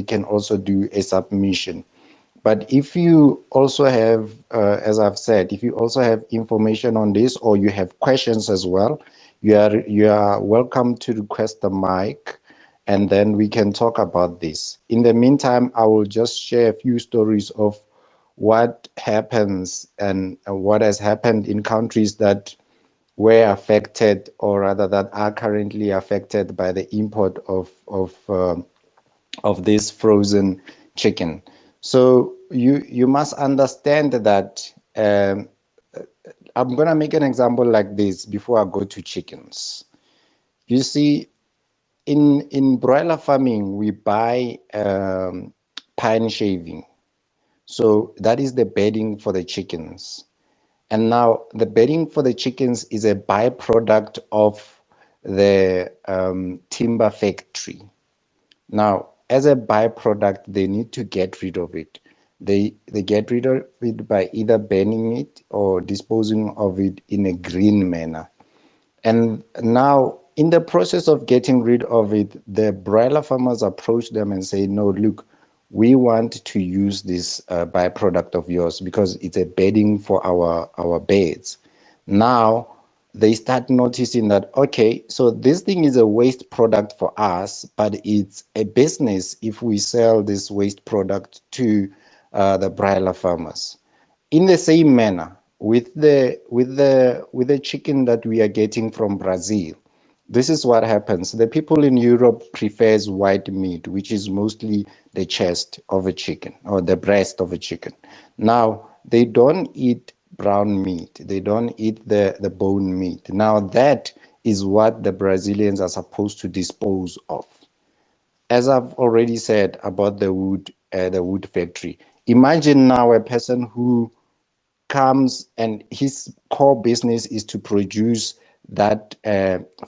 can also do a submission. But if you also have, as I've said, if you also have information on this or you have questions as well, you are welcome to request the mic, and then we can talk about this. In the meantime, I will just share a few stories of what happens and what has happened in countries that were affected, or rather that are currently affected by the import of this frozen chicken. So you must understand that I'm gonna make an example like this before I go to chickens. You see, in broiler farming, we buy pine shaving. So that is the bedding for the chickens. And now the bedding for the chickens is a byproduct of the timber factory. Now, as a byproduct, they need to get rid of it. They get rid of it by either burning it or disposing of it in a green manner. And now, in the process of getting rid of it, the broiler farmers approach them and say, no, look, we want to use this byproduct of yours because it's a bedding for our beds. Now, they start noticing that, okay, so this thing is a waste product for us, but it's a business if we sell this waste product to the broiler farmers. In the same manner, with the chicken that we are getting from Brazil, this is what happens. The people in Europe prefers white meat, which is mostly the chest of a chicken or the breast of a chicken. Now, they don't eat brown meat. They don't eat the bone meat. Now, that is what the Brazilians are supposed to dispose of. As I've already said about the wood factory, imagine now a person who comes and his core business is to produce that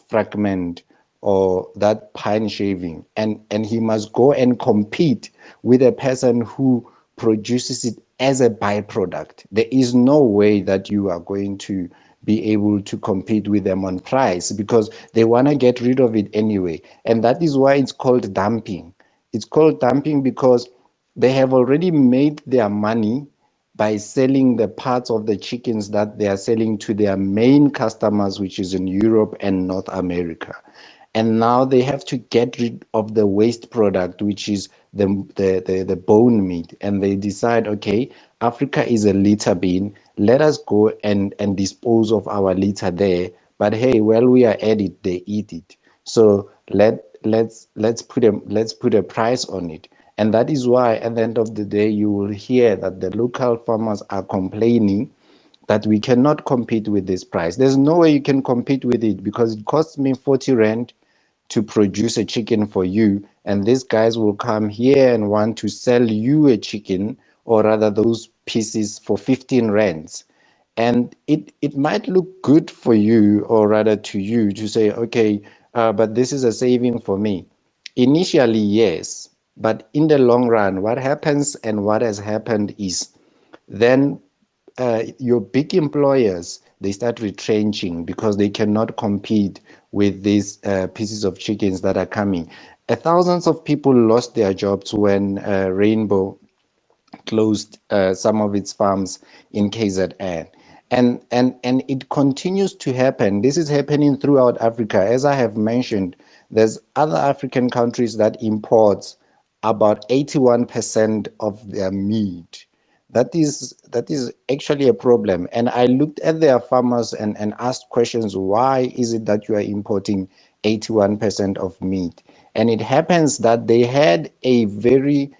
fragment or that pine shaving, and he must go and compete with a person who produces it as a byproduct. There is no way that you are going to be able to compete with them on price because they want to get rid of it anyway. And that is why it's called dumping. It's called dumping because they have already made their money by selling the parts of the chickens that they are selling to their main customers, which is in Europe and North America. And now they have to get rid of the waste product, which is the bone meat. And they decide, okay, Africa is a litter bin. Let us go and dispose of our litter there. But hey, while we are at it, they eat it. So let's put a price on it. And that is why at the end of the day, you will hear that the local farmers are complaining that we cannot compete with this price. There's no way you can compete with it because it costs me 40 rand to produce a chicken for you, and these guys will come here and want to sell you a chicken, or rather those pieces, for 15 rands. And it might look good for you, or rather to you, to say, okay, but this is a saving for me. Initially, yes, but in the long run, what happens and what has happened is then your big employers, they start retrenching because they cannot compete with these pieces of chickens that are coming. Thousands of people lost their jobs when Rainbow closed some of its farms in KZN. And it continues to happen. This is happening throughout Africa. As I have mentioned, there's other African countries that import about 81% of their meat. That is actually a problem. And I looked at their farmers and asked questions, why is it that you are importing 81% of meat? And it happens that they had a very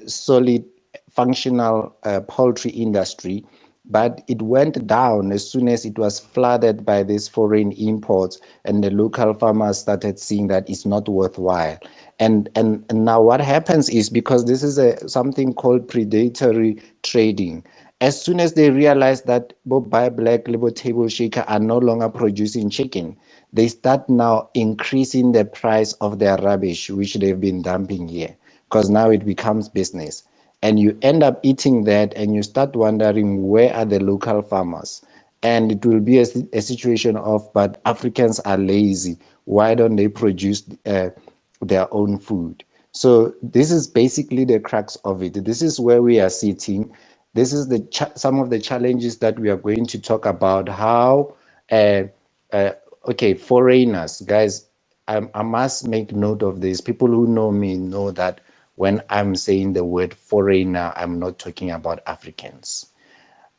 solid functional poultry industry, but it went down as soon as it was flooded by these foreign imports, and the local farmers started seeing that it's not worthwhile. And now what happens is, because this is something called predatory trading, as soon as they realize that Bob Buy Black Label Table Shaker are no longer producing chicken, they start now increasing the price of their rubbish, which they've been dumping here, because now it becomes business. And you end up eating that, and you start wondering, where are the local farmers? And it will be a situation of, but Africans are lazy. Why don't they produce their own food? So this is basically the crux of it. This is where we are sitting. This is the some of the challenges that we are going to talk about. How, uh, uh, okay, foreigners, guys, I must make note of this. People who know me know that when I'm saying the word foreigner, I'm not talking about Africans.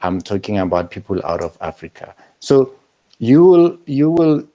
I'm talking about people out of Africa. So you will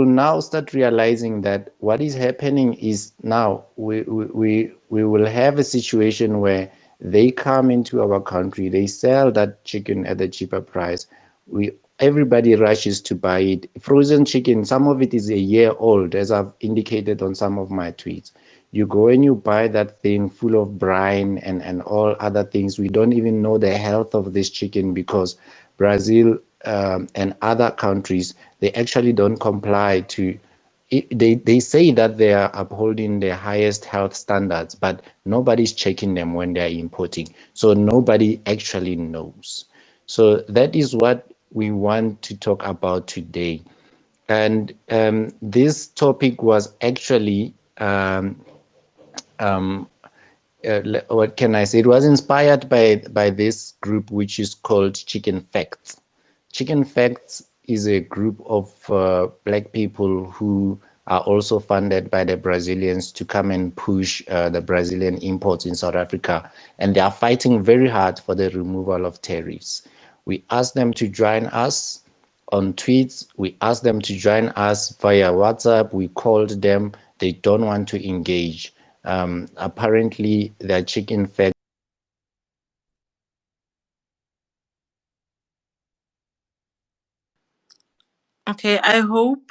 now start realizing that what is happening is now we will have a situation where they come into our country, they sell that chicken at a cheaper price. We Everybody rushes to buy it. Frozen chicken, some of it is a year old, as I've indicated on some of my tweets. You go and you buy that thing full of brine and all other things. We don't even know the health of this chicken because Brazil and other countries, they actually don't comply to they say that they are upholding the highest health standards, but nobody's checking them when they're importing. So nobody actually knows. So that is what we want to talk about today. And this topic was actually what can I say? It was inspired by this group which is called Chicken Facts. Chicken Facts is a group of black people who are also funded by the Brazilians to come and push the Brazilian imports in South Africa, and they are fighting very hard for the removal of tariffs. We asked them to join us on tweets. We asked them to join us via WhatsApp. We called them. They don't want to engage. Apparently, their chicken fed. Okay, I hope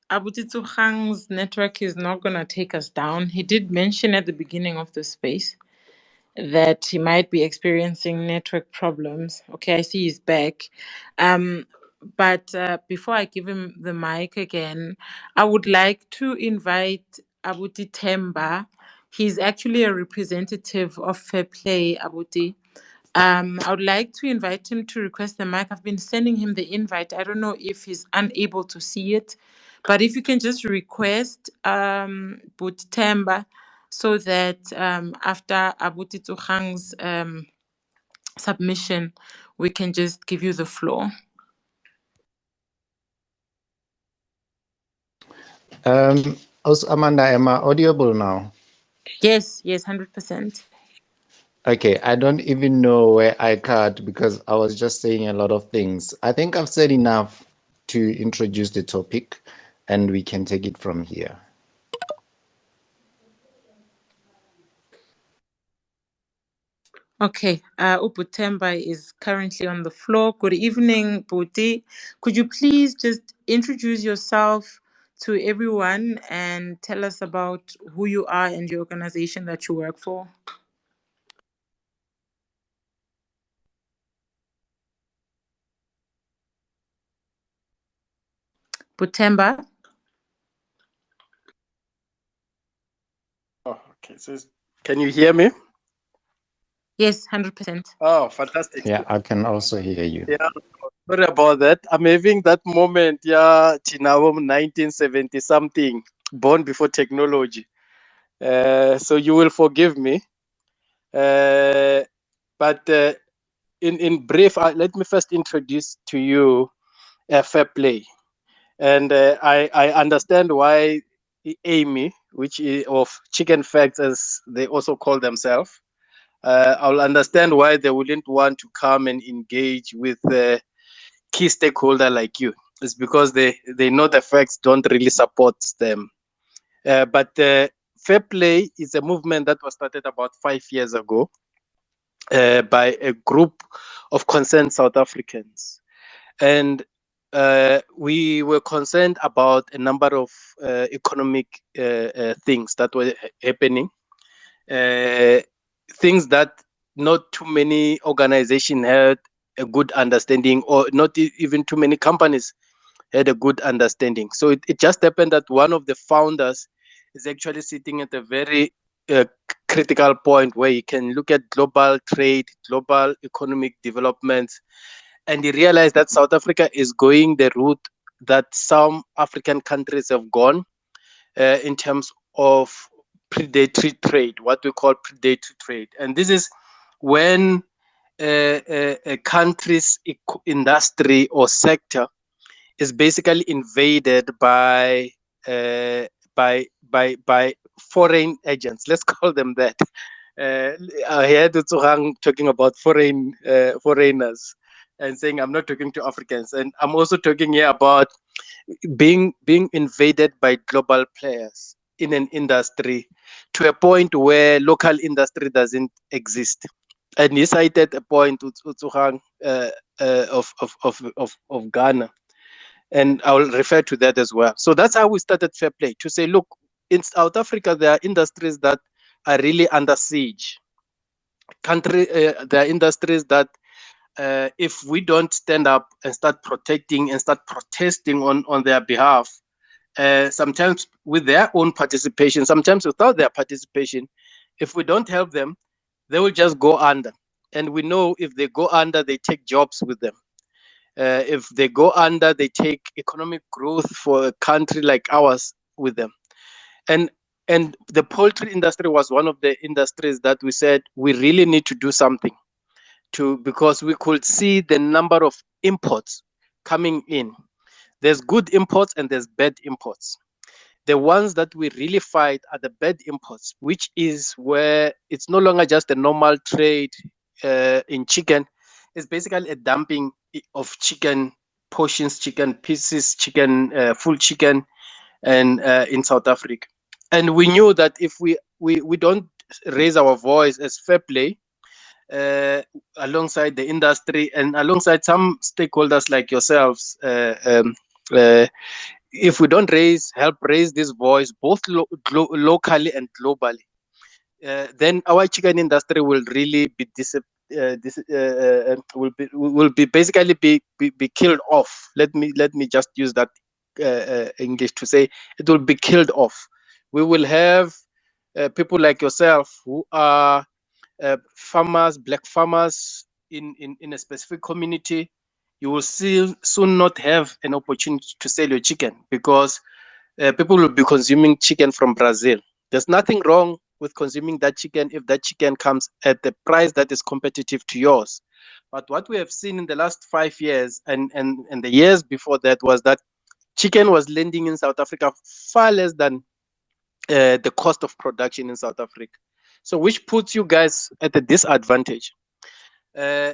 Abutitsu network is not going to take us down. He did mention at the beginning of the space that he might be experiencing network problems. Okay, I see he's back. Um, but before I give him the mic again, I would like to invite Abuti Temba. He's actually a representative of Fair Play, Abuti. I would like to invite him to request the mic. I've been sending him the invite. I don't know if he's unable to see it, but if you can just request Temba so that after Abuti Tsohang's submission, we can just give you the floor. Also, Amanda, am I audible now? Yes, 100%. Okay, I don't even know where I cut because I was just saying a lot of things. I think I've said enough to introduce the topic, and we can take it from here. Okay, Uputemba is currently on the floor. Good evening, Buti. Could you please just introduce yourself to everyone and tell us about who you are and your organization that you work for? Butemba? Oh, okay. So, can you hear me? Yes, 100%. Oh, fantastic. Yeah, I can also hear you. Yeah, sorry about that. I'm having that moment. Yeah, Chinawam 1970 something, born before technology. So you will forgive me. But in brief, let me first introduce to you Fair Play. And I understand why Amy, which is of Chicken Facts, as they also call themselves, I'll understand why they wouldn't want to come and engage with a key stakeholder like you. It's because they know the facts don't really support them. But Fair Play is a movement that was started about 5 years ago by a group of concerned South Africans. And we were concerned about a number of economic things that were happening, uh, things that not too many organizations had a good understanding, or not even too many companies had a good understanding. So it just happened that one of the founders is actually sitting at a very critical point where he can look at global trade, global economic developments, and he realized that South Africa is going the route that some African countries have gone in terms of predatory trade, what we call predatory trade. And this is when a country's industry or sector is basically invaded uh, by foreign agents. Let's call them that. I heard Tsuhang talking about foreigners and saying I'm not talking to Africans, and I'm also talking here about being invaded by global players in an industry to a point where local industry doesn't exist. And he cited a point Utsuhang, of Ghana, and I'll refer to that as well. So that's how we started Fair Play, to say, look, in South Africa there are industries that are really under siege. There are industries that if we don't stand up and start protecting and start protesting on their behalf, sometimes with their own participation, sometimes without their participation, if we don't help them, they will just go under. And we know if they go under, they take jobs with them. If they go under, they take economic growth for a country like ours with them. And the poultry industry was one of the industries that we said we really need to do something to, because we could see the number of imports coming in. There's good imports and there's bad imports. The ones that we really fight are the bad imports, which is where it's no longer just a normal trade in chicken. It's basically a dumping of chicken portions, chicken pieces, chicken full chicken, and in South Africa. And we knew that if we don't raise our voice as Fair Play, uh, alongside the industry and alongside some stakeholders like yourselves, uh, if we don't help raise this voice both locally and globally, then our chicken industry will really be will be basically be killed off. Let me just use that English to say it will be killed off. We will have people like yourself who are farmers, black farmers in a specific community. You will soon not have an opportunity to sell your chicken because people will be consuming chicken from Brazil. There's nothing wrong with consuming that chicken if that chicken comes at the price that is competitive to yours. But what we have seen in the last 5 years and the years before that was that chicken was landing in South Africa far less than the cost of production in South Africa. So which puts you guys at a disadvantage. Uh,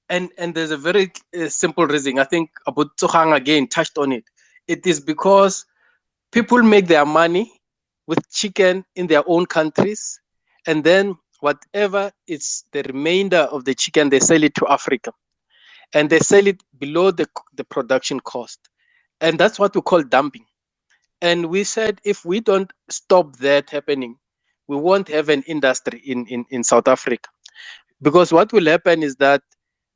and there's a very simple reason. I think Abu Tsohang again touched on it. It is because people make their money with chicken in their own countries, and then whatever is the remainder of the chicken, they sell it to Africa, and they sell it below the production cost, and that's what we call dumping. And we said if we don't stop that happening, we won't have an industry in South Africa, because what will happen is that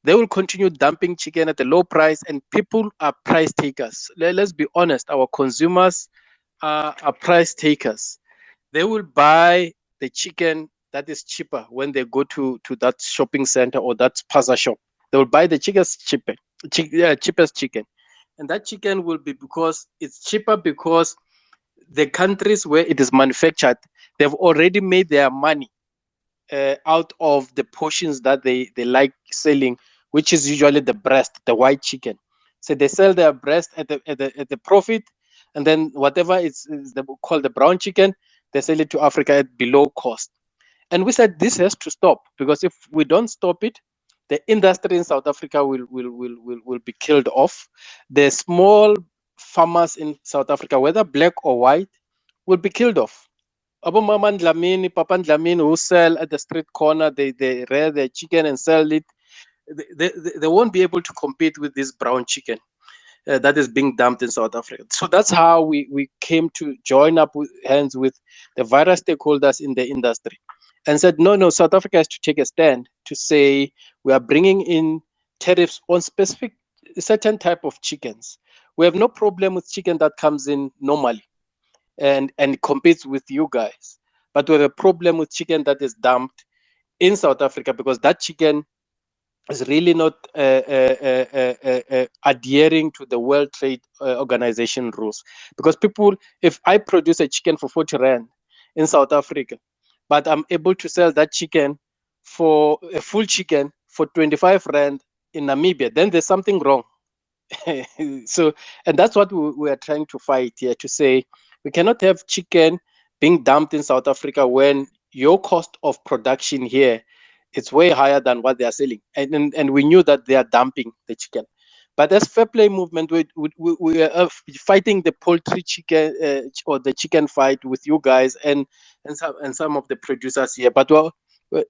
they will continue dumping chicken at a low price, and people are price takers. Let's be honest, our consumers are price takers. They will buy the chicken that is cheaper when they go to that shopping center or that spaza shop. They will buy the cheapest chicken, and that chicken will be because it's cheaper because the countries where it is manufactured, they've already made their money out of the portions that they like selling, which is usually the breast, the white chicken. So they sell their breast at the profit, and then whatever is called the brown chicken, they sell it to Africa at below cost. And we said this has to stop, because if we don't stop it, the industry in South Africa will be killed off. The small farmers in South Africa, whether black or white, will be killed off. Abu Mama Dlamini, Papa Dlamini, who sell at the street corner, they rear their chicken and sell it. They won't be able to compete with this brown chicken that is being dumped in South Africa. So that's how we came to join up with hands with the various stakeholders in the industry and said, no, South Africa has to take a stand to say we are bringing in tariffs on specific certain type of chickens. We have no problem with chicken that comes in normally and competes with you guys. But we have a problem with chicken that is dumped in South Africa because that chicken is really not adhering to the World Trade Organization rules. Because people, if I produce a chicken for 40 Rand in South Africa, but I'm able to sell that chicken for a full chicken for 25 rand in Namibia, then there's something wrong. So, and that's what we are trying to fight here, to say we cannot have chicken being dumped in South Africa when your cost of production here, it's way higher than what they are selling, and we knew that they are dumping the chicken. But as fair play movement, we are fighting the poultry chicken, or the chicken fight with you guys, and some of the producers here. But well,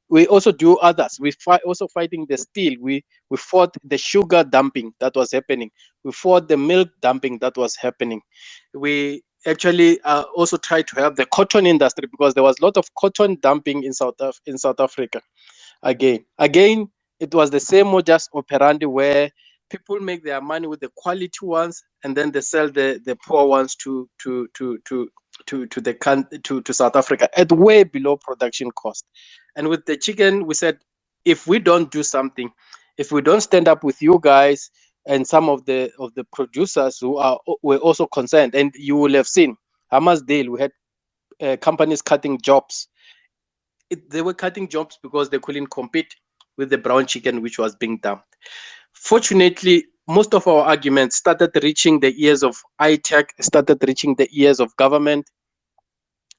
we also do others. We fight also fighting the steel. We fought the sugar dumping that was happening. We fought the milk dumping that was happening. We actually also tried to help the cotton industry, because there was a lot of cotton dumping in South Africa. Again, it was the same modus operandi, where people make their money with the quality ones, and then they sell the poor ones to South Africa at way below production cost. And with the chicken, we said, if we don't do something, if we don't stand up with you guys and some of the producers who were also concerned, and you will have seen Hammarsdale, we had companies cutting jobs. They were cutting jobs because they couldn't compete with the brown chicken which was being dumped. Fortunately, most of our arguments started reaching the ears of ITech, started reaching the ears of government,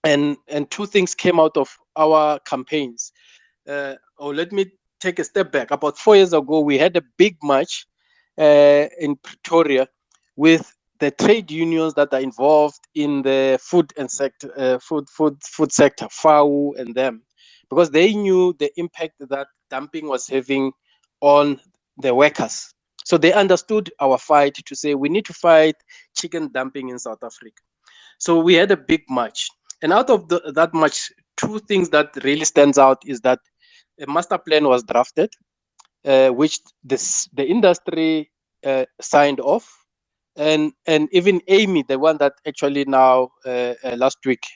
and two things came out of our campaigns. Let me take a step back. About 4 years ago, we had a big march in Pretoria with the trade unions that are involved in the food sector, FAO and them, because they knew the impact that dumping was having on the workers. So they understood our fight to say we need to fight chicken dumping in South Africa. So we had a big march, and out of that march, two things that really stands out is that a master plan was drafted, which the industry signed off, and even Amy, the one that actually now last week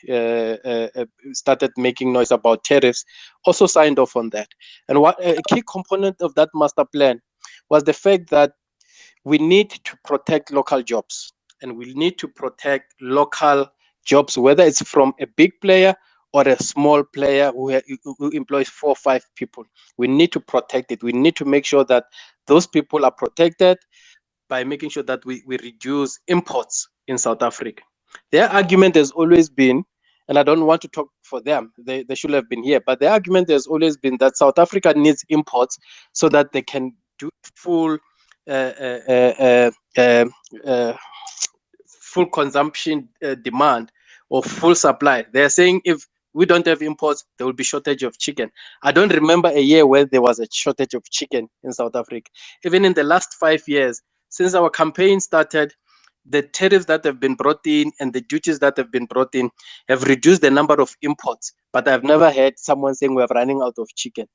started making noise about tariffs, also signed off on that. And what a key component of that master plan was the fact that we need to protect local jobs, and we need to protect local jobs, whether it's from a big player or a small player who employs 4 or 5 people. We need to protect it. We need to make sure that those people are protected by making sure that we reduce imports in South Africa. Their argument has always been, and I don't want to talk for them, they should have been here, but their argument has always been that South Africa needs imports so that they can do full full consumption demand, or full supply. They're saying if we don't have imports, there will be shortage of chicken. I don't remember a year where there was a shortage of chicken in South Africa. Even in the last 5 years, since our campaign started, the tariffs that have been brought in and the duties that have been brought in have reduced the number of imports. But I've never heard someone saying we're running out of chicken.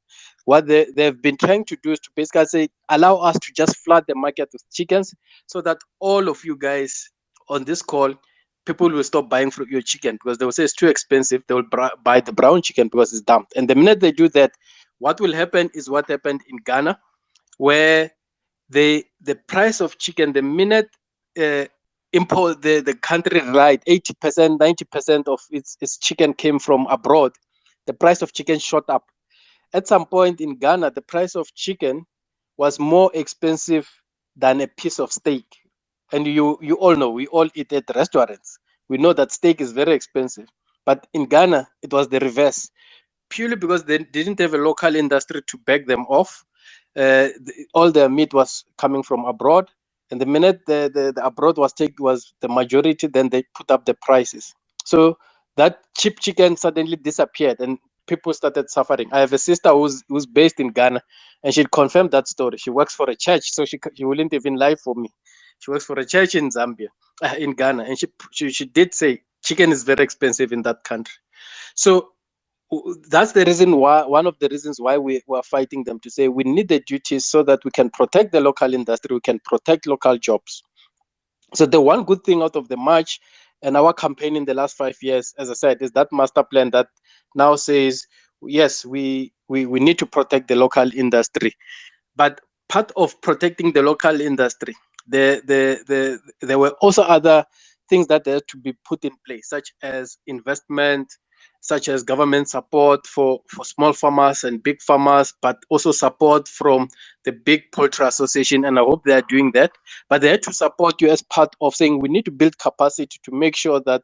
What they've been trying to do is to basically say, allow us to just flood the market with chickens, so that all of you guys on this call, people will stop buying from your chicken, because they will say it's too expensive. They will buy the brown chicken because it's dumped. And the minute they do that, what will happen is what happened in Ghana, where the price of chicken, the minute import the country relied 80%, 90% of its chicken came from abroad, the price of chicken shot up. At some point in Ghana, the price of chicken was more expensive than a piece of steak. And you all know, we all eat at restaurants. We know that steak is very expensive. But in Ghana, it was the reverse, purely because they didn't have a local industry to back them off. All their meat was coming from abroad, and the minute the abroad was the majority, then they put up the prices. So that cheap chicken suddenly disappeared, and people started suffering. I have a sister who's based in Ghana, and she confirmed that story. She works for a church, so she wouldn't even lie for me. She works for a church in Zambia, in Ghana, and she did say chicken is very expensive in that country. So that's the reason why, one of the reasons why we are fighting them, to say we need the duties so that we can protect the local industry, we can protect local jobs. So the one good thing out of the march and our campaign in the last 5 years, as I said, is that master plan that now says, yes, we need to protect the local industry. But part of protecting the local industry, there were also other things that had to be put in place, such as investment, such as government support for small farmers and big farmers, but also support from the big poultry association. And I hope they are doing that. But they had to support you as part of saying we need to build capacity to make sure that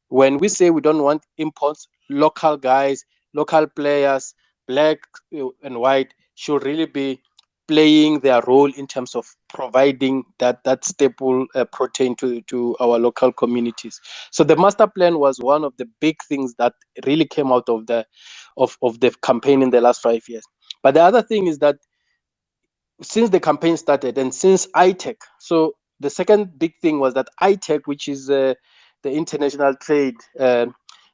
when we say we don't want imports, local guys, local players, black and white, should really be playing their role in terms of providing that staple protein to our local communities. So the master plan was one of the big things that really came out of the campaign in the last 5 years. But the other thing is that since the campaign started and since ITEC, so the second big thing was that ITEC, which is the international trade,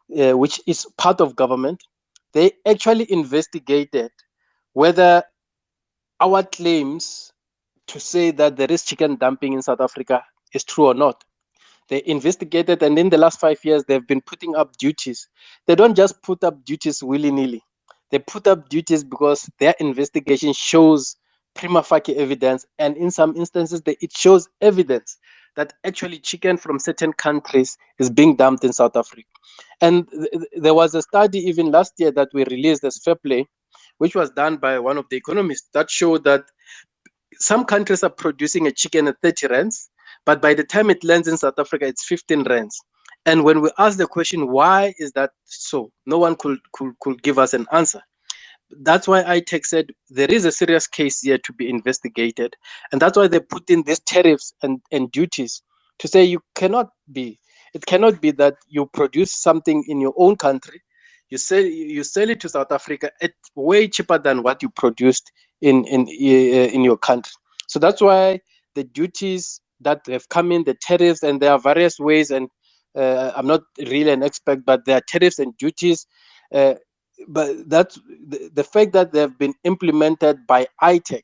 which is part of government, they actually investigated whether our claims to say that there is chicken dumping in South Africa is true or not. They investigated, and in the last 5 years, they've been putting up duties. They don't just put up duties willy nilly. They put up duties because their investigation shows prima facie evidence, and in some instances, it shows evidence that actually chicken from certain countries is being dumped in South Africa. And there was a study even last year that we released as Fair Play, which was done by one of the economists, that showed that some countries are producing a chicken at 30 rands, but by the time it lands in South Africa, it's 15 rands. And when we ask the question, why is that so? No one could give us an answer. That's why ITEC said there is a serious case here to be investigated. And that's why they put in these tariffs and duties to say it cannot be that you produce something in your own country, you sell it to South Africa at way cheaper than what you produced in your country. So that's why the duties that have come in, the tariffs, and there are various ways. And I'm not really an expert, but there are tariffs and duties. Uh, but that's the fact that they've been implemented by ITEC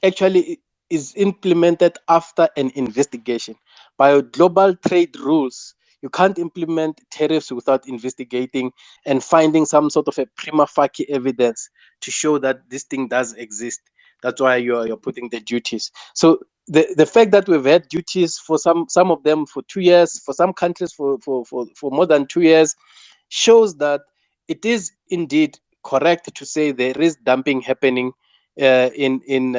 actually is implemented after an investigation. By global trade rules, you can't implement tariffs without investigating and finding some sort of a prima facie evidence to show that this thing does exist. That's why you're putting the duties. So the fact that we've had duties for some of them for 2 years, for some countries for more than 2 years, shows that it is indeed correct to say there is dumping happening in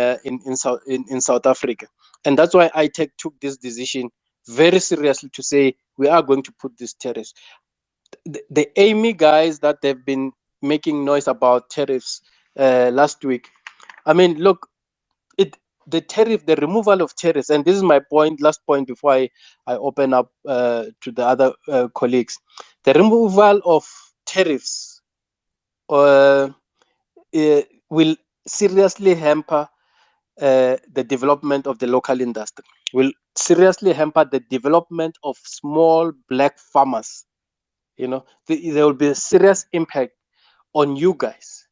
South Africa, and that's why ITEC took this decision very seriously to say we are going to put these tariffs. The AMI guys that they've been making noise about tariffs last week. I mean, look, the removal of tariffs, and this is my last point before I open up to the other colleagues. The removal of tariffs uh, will seriously hamper the development of the local industry, will seriously hamper the development of small black farmers. There will be a serious impact on you guys.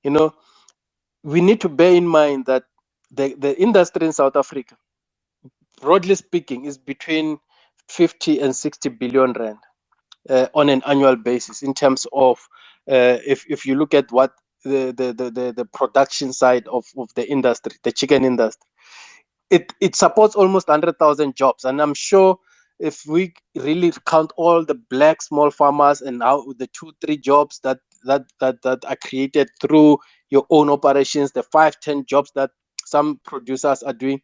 We need to bear in mind that the industry in South Africa, broadly speaking, is between 50 and 60 billion rand on an annual basis in terms of if you look at what the production side of the industry, the chicken industry. It supports almost 100,000 jobs, and I'm sure if we really count all the black small farmers and how the 2-3 jobs that are created through your own operations, the 5-10 jobs that some producers are doing,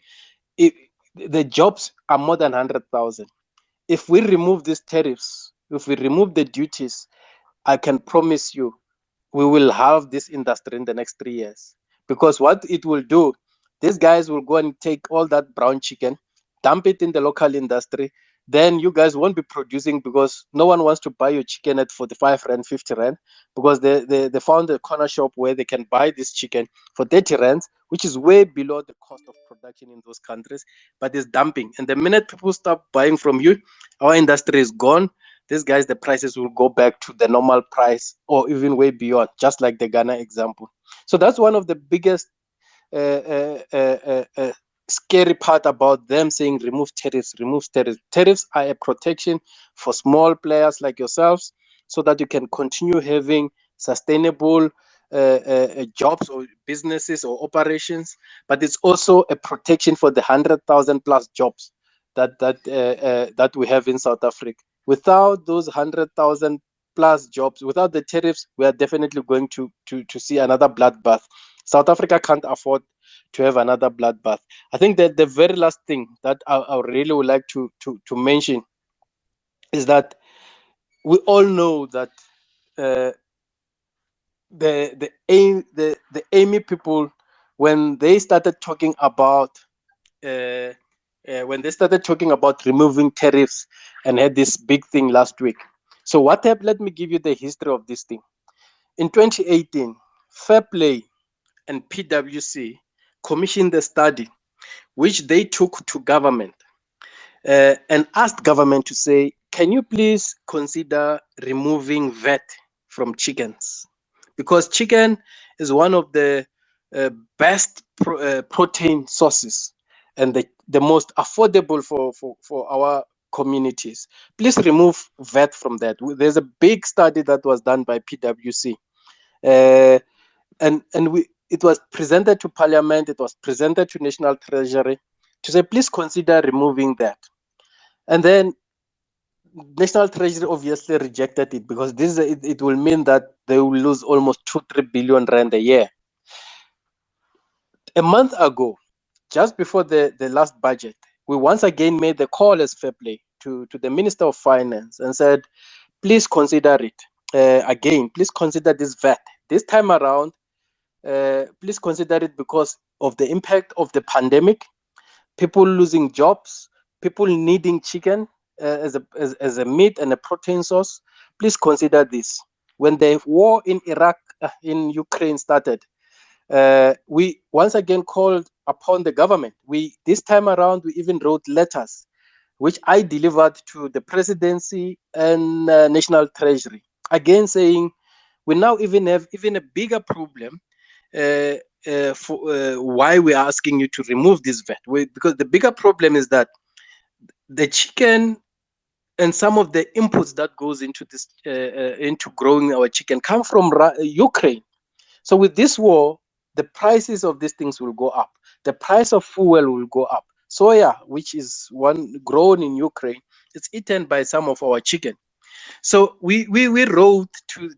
it, the jobs are more than 100,000. If we remove these tariffs, if we remove the duties, I can promise you we will have this industry in the next 3 years. Because what it will do, these guys will go and take all that brown chicken, dump it in the local industry. Then you guys won't be producing because no one wants to buy your chicken at 45 rand, 50 rand, because they found a corner shop where they can buy this chicken for 30 rands, which is way below the cost of production in those countries, but it's dumping. And the minute people stop buying from you, our industry is gone. These guys, the prices will go back to the normal price or even way beyond, just like the Ghana example. So that's one of the biggest uh, uh, uh, uh, uh, scary part about them saying remove tariffs, remove tariffs. Tariffs are a protection for small players like yourselves so that you can continue having sustainable jobs or businesses or operations, but it's also a protection for the 100,000 plus jobs that we have in South Africa. Without those 100,000 plus jobs, without the tariffs, we are definitely going to see another bloodbath. South Africa can't afford to have another bloodbath. I think that the very last thing that I really would like to mention is that we all know that uh, the AMI people, when they started talking about uh, when they started talking about removing tariffs and had this big thing last week. So what happened? Let me give you the history of this thing. In 2018, Fair Play and PwC commissioned a study which they took to government and asked government to say, can you please consider removing VAT from chickens? Because chicken is one of the uh, best protein sources and the most affordable for our communities. Please remove VAT from that. There's a big study that was done by PwC. Uh, and it was presented to Parliament, it was presented to National Treasury to say, please consider removing that. And then National Treasury obviously rejected it because it will mean that they will lose almost 2-3 billion rand a year. A month ago, just before the last budget, we once again made the call as Fair Play to the Minister of Finance and said, please consider it again. Please consider this VAT. This time around, please consider it because of the impact of the pandemic, people losing jobs, people needing chicken as a meat and a protein source. Please consider this. When the war in Iraq, in Ukraine started, we once again called upon the government. This time around, we even wrote letters, which I delivered to the presidency and National Treasury, again saying we now even have even a bigger problem for why we are asking you to remove this VAT. Because the bigger problem is that the chicken and some of the inputs that goes into this into growing our chicken come from Ukraine. So with this war, the prices of these things will go up. The price of fuel will go up. Soya, which is one grown in Ukraine, it's eaten by some of our chicken. So we wrote to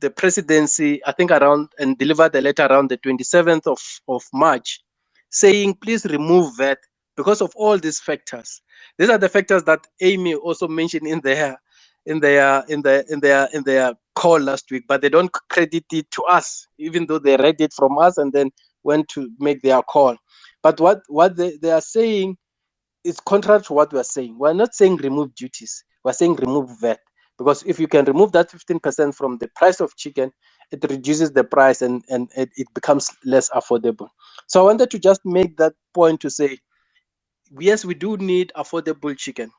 the presidency, I think around, and delivered the letter around the 27th of March, saying please remove VAT because of all these factors. These are the factors that Amy also mentioned in their call last week, but they don't credit it to us, even though they read it from us and then went to make their call. But what they are saying is contrary to what we are saying. We're not saying remove duties. We're saying remove VAT. Because if you can remove that 15% from the price of chicken, it reduces the price and it becomes less affordable. So I wanted to just make that point to say, yes, we do need affordable chicken.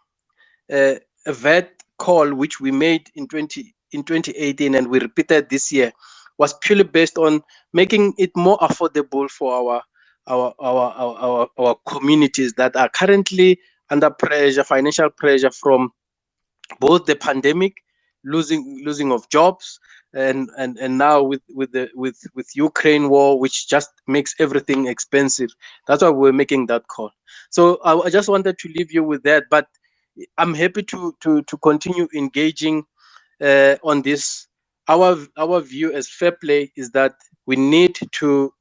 A VAT call which we made in 2018 and we repeated this year was purely based on making it more affordable for our communities that are currently under pressure, financial pressure from both the pandemic, losing of jobs, and now with Ukraine war, which just makes everything expensive. That's why we're making that call. So I just wanted to leave you with that, but I'm happy to continue engaging on this. Our view as Fair Play is that we need to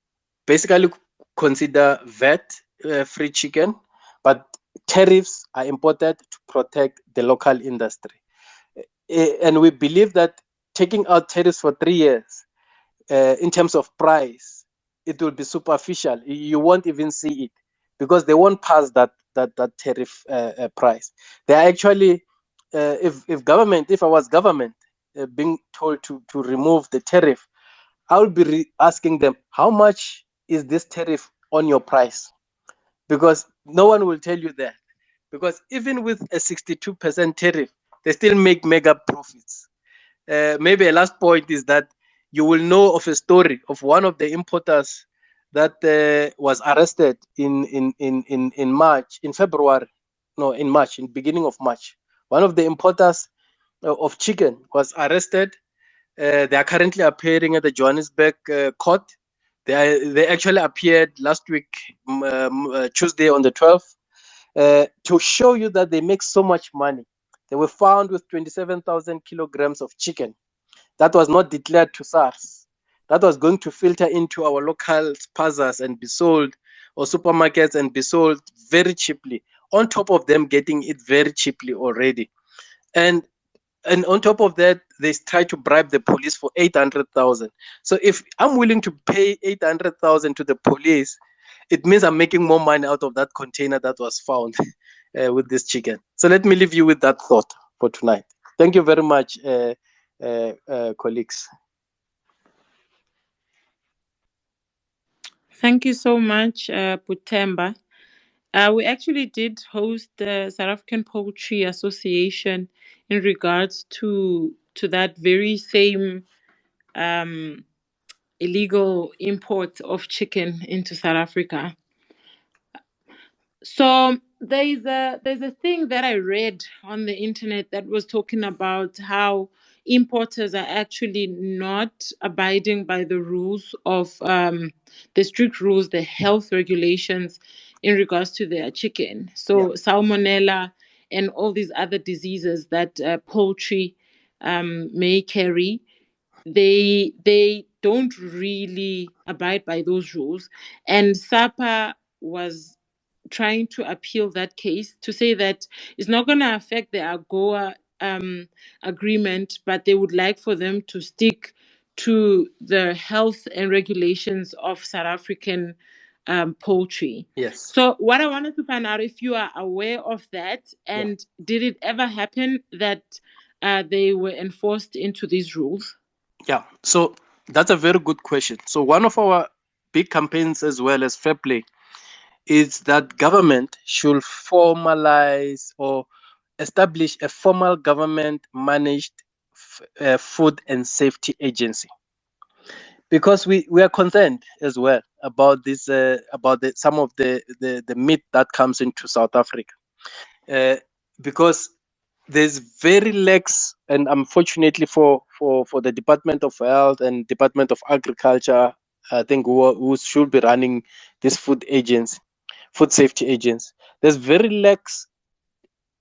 basically consider VAT free chicken, but tariffs are important to protect the local industry. And we believe that taking out tariffs for 3 years in terms of price, it will be superficial. You won't even see it because they won't pass that tariff price. They are actually, if I was government being told to remove the tariff, I would be asking them, how much is this tariff on your price? Because no one will tell you that. Because even with a 62% tariff, they still make mega profits. Maybe a last point is that you will know of a story of one of the importers that was arrested in March, in February, no, in March, in beginning of March. One of the importers of chicken was arrested. They are currently appearing at the Johannesburg court. They actually appeared last week, Tuesday on the 12th, to show you that they make so much money. They were found with 27,000 kilograms of chicken that was not declared to SARS. That was going to filter into our local spazas and be sold, or supermarkets, and be sold very cheaply. On top of them getting it very cheaply already, and on top of that, they try to bribe the police for 800,000. So if I'm willing to pay 800,000 to the police, it means I'm making more money out of that container that was found with this chicken. So let me leave you with that thought for tonight. Thank you very much, colleagues. Thank you so much, Putemba. We actually did host the South African Poultry Association in regards to that very same um, illegal import of chicken into South Africa. So there's a thing that I read on the internet that was talking about how importers are actually not abiding by the rules of the strict rules, the health regulations in regards to their chicken. Yeah. So salmonella and all these other diseases that poultry may carry, they don't really abide by those rules. And SAPA was trying to appeal that case to say that it's not going to affect the AGOA agreement, but they would like for them to stick to the health and regulations of South African poultry. Yes. So, what I wanted to find out if you are aware of that, Yeah. and did it ever happen that they were enforced into these rules? Yeah. So that's a very good question. So one of our big campaigns, as well as Fair Play, is that government should formalize or establish a formal government managed food and safety agency, because we are concerned as well about this about some of the meat that comes into South Africa, uh, because there's very lax, and unfortunately for the Department of Health and Department of Agriculture, I think who should be running this food safety agents, there's very lax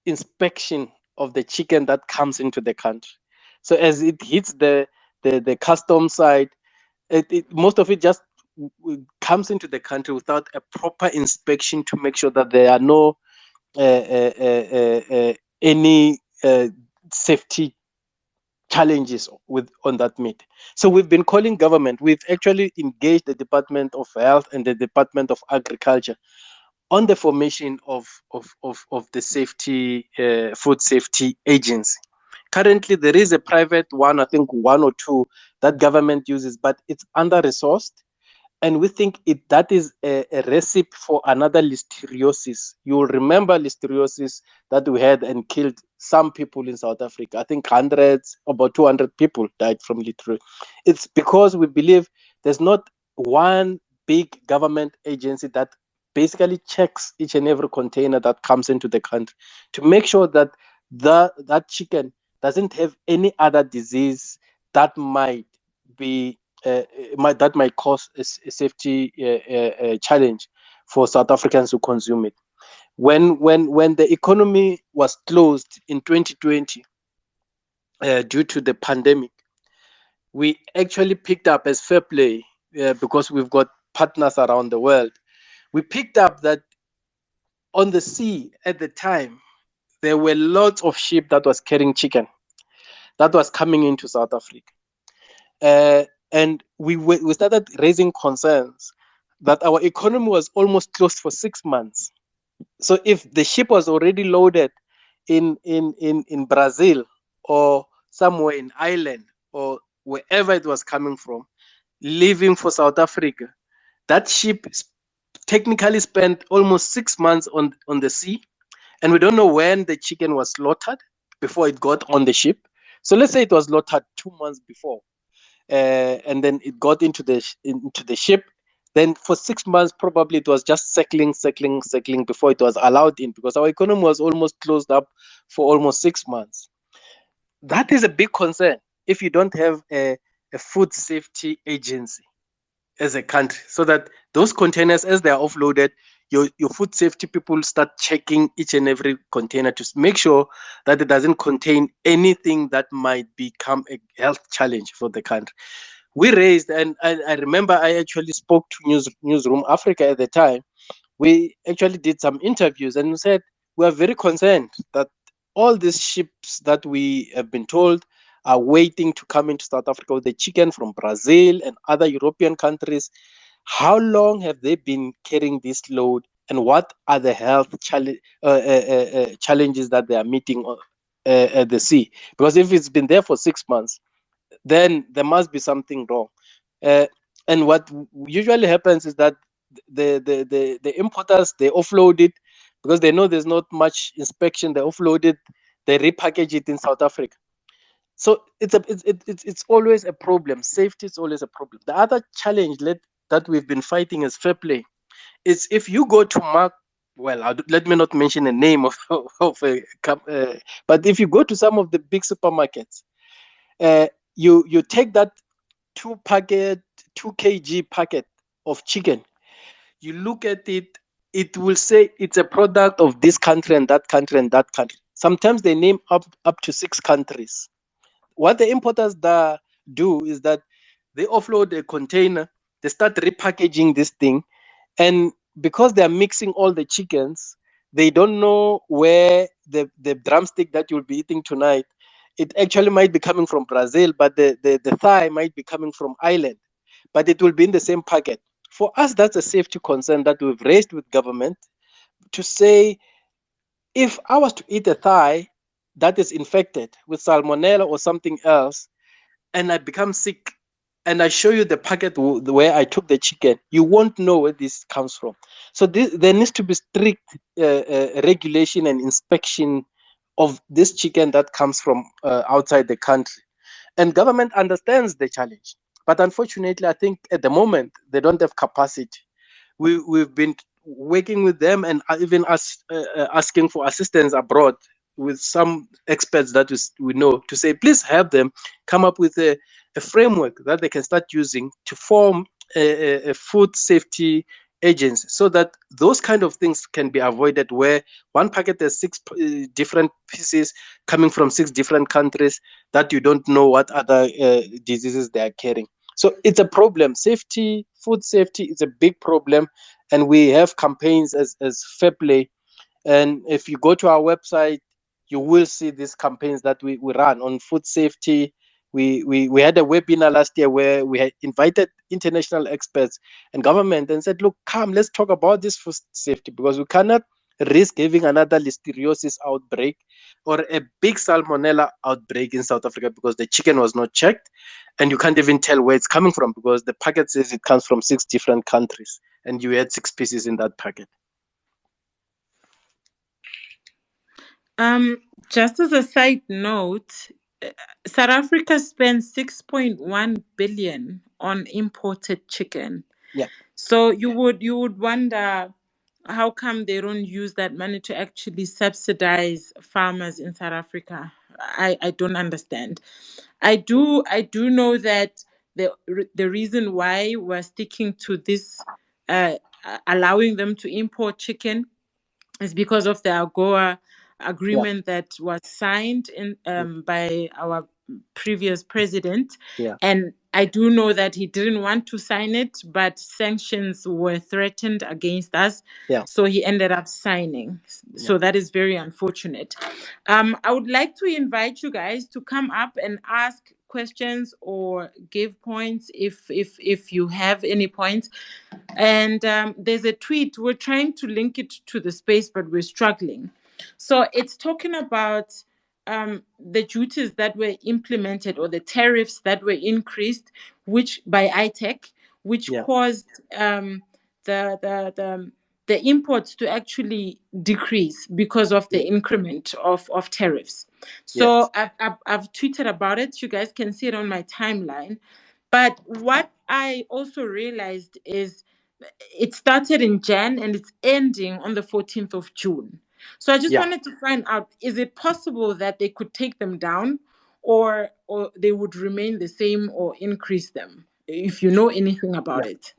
inspection of the chicken that comes into the country. So as it hits the custom side, most of it just comes into the country without a proper inspection to make sure that there are no any safety challenges with on that meat. So we've been calling government. We've actually engaged the Department of Health and the Department of Agriculture on the formation of the safety food safety agency. Currently, there is a private one, I think one or two, that government uses, but it's under resourced, and we think that is a recipe for another listeriosis. You will remember listeriosis that we had and killed some people in South Africa. I think hundreds, about 200 people died from listeriosis. It's because we believe there's not one big government agency that basically checks each and every container that comes into the country to make sure that that chicken doesn't have any other disease that might be that might cause a safety challenge for South Africans who consume it. When the economy was closed in 2020 due to the pandemic, we actually picked up as Fair Play, because we've got partners around the world. We picked up that on the sea at the time there were lots of ship that was carrying chicken that was coming into South Africa. And we started raising concerns that our economy was almost closed for 6 months. So if the ship was already loaded in Brazil or somewhere in Ireland or wherever it was coming from, leaving for South Africa, that ship technically spent almost 6 months on the sea, and we don't know when the chicken was slaughtered before it got on the ship. So let's say it was slaughtered 2 months before, and then it got into the ship. Then for 6 months, probably it was just circling before it was allowed in, because our economy was almost closed up for almost 6 months. That is a big concern if you don't have a food safety agency as a country, so that those containers, as they are offloaded, your food safety people start checking each and every container to make sure that it doesn't contain anything that might become a health challenge for the country. We raised, and I remember I actually spoke to Newsroom Africa at the time. We actually did some interviews and we said we are very concerned that all these ships that we have been told are waiting to come into South Africa with the chicken from Brazil and other European countries. How long have they been carrying this load, and what are the health challenges that they are meeting at the sea? Because if it's been there for 6 months, then there must be something wrong. Uh, and what usually happens is that the importers, they offload it because they know there's not much inspection. They offload it, they repackage it in South Africa. So it's always a problem. Safety is always a problem. The other challenge that we've been fighting is fair play. Is if you go to mark, well, let me not mention the name of but if you go to some of the big supermarkets, uh, you take that two packet 2 kg packet of chicken, you look at it, it will say it's a product of this country and that country and that country. Sometimes they name up to 6 countries. What the importers do is that they offload a container, they start repackaging this thing, and because they are mixing all the chickens, they don't know where the drumstick that you'll be eating tonight, it actually might be coming from Brazil, but the thigh might be coming from Ireland, but it will be in the same packet. For us, that's a safety concern that we've raised with government to say, if I was to eat a thigh that is infected with salmonella or something else, and I become sick, and I show you the packet where I took the chicken, you won't know where this comes from. So there needs to be strict regulation and inspection of this chicken that comes from outside the country. And government understands the challenge, but unfortunately, I think at the moment they don't have capacity. We've been working with them, and even asking for assistance abroad with some experts that we know, to say please help them come up with a framework that they can start using to form a food safety agency, so that those kind of things can be avoided, where one packet has six different pieces coming from 6 different countries that you don't know what other diseases they are carrying. So it's a problem. Safety, food safety is a big problem, and we have campaigns as Fair Play. And if you go to our website, you will see these campaigns that we run on food safety. We had a webinar last year where we had invited international experts and government and said, look, come, let's talk about this food safety, because we cannot risk having another listeriosis outbreak or a big salmonella outbreak in South Africa because the chicken was not checked, and you can't even tell where it's coming from because the packet says it comes from 6 different countries and you had 6 pieces in that packet. Just as a side note, uh, South Africa spends 6.1 billion on imported chicken. Yeah. So you would wonder how come they don't use that money to actually subsidize farmers in South Africa. I don't understand. I do know that the reason why we're sticking to this, uh, allowing them to import chicken, is because of the AGOA Yeah. agreement that was signed by our previous president. Yeah. And I do know that he didn't want to sign it, but sanctions were threatened against us. Yeah. So he ended up signing. Yeah. So that is very unfortunate. I would like to invite you guys to come up and ask questions or give points if you have any points. And there's a tweet. We're trying to link it to the space, but we're struggling. So it's talking about the duties that were implemented, or the tariffs that were increased, which by ITEC, which Yeah. caused the, the the the imports to actually decrease because of the Yeah. increment of tariffs. So Yes. I've tweeted about it. You guys can see it on my timeline. But what I also realized is it started in Jan and it's ending on the 14th of June. So I just Yeah. wanted to find out, is it possible that they could take them down, or they would remain the same or increase them, if you know anything about Yeah. it?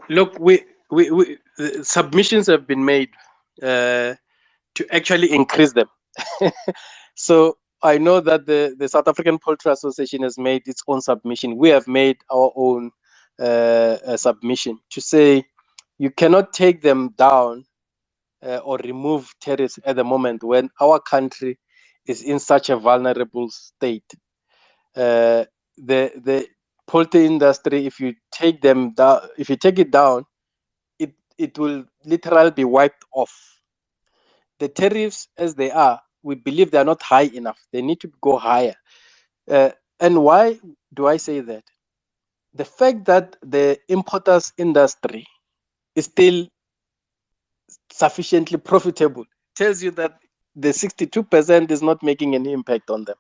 Look, we submissions have been made uh, to actually increase them. So I know that the South African Poultry Association has made its own submission. We have made our own submission to say you cannot take them down or remove tariffs at the moment when our country is in such a vulnerable state. The poultry industry, if you take them down, if you take it down, it will literally be wiped off. The tariffs as they are, we believe they are not high enough. They need to go higher. And why do I say that? The fact that the importers industry is still sufficiently profitable tells you that the 62% is not making any impact on them.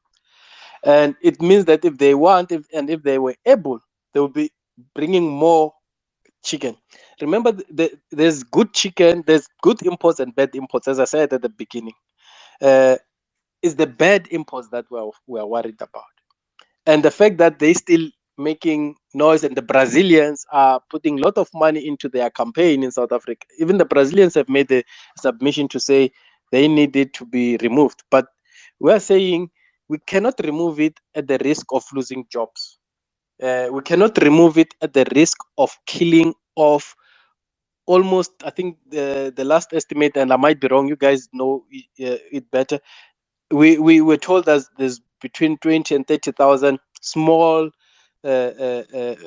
And it means that if they want, if they were able, they will be bringing more chicken. Remember, there's good chicken, there's good imports and bad imports, as I said at the beginning. Uh, it's the bad imports that we're worried about. And the fact that they still making noise and the Brazilians are putting a lot of money into their campaign in South Africa. Even the Brazilians have made a submission to say they need it to be removed. But we're saying we cannot remove it at the risk of losing jobs. We cannot remove it at the risk of killing off almost, I think the last estimate, and I might be wrong, you guys know it better. We were told that there's between 20 and 30,000 small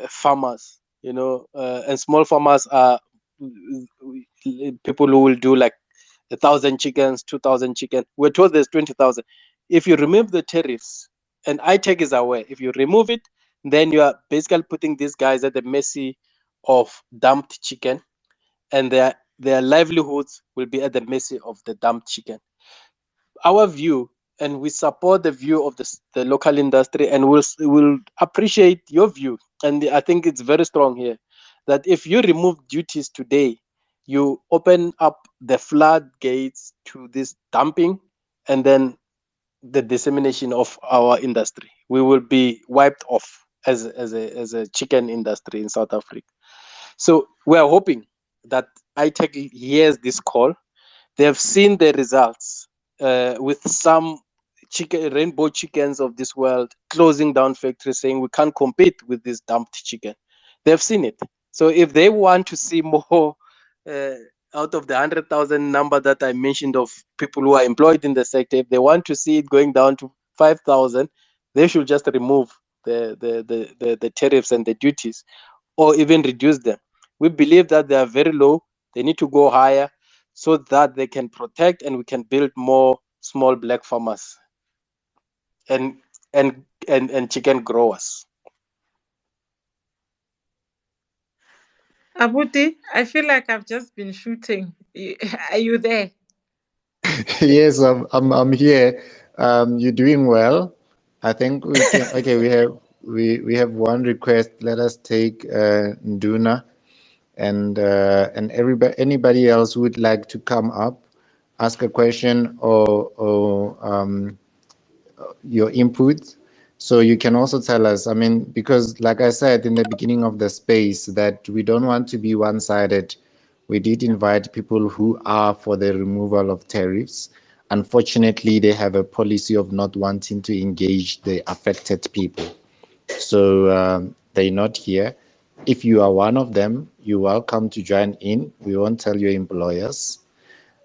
farmers, and small farmers are people who will do like 1,000 chickens, 2,000 chicken. We're told there's 20,000. If you remove the tariffs, and ITEC is aware, if you remove it, then you are basically putting these guys at the mercy of dumped chicken, and their livelihoods will be at the mercy of the dumped chicken. Our view, and we support the view of the local industry, and we'll appreciate your view. And I think it's very strong here that if you remove duties today, you open up the floodgates to this dumping and then the dissemination of our industry. We will be wiped off as a chicken industry in South Africa. So we are hoping that ITEC hears this call. They have seen the results with some rainbow chickens of this world closing down factories, saying we can't compete with this dumped chicken. They've seen it. So if they want to see more uh, out of the 100,000 number that I mentioned of people who are employed in the sector, if they want to see it going down to 5,000, they should just remove the tariffs and the duties, or even reduce them. We believe that they are very low. They need to go higher so that they can protect and we can build more small black farmers and and chicken growers. Abuti, I feel like I've just been shooting. Are you there? Yes, I'm here. You're doing well. I think we can. Okay, we have one request. Let us take Nduna and everybody, anybody else who would like to come up, ask a question or your input. So you can also tell us, I mean, because like I said in the beginning of the space, that we don't want to be one-sided. We did invite people who are for the removal of tariffs. Unfortunately, they have a policy of not wanting to engage the affected people. So they're not here. If you are one of them, you're welcome to join in. We won't tell your employers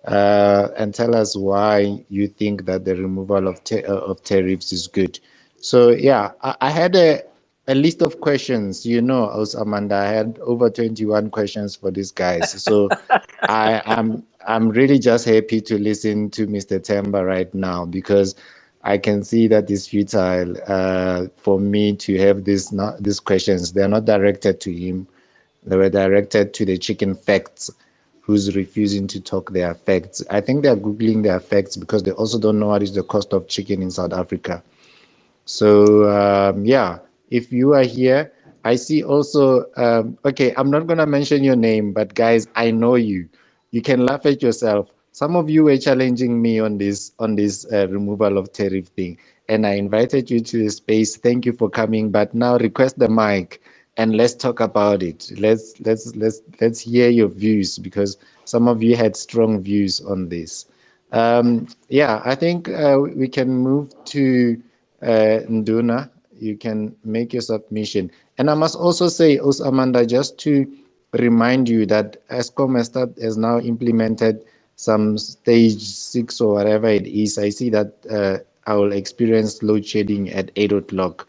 and tell us why you think that the removal of tariffs is good. So yeah, I had a list of questions. You know, also Amanda, I had over 21 questions for these guys. So I'm really just happy to listen to Mr. Temba right now because I can see that it's futile for me to have these questions. They're not directed to him. They were directed to the chicken facts who's refusing to talk their facts. I think they're Googling their facts because they also don't know what is the cost of chicken in South Africa. So, yeah, if you are here, I see also, okay, I'm not going to mention your name, but guys, I know you. You can laugh at yourself. Some of you were challenging me on this removal of tariff thing, and I invited you to the space. Thank you for coming, but now request the mic. and let's talk about it. Let's hear your views because some of you had strong views on this. Yeah, I think we can move to Nduna. You can make your submission. And I must also say, Amanda, just to remind you that ESCOM has now implemented some stage 6 or whatever it is. I see that I will experience load shedding at 8 o'clock.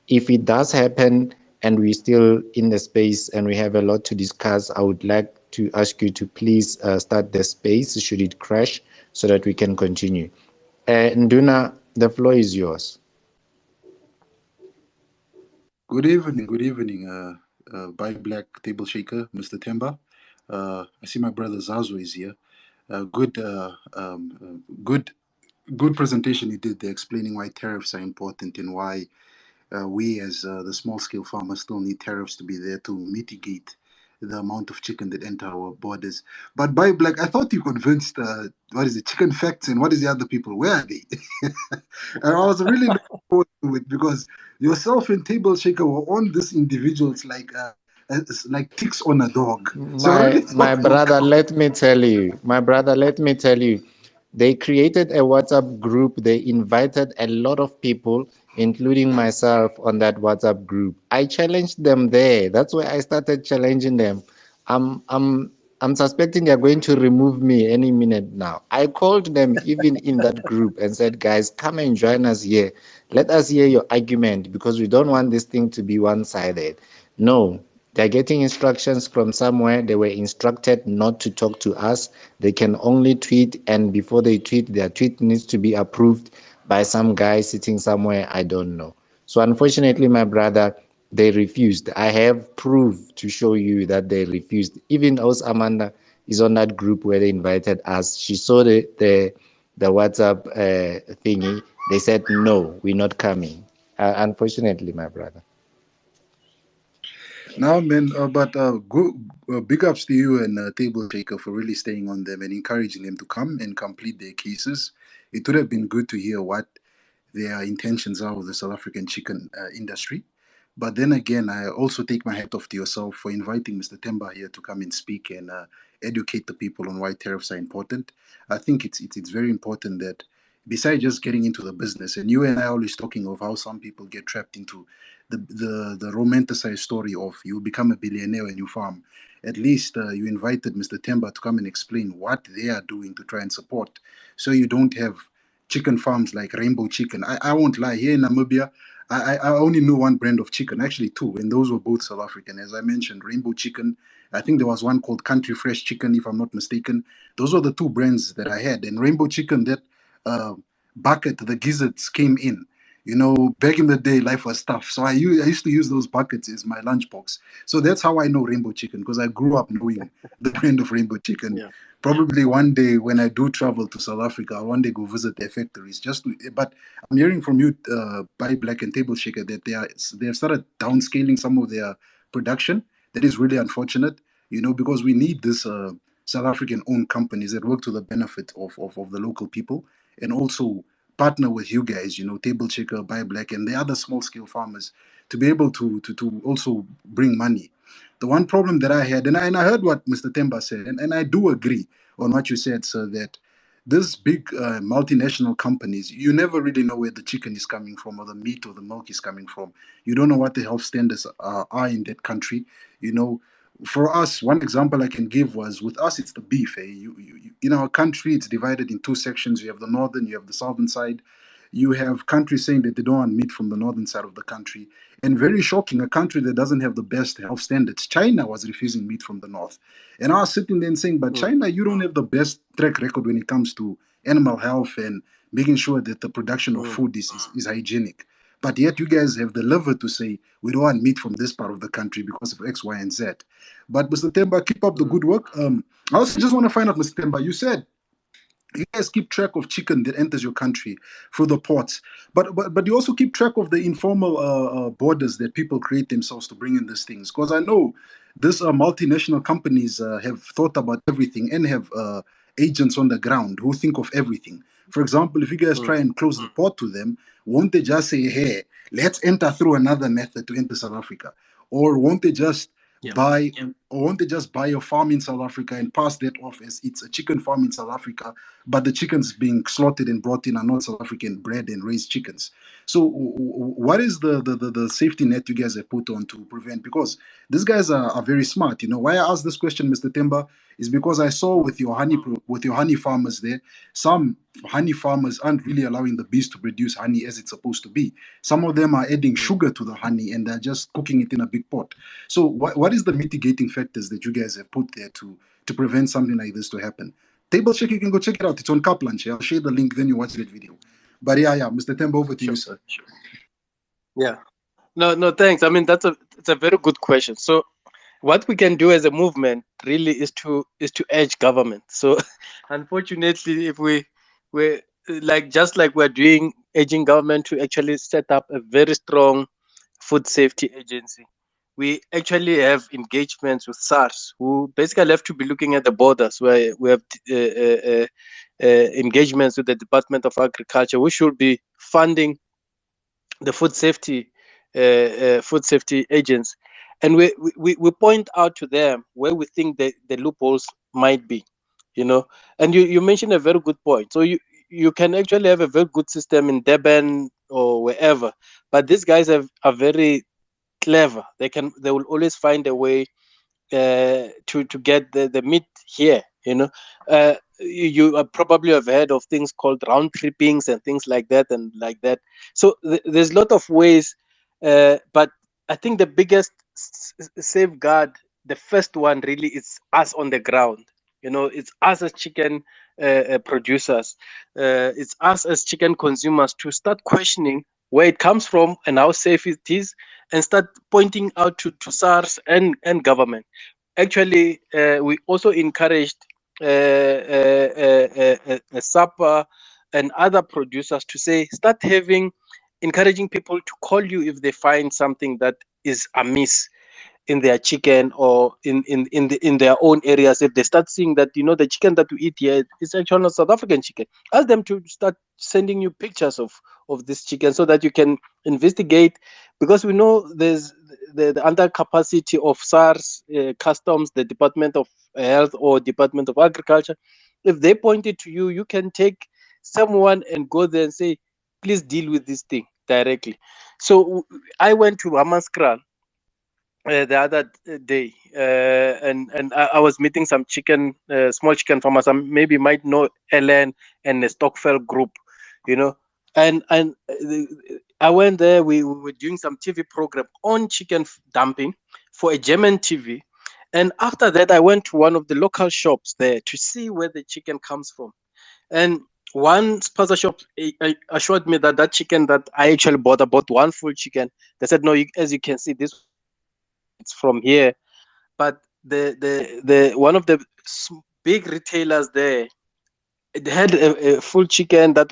If it does happen and we're still in the space and we have a lot to discuss, I would like to ask you to please start the space should it crash so that we can continue. Nduna, the floor is yours. Good evening, by Black Table Shaker, Mr. Temba. I see my brother Zazo is here. Good, good, good presentation you did there, explaining why tariffs are important and why we, as the small scale farmers, still need tariffs to be there to mitigate the amount of chicken that enter our borders. But by Black, I thought you convinced, what is it, Chicken Facts, and what is the other people? Where are they? And I was really looking forward to it because yourself and Table Shaker were on this individuals like ticks on a dog. So I really My thought they would brother, come. let me tell you, my brother, let me tell you, they created a WhatsApp group. They invited a lot of people, including myself, on that WhatsApp group. I challenged them there. That's where I started challenging them. I'm I'm I'm suspecting they're going to remove me any minute now. I called them even in that group and said, guys, come and join us here. Let us hear your argument because we don't want this thing to be one-sided. No, they're getting instructions from somewhere. They were instructed not to talk to us. They can only tweet, and before they tweet, their tweet needs to be approved by some guy sitting somewhere I don't know. So, unfortunately, my brother, they refused. I have proof to show you that they refused. Even Os Amanda is on that group where they invited us. She saw the WhatsApp thingy. They said, no, we're not coming. Unfortunately, my brother. Now, man, big ups to you and Table Shaker for really staying on them and encouraging them to come and complete their cases. It would have been good to hear what their intentions are with the South African chicken industry. But then again, I also take my hat off to yourself for inviting Mr. Temba here to come and speak and educate the people on why tariffs are important. I think it's very important that besides just getting into the business, and you and I are always talking of how some people get trapped into the romanticized story of you become a billionaire when you farm. At least you invited Mr. Temba to come and explain what they are doing to try and support, so you don't have chicken farms like Rainbow Chicken. I won't lie, here in Namibia, I only knew one brand of chicken, actually two, and those were both South African. As I mentioned, Rainbow Chicken. I think there was one called Country Fresh Chicken, if I'm not mistaken. Those were the two brands that I had. And Rainbow Chicken, that uh, bucket, the gizzards came in. You know, back in the day, life was tough. So I used to use those buckets as my lunchbox. So that's how I know Rainbow Chicken, because I grew up knowing the brand of Rainbow Chicken. Yeah. Probably one day when I do travel to South Africa, I'll one day go visit their factories. But I'm hearing from you, by Black and Table Shaker, that they have started downscaling some of their production. That is really unfortunate, you know, because we need this South African owned companies that work to the benefit of the local people and also partner with you guys, you know, Table Shaker, Buy Black, and the other small scale farmers to be able to also bring money. The one problem that I had, and I heard what Mr. Temba said, and I do agree on what you said, sir, that these big multinational companies, you never really know where the chicken is coming from or the meat or the milk is coming from. You don't know what the health standards are in that country. You know, for us, one example I can give was with us, it's the beef. In our country, it's divided in two sections. You have the northern, you have the southern side. You have countries saying that they don't want meat from the northern side of the country. And very shocking, a country that doesn't have the best health standards. China was refusing meat from the north. And I was sitting there and saying, but Mm, China, you don't have the best track record when it comes to animal health and making sure that the production of mm, food is hygienic. But yet you guys have the liver to say, we don't want meat from this part of the country because of X, Y, and Z. But Mr. Temba, keep up the mm, good work. I also just want to find out, Mr. Temba, you said you guys keep track of chicken that enters your country through the ports, but you also keep track of the informal borders that people create themselves to bring in these things. Because I know these multinational companies have thought about everything and have agents on the ground who think of everything. For example, if you guys mm, try and close the port to them, won't they just say, "Hey, let's enter through another method to enter South Africa"? Or won't they just Yeah. buy, or won't they just buy a farm in South Africa and pass that off as it's a chicken farm in South Africa, but the chickens being slaughtered and brought in are not South African bred and raised chickens? So what is the safety net you guys have put on to prevent? Because these guys are very smart. You know why I asked this question, Mr. Timber, is because I saw with your with your honey farmers there, some honey farmers aren't really allowing the bees to produce honey as it's supposed to be. Some of them are adding Mm. sugar to the honey and they're just cooking it in a big pot. So what is the mitigating factors that you guys have put there to prevent something like this to happen? Table check, you can go check it out. It's on Kaplanche. I'll share the link, then you watch that video. But yeah, Mr. Tembo, over to you, Sure. sir. Sure. Yeah. No, no, thanks. I mean, it's a very good question. So, what we can do as a movement really is to edge government. So, unfortunately, if we like just like we're doing edging government to actually set up a very strong food safety agency, we actually have engagements with SARS, who basically have to be looking at the borders, where we have engagements with the Department of Agriculture, which should be funding the food safety agents, and we point out to them where we think the loopholes might be, you know. And you mentioned a very good point. So you can actually have a very good system in Durban or wherever, but these guys are very clever. They will always find a way to get the meat here, you know. You probably have heard of things called round trippings and things like that and like that. So there's a lot of ways, but I think the biggest safeguard, the first one really, is us on the ground. You know, it's us as chicken producers, it's us as chicken consumers to start questioning where it comes from and how safe it is, and start pointing out to SARS and government. Actually, we also encouraged SAPA and other producers to say, start encouraging people to call you if they find something that is amiss in their chicken, or in their own areas. If they start seeing that, the chicken that we eat here is actually not South African chicken, ask them to start sending you pictures of this chicken, so that you can investigate. Because we know there's the under capacity of SARS, customs, the Department of Health, or Department of Agriculture. If they point it to you, you can take someone and go there and say, please deal with this thing directly. So I went to Hammanskraal the other day, and I was meeting some small chicken farmers. Maybe might know Ellen and the Stockfell group, you know. And I went there. We were doing some TV program on chicken dumping for a German TV, and after that, I went to one of the local shops there to see where the chicken comes from. And one sponsor shop assured me that chicken that I actually bought, I bought one full chicken. They said, no, as you can see, this it's from here. But the one of the big retailers there, it had a full chicken that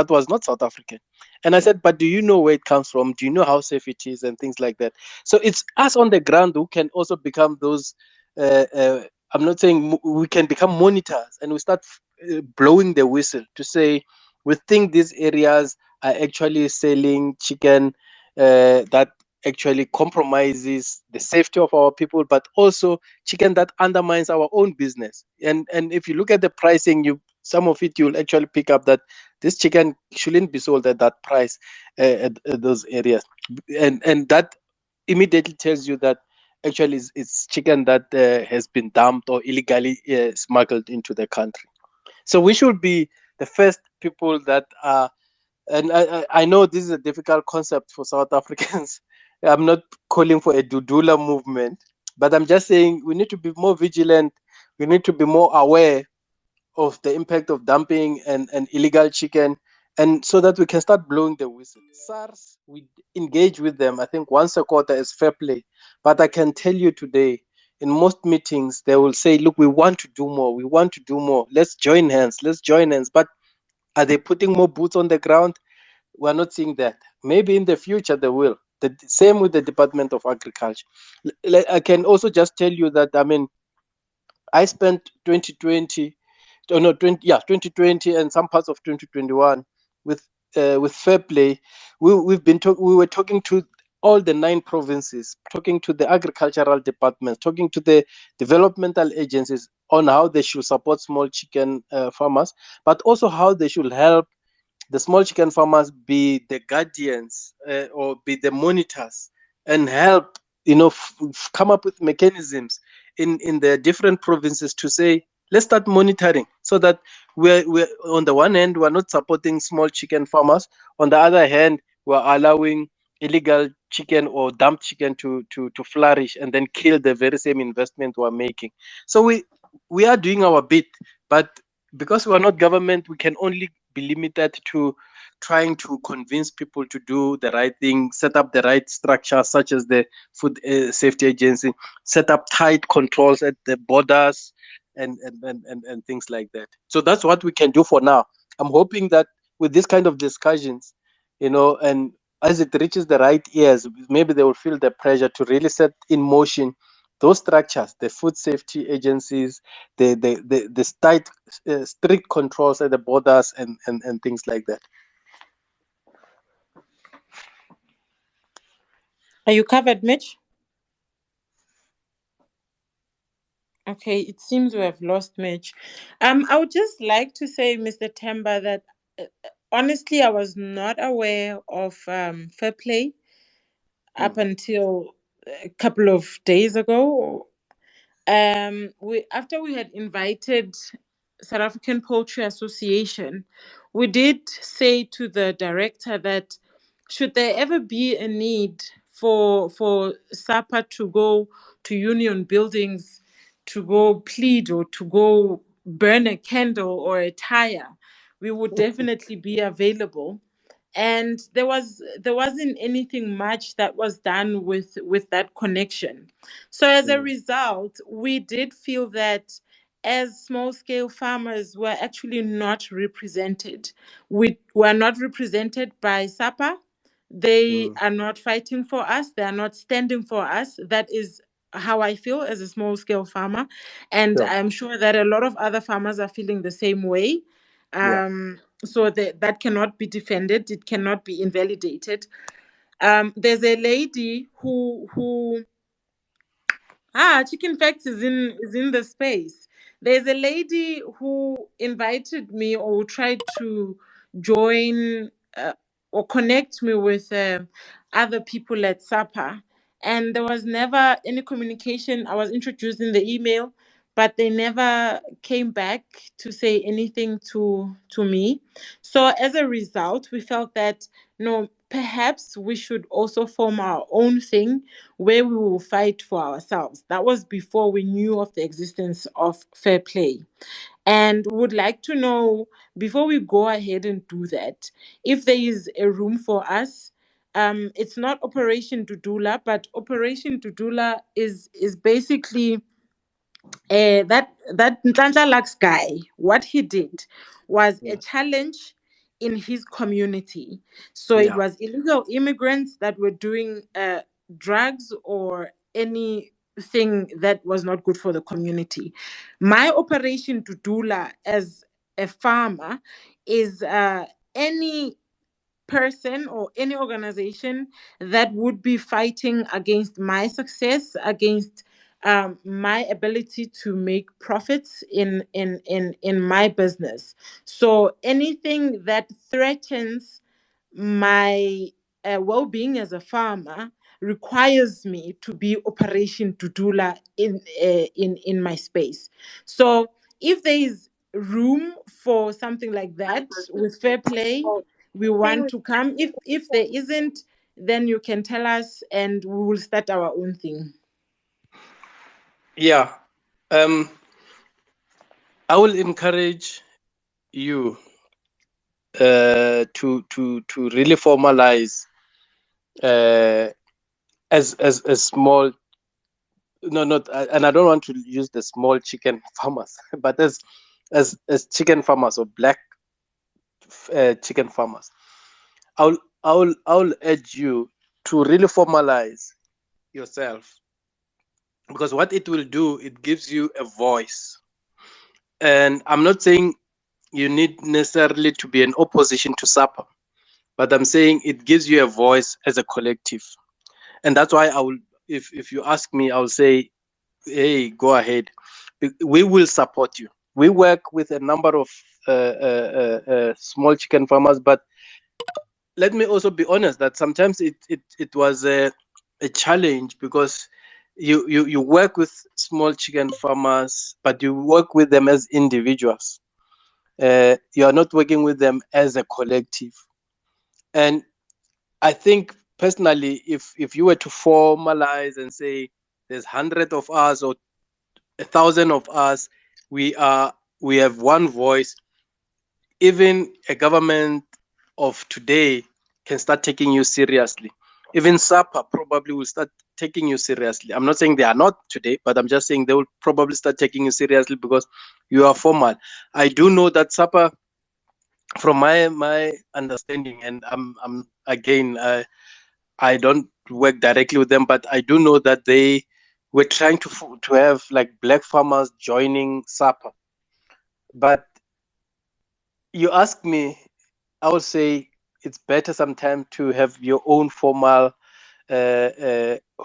was not South African. And I said, but do you know where it comes from? Do you know how safe it is and things like that? So it's us on the ground who can also become those. Uh, uh, I'm not saying we can become monitors, and we start blowing the whistle to say we think these areas are actually selling chicken that actually compromises the safety of our people, but also chicken that undermines our own business. And if you look at the pricing, some of it you'll actually pick up that this chicken shouldn't be sold at that price at those areas, and that immediately tells you that actually it's chicken that has been dumped or illegally smuggled into the country. So we should be the first people that are, and I know this is a difficult concept for South Africans. I'm not calling for a Dudula movement, but I'm just saying we need to be more vigilant. We need to be more aware of the impact of dumping and illegal chicken, and so that we can start blowing the whistle. SARS, we engage with them, I think, once a quarter is fair play. But I can tell you today, in most meetings, they will say, look, we want to do more. We want to do more. Let's join hands. Let's join hands. But are they putting more boots on the ground? We're not seeing that. Maybe in the future they will. The same with the Department of Agriculture. I can also just tell you that, I mean, I spent 2020, oh no, 2020 and some parts of 2021 with Fair Play. We were talking to all the 9 provinces, talking to the agricultural departments, talking to the developmental agencies on how they should support small chicken farmers, but also how they should help the small chicken farmers be the guardians or be the monitors and help, come up with mechanisms in the different provinces to say, let's start monitoring, so that we're on the one hand we're not supporting small chicken farmers, on the other hand we're allowing illegal chicken or dump chicken to flourish and then kill the very same investment we're making. So we are doing our bit, but because we're not government, we can only be limited to trying to convince people to do the right thing, set up the right structure, such as the Food Safety Agency, set up tight controls at the borders, and things like that. So that's what we can do for now. I'm hoping that with this kind of discussions, and as it reaches the right ears, maybe they will feel the pressure to really set in motion those structures, the food safety agencies, the tight, strict controls at the borders, and things like that. Are you covered, Mitch? Okay, it seems we have lost Mitch. I would just like to say, Mr. Temba, that honestly, I was not aware of fair play up until a couple of days ago. We after we had invited South African Poultry Association, we did say to the director that should there ever be a need for SAPA to go to union buildings to go plead or to go burn a candle or a tire, we would definitely be available. And there wasn't anything much that was done with that connection. So as a result, we did feel that as small scale farmers were actually not represented. We were not represented by SAPA. They Mm. are not fighting for us. They are not standing for us. That is how I feel as a small scale farmer. And Sure. I'm sure that a lot of other farmers are feeling the same way. Yeah. So that cannot be defended. It cannot be invalidated. There's a lady who Chicken Facts is in the space. There's a lady who invited me or tried to join or connect me with other people at SAPA, and there was never any communication. I was introduced in the email, but they never came back to say anything to me. So as a result, we felt that no, perhaps we should also form our own thing where we will fight for ourselves. That was before we knew of the existence of fair play. And would like to know, before we go ahead and do that, if there is a room for us. It's not Operation Dudula, but Operation Dudula is basically that Nhlanhla Lux guy. What he did was a Yeah. challenge in his community. So it Yeah. was illegal immigrants that were doing drugs or anything that was not good for the community. My operation to Dula as a farmer is any person or any organization that would be fighting against my success, against my ability to make profits in my business. So anything that threatens my well-being as a farmer requires me to be Operation Dudula in my space. So if there is room for something like that with fair play, we want to come. If there isn't, then you can tell us and we will start our own thing. Yeah. Um, I will encourage you to really formalize uh, as small, no, not, and I don't want to use the small chicken farmers, but as chicken farmers or black chicken farmers. I'll urge you to really formalize yourself, because what it will do, it gives you a voice. And I'm not saying you need necessarily to be an opposition to SAPA, but I'm saying it gives you a voice as a collective. And that's why I will, if you ask me, I will say, hey, go ahead. We will support you. We work with a number of small chicken farmers, but let me also be honest that sometimes it was a challenge, because you work with small chicken farmers, but you work with them as individuals. You are not working with them as a collective. And I think personally, if you were to formalize and say there's 100 of us or 1,000 of us, we are we have one voice. Even a government of today can start taking you seriously. Even SAPA probably will start taking you seriously. I'm not saying they are not today, but I'm just saying they will probably start taking you seriously because you are formal. I do know that SAPA, from my understanding, and I'm again, I don't work directly with them, but I do know that they were trying to have like black farmers joining SAPA. But you ask me, I would say it's better sometimes to have your own formal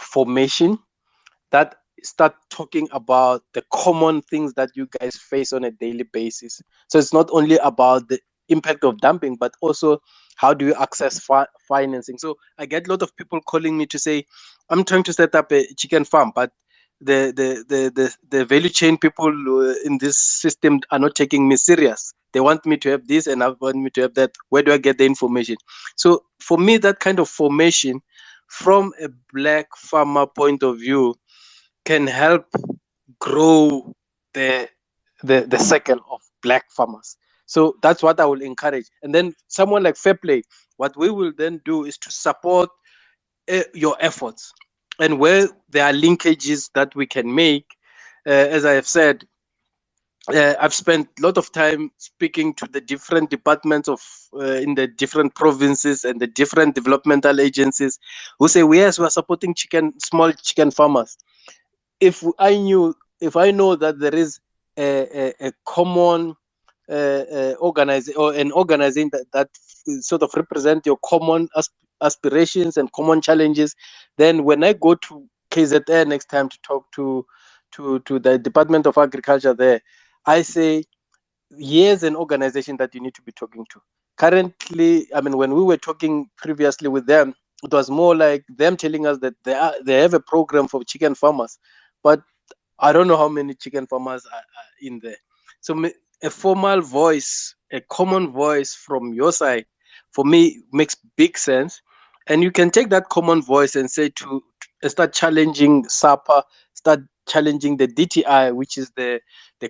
formation that start talking about the common things that you guys face on a daily basis. So it's not only about the impact of dumping, but also how do you access financing. So I get a lot of people calling me to say, I'm trying to set up a chicken farm, but the value chain people in this system are not taking me serious. They want me to have this and I want me to have that. Where do I get the information? So for me, that kind of formation from a black farmer point of view can help grow the the circle of black farmers. So that's what I will encourage. And then someone like Fairplay, what we will then do is to support your efforts, and where there are linkages that we can make. As I have said, I've spent a lot of time speaking to the different departments of in the different provinces and the different developmental agencies who say, yes, we are supporting small chicken farmers. If I know that there is a common organization, or an organization that sort of represent your common aspirations and common challenges, then when I go to KZN next time to talk to the Department of Agriculture there, I say, here's an organization that you need to be talking to. Currently, I mean, when we were talking previously with them, it was more like them telling us that they have a program for chicken farmers, but I don't know how many chicken farmers are in there. So a formal voice, a common voice from your side, for me makes big sense. And you can take that common voice and say to start challenging SAPA, start challenging the DTI, which is the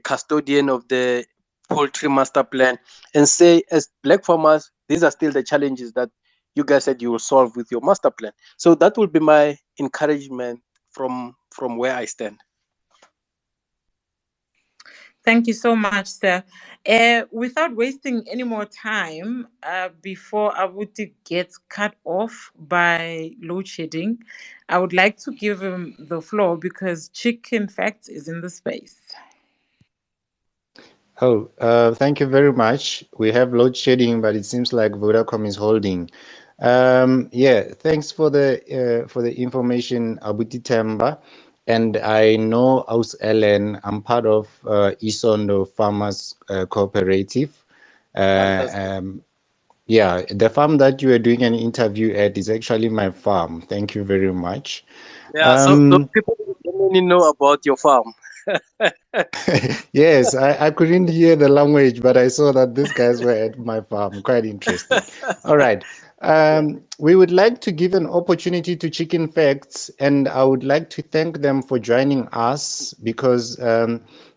custodian of the poultry master plan, and say, as black farmers, these are still the challenges that you guys said you will solve with your master plan. So that will be my encouragement from where I stand. Thank you so much, sir. Without wasting any more time, before Abuti gets cut off by load shedding, I would like to give him the floor because Chicken Facts is in the space. Oh, thank you very much. We have load shedding, but it seems like Vodacom is holding. Yeah, thanks for the information, Abuti Temba. And I know Aus Ellen, I'm part of Isondo Farmers Cooperative. Fantastic. Yeah, the farm that you are doing an interview at is actually my farm. Thank you very much. Yeah, so people don't really know about your farm. Yes, I couldn't hear the language, but I saw that these guys were at my farm. Quite interesting. All right. Yeah. We would like to give an opportunity to Chicken Facts, and I would like to thank them for joining us because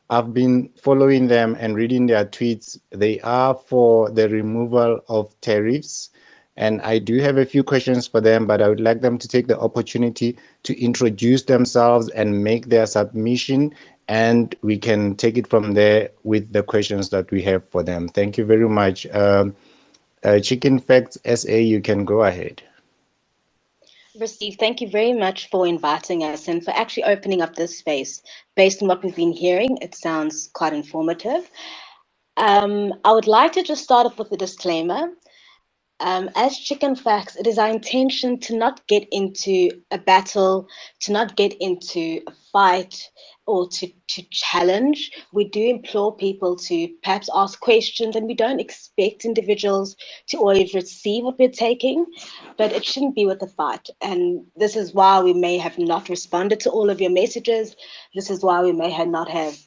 I've been following them and reading their tweets. They are for the removal of tariffs. And I do have a few questions for them, but I would like them to take the opportunity to introduce themselves and make their submission, and we can take it from there with the questions that we have for them. Thank you very much. Chicken Facts SA, you can go ahead. Steve, thank you very much for inviting us and for actually opening up this space. Based on what we've been hearing, it sounds quite informative. I would like to just start off with a disclaimer. As Chicken Facts, it is our intention to not get into a battle, to not get into a fight, or to challenge. We do implore people to perhaps ask questions, and we don't expect individuals to always receive what we're taking, but it shouldn't be with a fight. And this is why we may have not responded to all of your messages. This is why we may have not have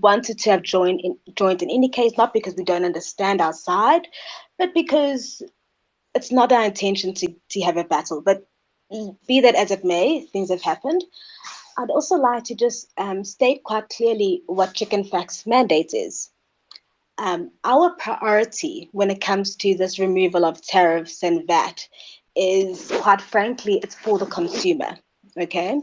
wanted to have joined in any case, not because we don't understand our side, but because it's not our intention to have a battle. But be that as it may, things have happened. I'd also like to just state quite clearly what Chicken Facts mandate is. Our priority when it comes to this removal of tariffs and VAT is, quite frankly, it's for the consumer. Okay,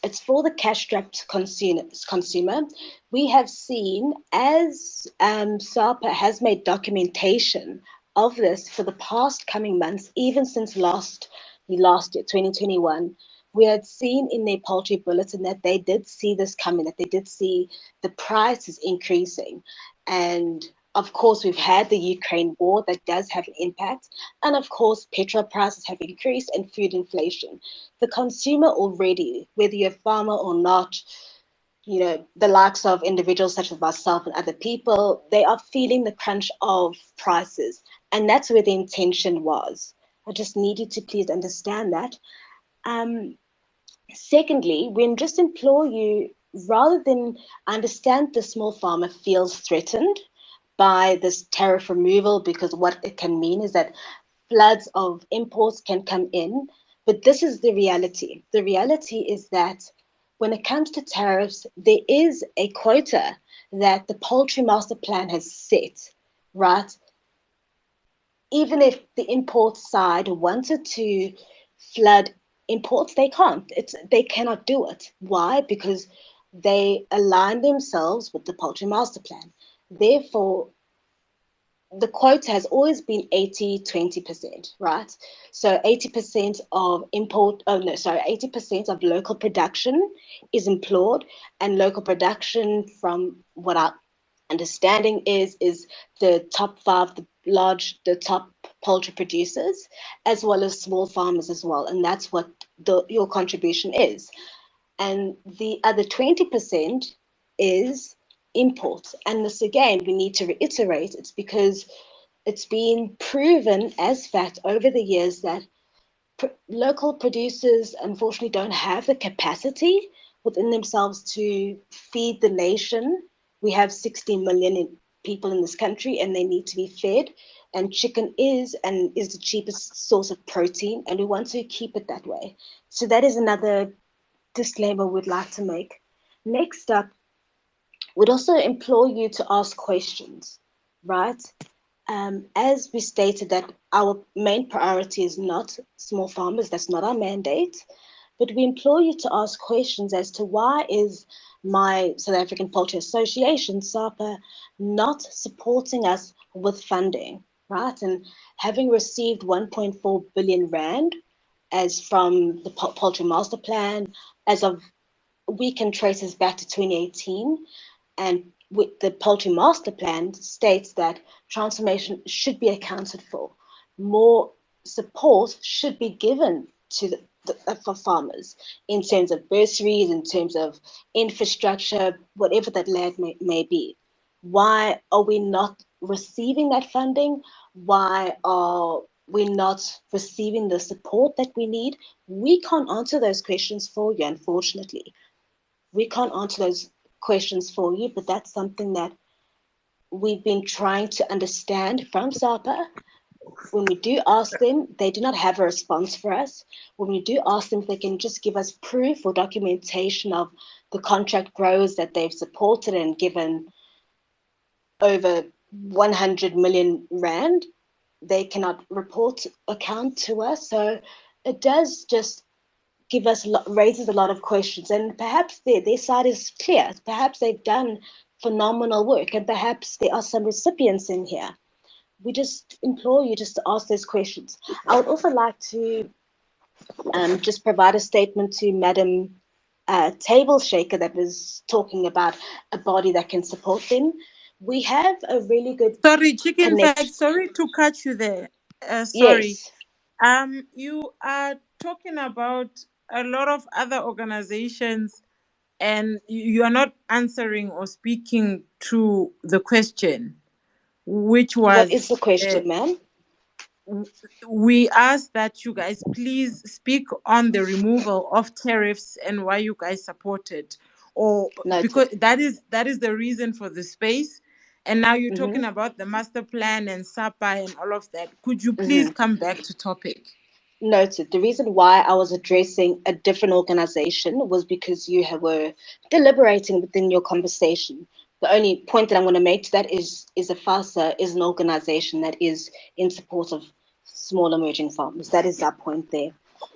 it's for the cash-strapped consumer. We have seen as SAPA has made documentation of this for the past coming months, even since last year, 2021. We had seen in their poultry bulletin that they did see this coming, that they did see the prices increasing. And of course, we've had the Ukraine war that does have an impact. And of course, petrol prices have increased and food inflation. The consumer already, whether you're a farmer or not, you know, the likes of individuals such as myself and other people, they are feeling the crunch of prices. And that's where the intention was. I just need you to please understand that. Um, Secondly, we just implore you, rather than understand the small farmer feels threatened by this tariff removal, because what it can mean is that floods of imports can come in. But this is the reality. The reality is that when it comes to tariffs, there is a quota that the Poultry Master Plan has set, right? Even if the import side wanted to flood imports, they can't. They cannot do it. Why? Because they align themselves with the Poultry Master Plan. Therefore, the quota has always been 80-20%, right? So 80% of 80% of local production is implored, and local production, from what our understanding is the top five, the top poultry producers, as well as small farmers as well. And that's what your contribution is. And the other 20% is imports. And this, again, we need to reiterate, it's because it's been proven as fact over the years that local producers unfortunately don't have the capacity within themselves to feed the nation. We have 60 million people in this country, and they need to be fed. And chicken is the cheapest source of protein, and we want to keep it that way. So that is another disclaimer we'd like to make. Next up, we'd also implore you to ask questions, right? As we stated, that our main priority is not small farmers, that's not our mandate, but we implore you to ask questions as to why is my South African Poultry Association, SAPA, not supporting us with funding, right? And having received 1.4 billion rand as from the Poultry Master Plan, as of, we can trace this back to 2018, and with the Poultry Master Plan states that transformation should be accounted for. More support should be given to for farmers in terms of bursaries, in terms of infrastructure, whatever that land may be. Why are we not receiving that funding? Why are we not receiving the support that we need? We can't answer those questions for you, unfortunately. We can't answer those questions for you, but that's something that we've been trying to understand from SAPA. When we do ask them, they do not have a response for us. When we do ask them if they can just give us proof or documentation of the contract growers that they've supported and given over 100 million rand, they cannot report account to us. So it does just raises a lot of questions, and perhaps their side is clear. Perhaps they've done phenomenal work, and perhaps there are some recipients in here. We just implore you just to ask those questions. I would also like to just provide a statement to Madam Table Shaker that was talking about a body that can support them. we have a really good Sorry, Chicken Fact. connection. Sorry to cut you there. Sorry. Yes, You are talking about a lot of other organizations, and you are not answering or speaking to the question, which what is was the question, ma'am? we asked that you guys please speak on the removal of tariffs and why you guys support it, or because Noted. that is the reason for the space. And now you're Mm-hmm. talking about the master plan and SAPA and all of that. Could you please Mm-hmm. come back to topic? Noted. The reason why I was addressing a different organization was because you were deliberating within your conversation. The only point that I'm going to make to that is a FASA is an organization that is in support of small emerging farmers. That is our point there.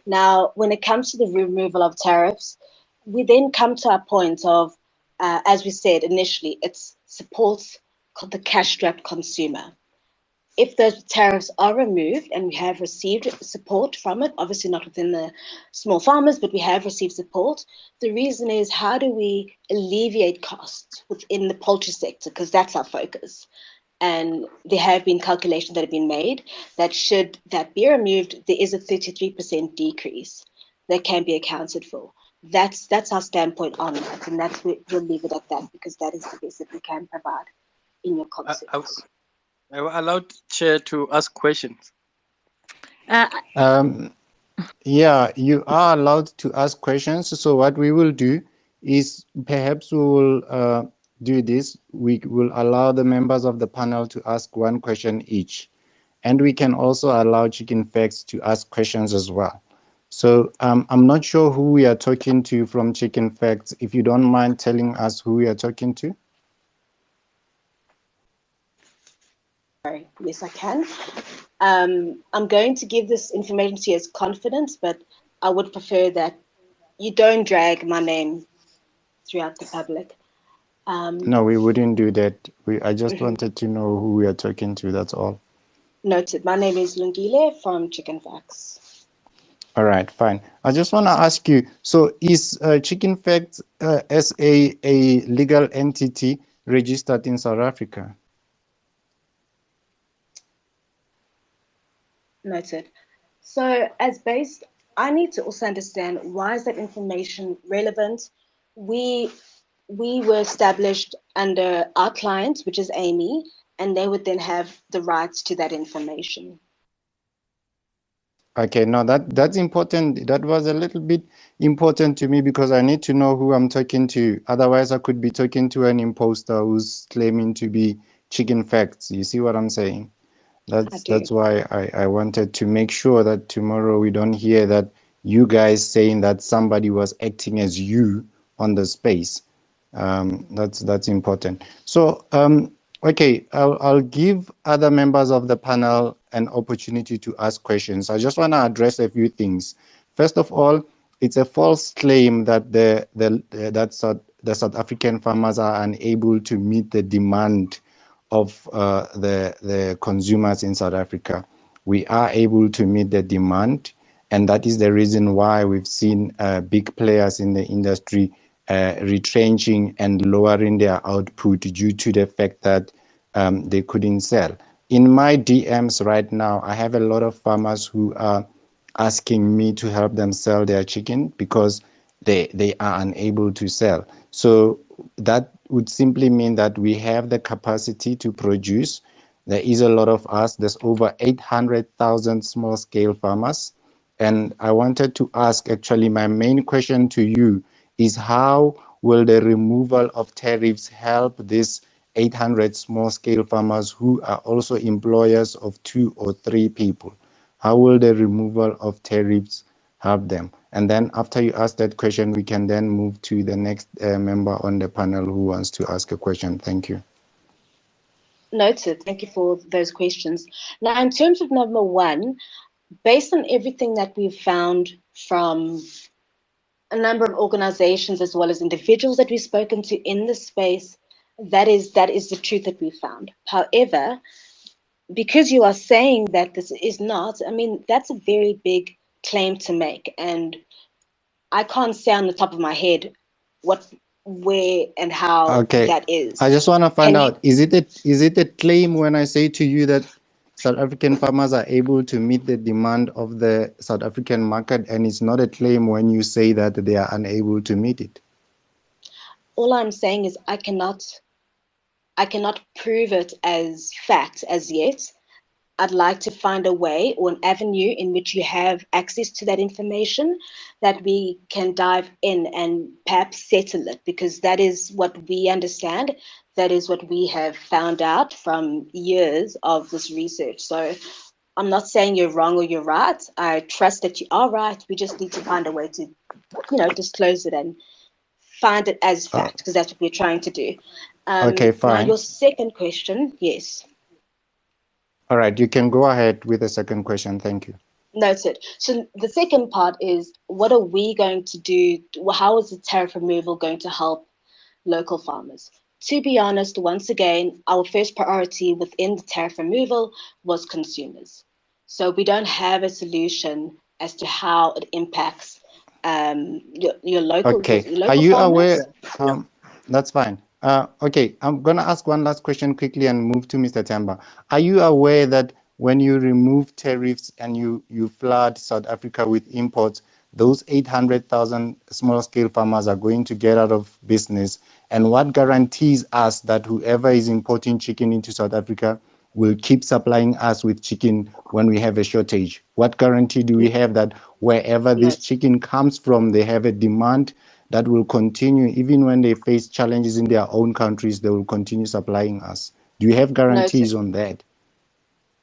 Now, when it comes to the removal of tariffs, we then come to our point of, as we said initially, it supports the cash-strapped consumer. If those tariffs are removed and we have received support from it, obviously not within the small farmers, but we have received support. The reason is how do we alleviate costs within the poultry sector? Because that's our focus. And there have been calculations that have been made that should that be removed, there is a 33% decrease that can be accounted for. That's our standpoint on that, and we'll leave it at that because that is the best that we can provide in your I, concepts. I allowed Chair to ask questions. uh, Um, yeah, you are allowed to ask questions. So what we will do is perhaps we will do this. We will allow the members of the panel to ask one question each. And we can also allow Chicken Facts to ask questions as well. So I'm not sure who we are talking to from Chicken Facts. If you don't mind telling us who we are talking to. Sorry, yes, I can. I'm going to give this information to you as confidence, but I would prefer that you don't drag my name throughout the public. Um, No, we wouldn't do that. I just mhm. wanted to know who we are talking to. That's all. Noted. My name is Lungile from Chicken Facts. All right, fine. I just want to ask you, so is Chicken Facts SA a legal entity registered in South Africa? Noted. So, as based, I need to also understand why is that information relevant? We we were established under our client, which is Amy, and they would then have the rights to that information. Okay, no, that's important. That was a little bit important to me because I need to know who I'm talking to. Otherwise, I could be talking to an imposter who's claiming to be Chicken Facts. You see what I'm saying? I That's do. why I wanted to make sure that tomorrow we don't hear that you guys saying that somebody was acting as you on the space. That's important. So okay, I'll give other members of the panel an opportunity to ask questions. I just want to address a few things. First of all, it's a false claim that the South African farmers are unable to meet the demand of the consumers in South Africa. We are able to meet the demand, and that is the reason why we've seen big players in the industry retrenching and lowering their output due to the fact that they couldn't sell. In my DMs right now, I have a lot of farmers who are asking me to help them sell their chicken because they are unable to sell. So that would simply mean that we have the capacity to produce. There is a lot of us. There's over 800,000 small scale farmers. And I wanted to ask, actually, my main question to you is how will the removal of tariffs help these 800 small scale farmers who are also employers of 2 or 3 people? How will the removal of tariffs help them? And then after you ask that question, we can then move to the next member on the panel who wants to ask a question. Thank you. Noted. Thank you for those questions. Now, in terms of number one, based on everything that we've found from a number of organizations as well as individuals that we've spoken to in the space, that is the truth that we found. However, because you are saying that this is not, I mean, that's a very big claim to make. And I can't say on the top of my head what where and how Okay, that is. I just want to find Can you? out, is it a claim when I say to you that South African farmers are able to meet the demand of the South African market, and it's not a claim when you say that they are unable to meet it? All I'm saying is I cannot prove it as fact as yet. I'd like to find a way or an avenue in which you have access to that information that we can dive in and perhaps settle it, because that is what we understand. That is what we have found out from years of this research. So I'm not saying you're wrong or you're right. I trust that you are right. We just need to find a way to, disclose it and find it as Uh, fact, because that's what we're trying to do. okay, Now, fine. your second question, yes. All right, you can go ahead with the second question. Thank you. Noted. So the second part is, what are we going to do? How is the tariff removal going to help local farmers? To be honest, once again, our first priority within the tariff removal was consumers. So we don't have a solution as to how it impacts your local Okay. your Are local you aware? farmers. Yeah, yeah. That's fine. Okay, I'm gonna ask one last question quickly and move to Mr. Temba. Are you aware that when you remove tariffs and you flood South Africa with imports, those 800,000 small-scale farmers are going to get out of business? And what guarantees us that whoever is importing chicken into South Africa will keep supplying us with chicken when we have a shortage? What guarantee do we have that wherever this Noted. chicken comes from, they have a demand that will continue, even when they face challenges in their own countries, they will continue supplying us? Do you have Noted. guarantees on that?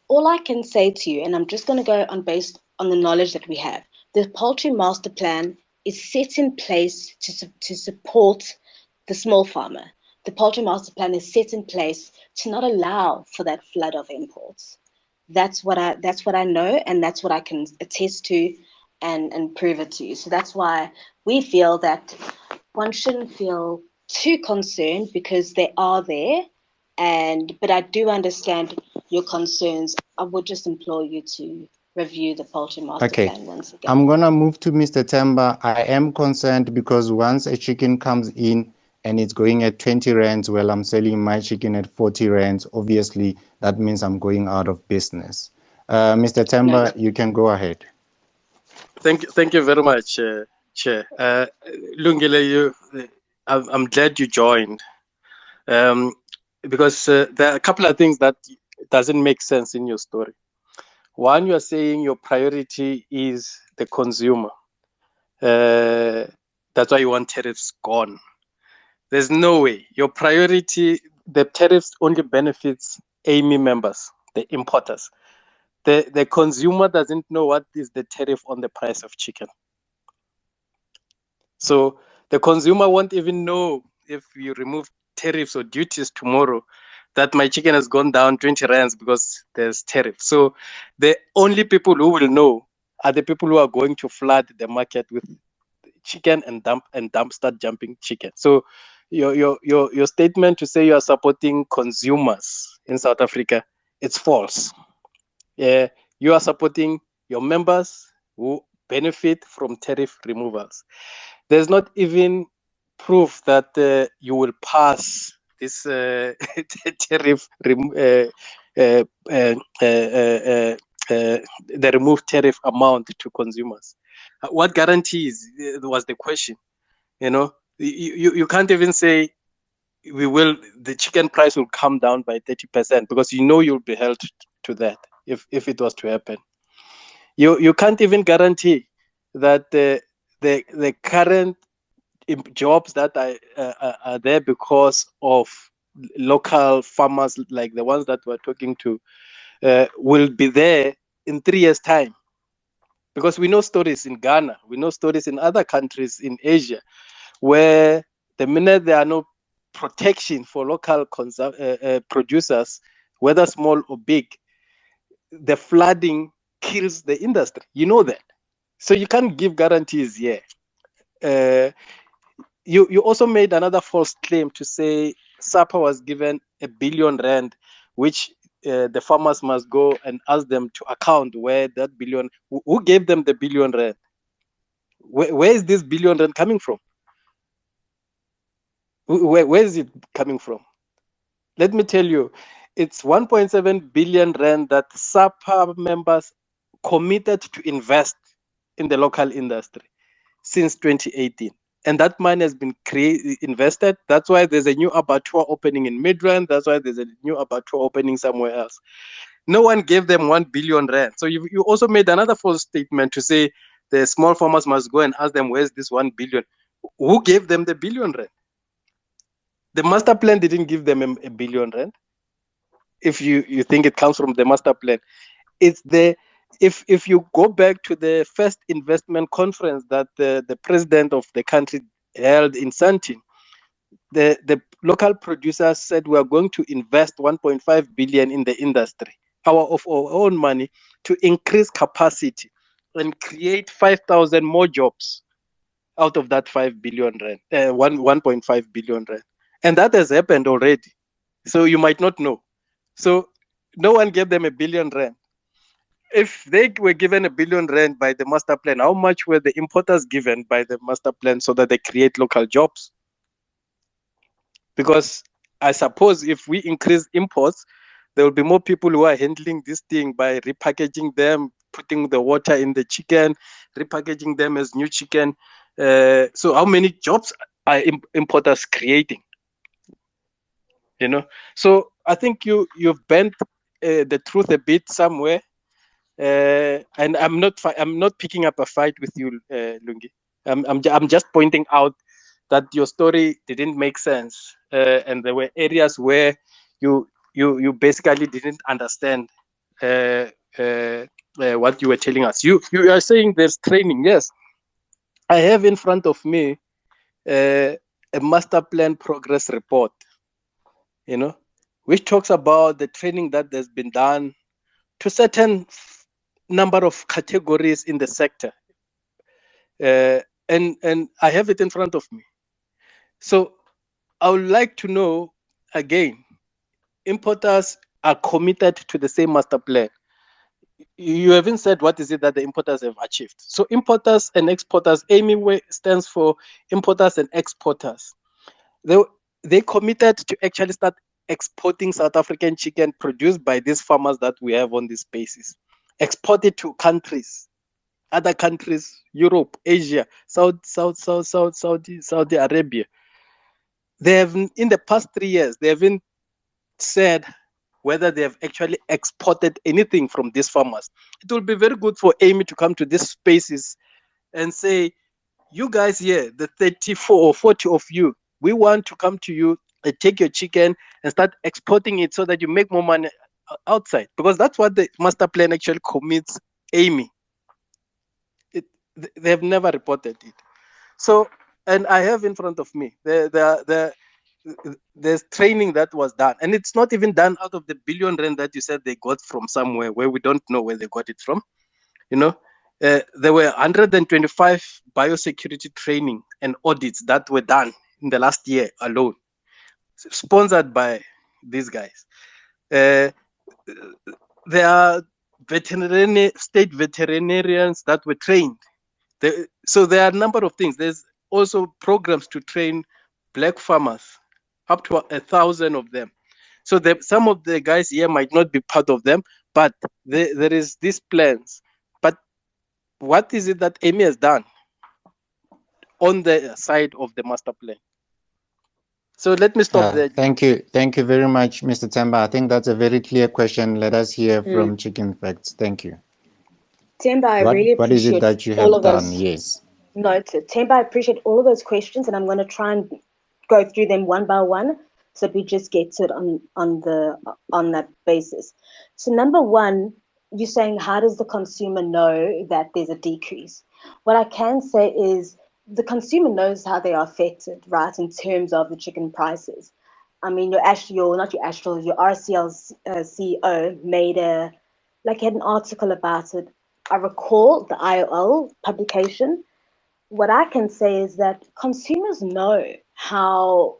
All I can say to you, and I'm just going to go on based on the knowledge that we have, the poultry master plan is set in place to support the small farmer. The poultry master plan is set in place to not allow for that flood of imports. That's what I know, and that's what I can attest to and prove it to you. So that's why we feel that one shouldn't feel too concerned, because they are there. And but I do understand your concerns. I would just implore you to review the poultry master Okay, plan once again. I'm gonna move to Mr. Temba. I am concerned because once a chicken comes in and it's going at 20 rands, well, I'm selling my chicken at 40 rands. Obviously, that means I'm going out of business. Mr. Temba, Noted. you can go ahead. Thank you very much, Chair. Lungile, I'm glad you joined, um, because there are a couple of things that doesn't make sense in your story. One, you are saying your priority is the consumer. That's why you want tariffs gone. There's no way. Your priority, the tariffs only benefits AMI members, the importers. The consumer doesn't know what is the tariff on the price of chicken. So the consumer won't even know, if you remove tariffs or duties tomorrow, that my chicken has gone down 20 rands because there's tariff. So the only people who will know are the people who are going to flood the market with chicken and start jumping chicken. So your statement to say you are supporting consumers in South Africa, it's false. Yeah, you are supporting your members who benefit from tariff removals. There's not even proof that you will pass this tariff the removed tariff amount to consumers. What guarantees was the question? You can't even say the chicken price will come down by 30%, because you'll be held to that if it was to happen. You can't even guarantee that the current jobs that are there because of local farmers, like the ones that we're talking to, will be there in 3 years' time. Because we know stories in Ghana, we know stories in other countries in Asia, where the minute there are no protection for local producers, whether small or big, the flooding kills the industry. You know that. So you can't give guarantees here. You also made another false claim to say SAPA was given R1 billion, which the farmers must go and ask them to account where that billion, who gave them the R1 billion? Where is this R1 billion coming from? Where is it coming from? Let me tell you, it's 1.7 billion rand that SAPA members committed to invest in the local industry since 2018. And that money has been invested. That's why there's a new abattoir opening in Midrand. That's why there's a new abattoir opening somewhere else. No one gave them 1 billion rand. So you also made another false statement to say the small farmers must go and ask them, where's this 1 billion? Who gave them the billion rand? The master plan didn't give them a billion rand. If you think it comes from the master plan, it's the if you go back to the first investment conference that the president of the country held in Sandton, the local producers said we are going to invest 1.5 billion in the industry, of our own money, to increase capacity and create 5,000 more jobs out of that 5 billion rand, 1.5 billion rand, and that has happened already. So you might not know. So no one gave them a billion rand. If they were given a billion rand by the master plan, how much were the importers given by the master plan so that they create local jobs? Because I suppose if we increase imports, there will be more people who are handling this thing by repackaging them, putting the water in the chicken, repackaging them as new chicken. So how many jobs are importers creating? You know, so I think you've bent the truth a bit somewhere, and I'm not picking up a fight with you, Lungi. I'm just pointing out that your story didn't make sense, and there were areas where you basically didn't understand what you were telling us. You are saying there's training. Yes, I have in front of me a master plan progress report, which talks about the training that has been done to certain number of categories in the sector. And I have it in front of me. So I would like to know, again, importers are committed to the same master plan. You haven't said what is it that the importers have achieved. So importers and exporters, AMI stands for importers and exporters. They committed to actually start exporting South African chicken produced by these farmers that we have on these spaces, export it to countries, other countries, Europe, Asia, Saudi Arabia. They have, in the past 3 years, they haven't said whether they have actually exported anything from these farmers. It will be very good for AMI to come to these spaces and say, you guys here, the 34 or 40 of you, we want to come to you and take your chicken and start exporting it so that you make more money outside. Because that's what the master plan actually commits AMI. They have never reported it. So, and I have in front of me, there's training that was done. And it's not even done out of the billion rand that you said they got from somewhere where we don't know where they got it from. There were 125 biosecurity training and audits that were done in the last year alone, sponsored by these guys. There are state veterinarians that were trained. So there are a number of things. There's also programs to train black farmers, up to 1,000 of them. So some of the guys here might not be part of them, but there is these plans. But what is it that AMI has done on the side of the master plan? So let me stop there. Thank you very much, Mr. Temba. I think that's a very clear question. Let us hear from Chicken Facts. Thank you. Temba, I really What is it appreciate that you all have of done? those. Yes. Noted. Temba, I appreciate all of those questions, and I'm going to try and go through them one by one so that we just get to it on that basis. So number one, you're saying, how does the consumer know that there's a decrease? What I can say is the consumer knows how they are affected, right, in terms of the chicken prices. I mean, your RCL CEO made had an article about it. I recall the IOL publication. What I can say is that consumers know how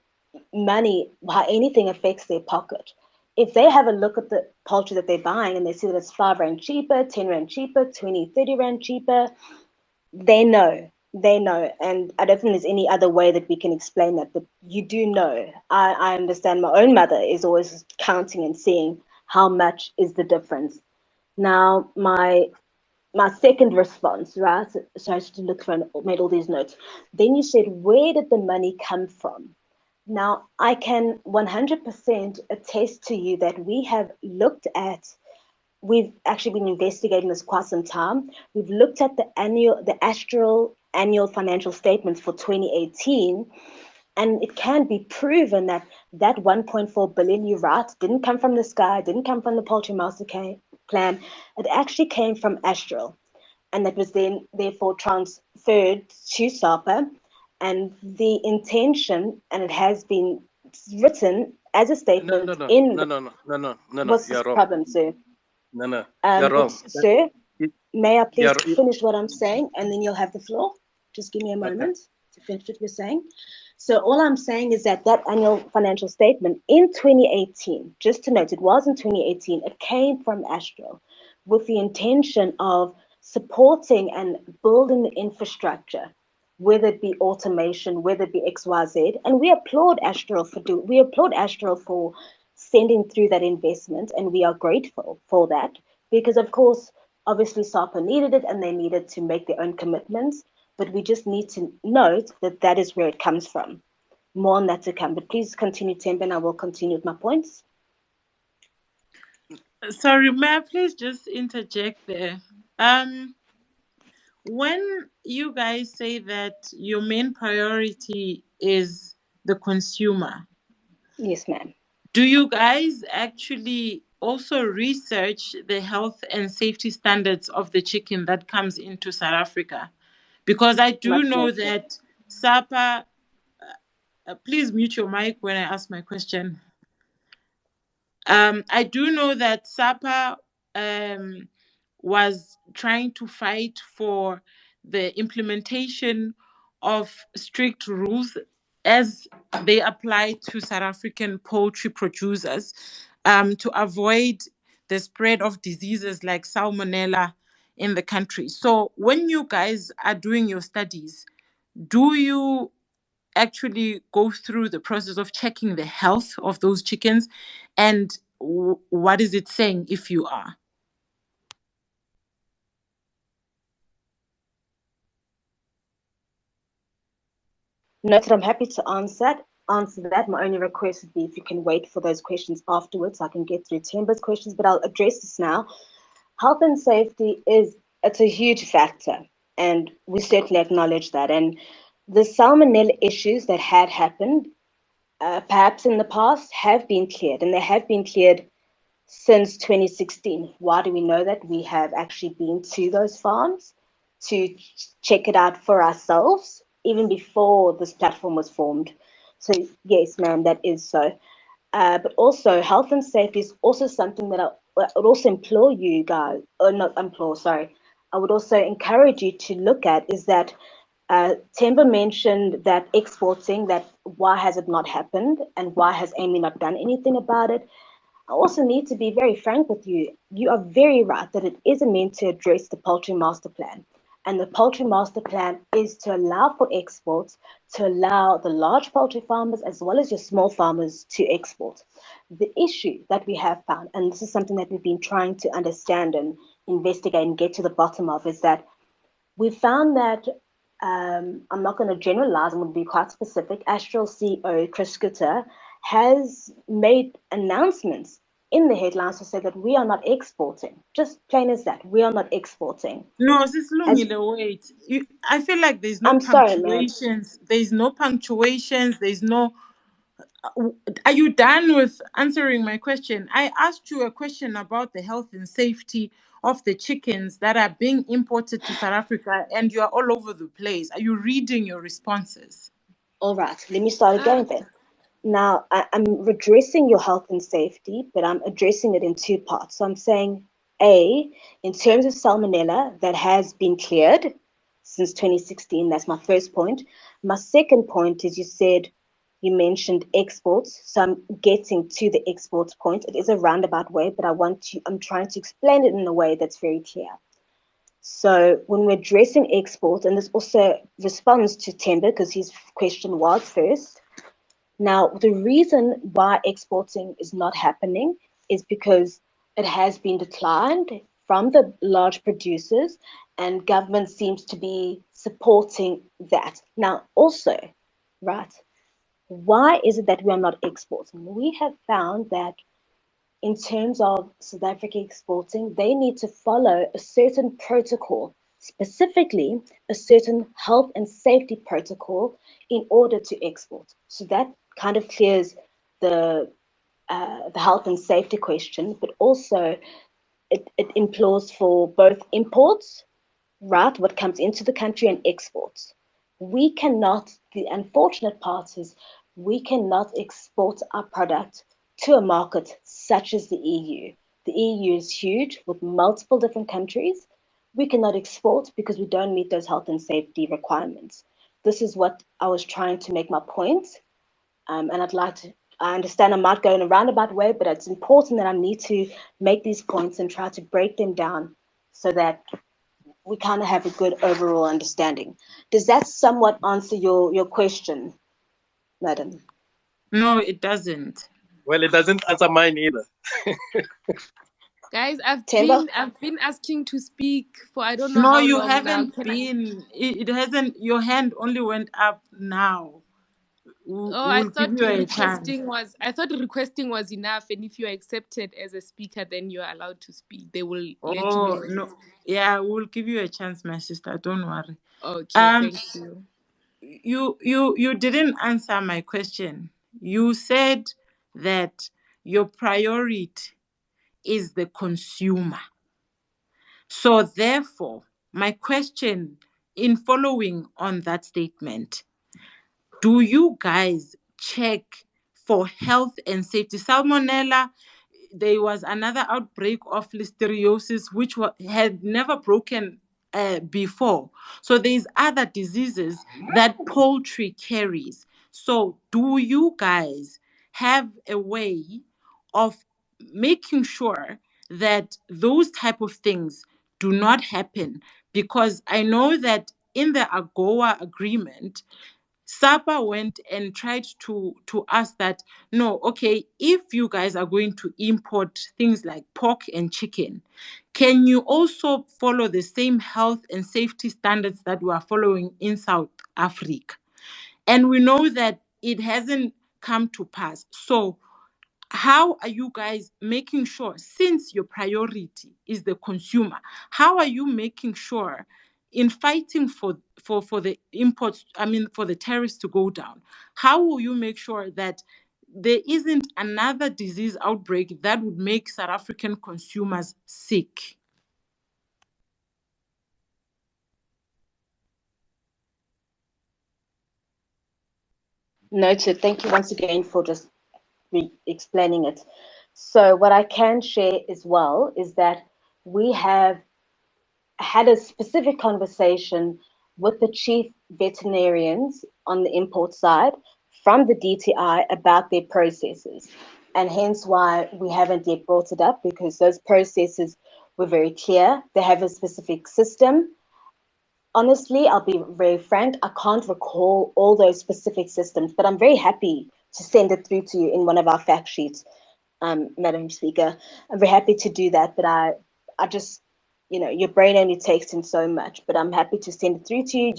anything affects their pocket. If they have a look at the poultry that they're buying and they see that it's 5 Rand cheaper, 10 Rand cheaper, 20, 30 Rand cheaper, they know. They know, and I don't think there's any other way that we can explain that, but you do know. I understand my own mother is always counting and seeing how much is the difference. Now, my second response, right? So I had to look for and made all these notes. Then you said, where did the money come from? Now, I can 100% attest to you that we have looked at, we've actually been investigating this quite some time. We've looked at the Astral annual financial statements for 2018, and it can be proven that that 1.4 billion you write didn't come from the sky, didn't come from the Poultry Master Plan. It actually came from Astral, and that was then therefore transferred to SAPA. And the intention, and it has been written as a No, no, statement no, in no, the, no, no, no, no, no, no. what's You're this wrong. problem, sir? No, no, you're But wrong. sir, It, may I please you're, it, finish what I'm saying, and then you'll have the floor? Just give me a okay. moment to finish what you're saying. So all I'm saying is that that annual financial statement in 2018, just to note, it was in 2018, it came from Astral with the intention of supporting and building the infrastructure, whether it be automation, whether it be XYZ. And we applaud Astral for sending through that investment, and we are grateful for that because, of course, obviously SAPA needed it and they needed to make their own commitments. But we just need to note that that is where it comes from. More on that to come. But please continue, Tembe, and I will continue with my points. Sorry, may I please just interject there? When you guys say that your main priority is the consumer, Yes, ma'am. do you guys actually also research the health and safety standards of the chicken that comes into South Africa? Because I do Much know noted. that SAPA, please mute your mic when I ask my question. I do know that SAPA was trying to fight for the implementation of strict rules as they apply to South African poultry producers to avoid the spread of diseases like salmonella in the country. So, when you guys are doing your studies, do you actually go through the process of checking the health of those chickens, and what is it saying if you are? Noted, I'm happy to answer that. My only request would be if you can wait for those questions afterwards so I can get through Timber's questions, but I'll address this now. Health and safety it's a huge factor, and we certainly acknowledge that. And the salmonella issues that had happened, perhaps in the past, have been cleared, and they have been cleared since 2016. Why do we know that? We have actually been to those farms to check it out for ourselves, even before this platform was formed. So, yes, ma'am, that is so. But also, health and safety is also something that I would also implore you guys, or not implore, sorry, I would also encourage you to look at is that Temba mentioned that exporting, that why has it not happened and why has Amy not done anything about it? I also need to be very frank with you. You are very right that it isn't meant to address the poultry master plan. And the poultry master plan is to allow for exports, to allow the large poultry farmers as well as your small farmers to export. The issue that we have found, and this is something that we've been trying to understand and investigate and get to the bottom of, is that we found that I'm not going to generalize, I'm going to be quite specific. Astral CEO Chris Scooter has made announcements in the headlines to say that we are not exporting. Just plain as that, we are not exporting. No, sis As Lungile, wait. I feel like there's no I'm sorry, ma'am. punctuations. There's no punctuations. There's no. Are you done with answering my question? I asked you a question about the health and safety of the chickens that are being imported to South Africa, and you are all over the place. Are you reading your responses? All right, let me start again then. Now, I'm addressing your health and safety, but I'm addressing it in two parts. So I'm saying, A, in terms of salmonella, that has been cleared since 2016. That's my first point. My second point is you mentioned exports. So I'm getting to the exports point. It is a roundabout way, but I'm trying to explain it in a way that's very clear. So when we're addressing exports, and this also responds to Temba because his question was first. Now, the reason why exporting is not happening is because it has been declined from the large producers, and government seems to be supporting that. Now, also, right, why is it that we are not exporting? We have found that in terms of South Africa exporting, they need to follow a certain protocol, specifically a certain health and safety protocol in order to export. So that kind of clears the health and safety question, but also it implores for both imports, right, what comes into the country, and exports. We cannot, the unfortunate part is, we cannot export our product to a market such as the EU. The EU is huge with multiple different countries. We cannot export because we don't meet those health and safety requirements. This is what I was trying to make my point. And I'd like to, I understand I might go in a roundabout way, but it's important that I need to make these points and try to break them down so that we kind of have a good overall understanding. Does that somewhat answer your question, madam? No, it doesn't. Well, it doesn't answer mine either. Guys, I've Temba? been asking to speak for I don't know No, how you long now. haven't been. It hasn't. Your hand only went up now. Oh, We'll give you a chance. I thought requesting was enough, and if you're accepted as a speaker, then you're allowed to speak. They will let you Oh know. no, yeah, we'll give you a chance, my sister. Don't worry. Okay, Um, thank you. you didn't answer my question. You said that your priority is the consumer. So therefore, my question in following on that statement, do you guys check for health and safety? Salmonella, there was another outbreak of listeriosis, which had never broken before. So there's other diseases that poultry carries. So do you guys have a way of making sure that those type of things do not happen? Because I know that in the AGOA agreement, SAPA went and tried to ask that, no, okay, if you guys are going to import things like pork and chicken, can you also follow the same health and safety standards that we are following in South Africa? And we know that it hasn't come to pass. So how are you guys making sure, since your priority is the consumer, how are you making sure in fighting for the imports, I mean for the tariffs to go down, how will you make sure that there isn't another disease outbreak that would make South African consumers sick? Noted. Thank you once again for just explaining it. So what I can share as well is that we have had a specific conversation with the chief veterinarians on the import side from the DTI about their processes. And hence why we haven't yet brought it up, because those processes were very clear. They have a specific system. Honestly, I'll be very frank, I can't recall all those specific systems, but I'm very happy to send it through to you in one of our fact sheets, Madam Speaker. I'm very happy to do that, but I just, your brain only takes in so much, but I'm happy to send it through to you.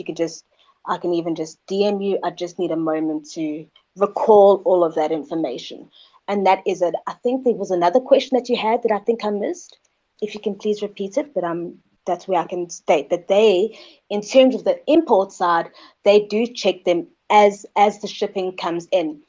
I can even just DM you. I just need a moment to recall all of that information. And that is it. I think there was another question that you had that I think I missed. If you can please repeat it, but that's where I can state that they, in terms of the import side, they do check them as the shipping comes in.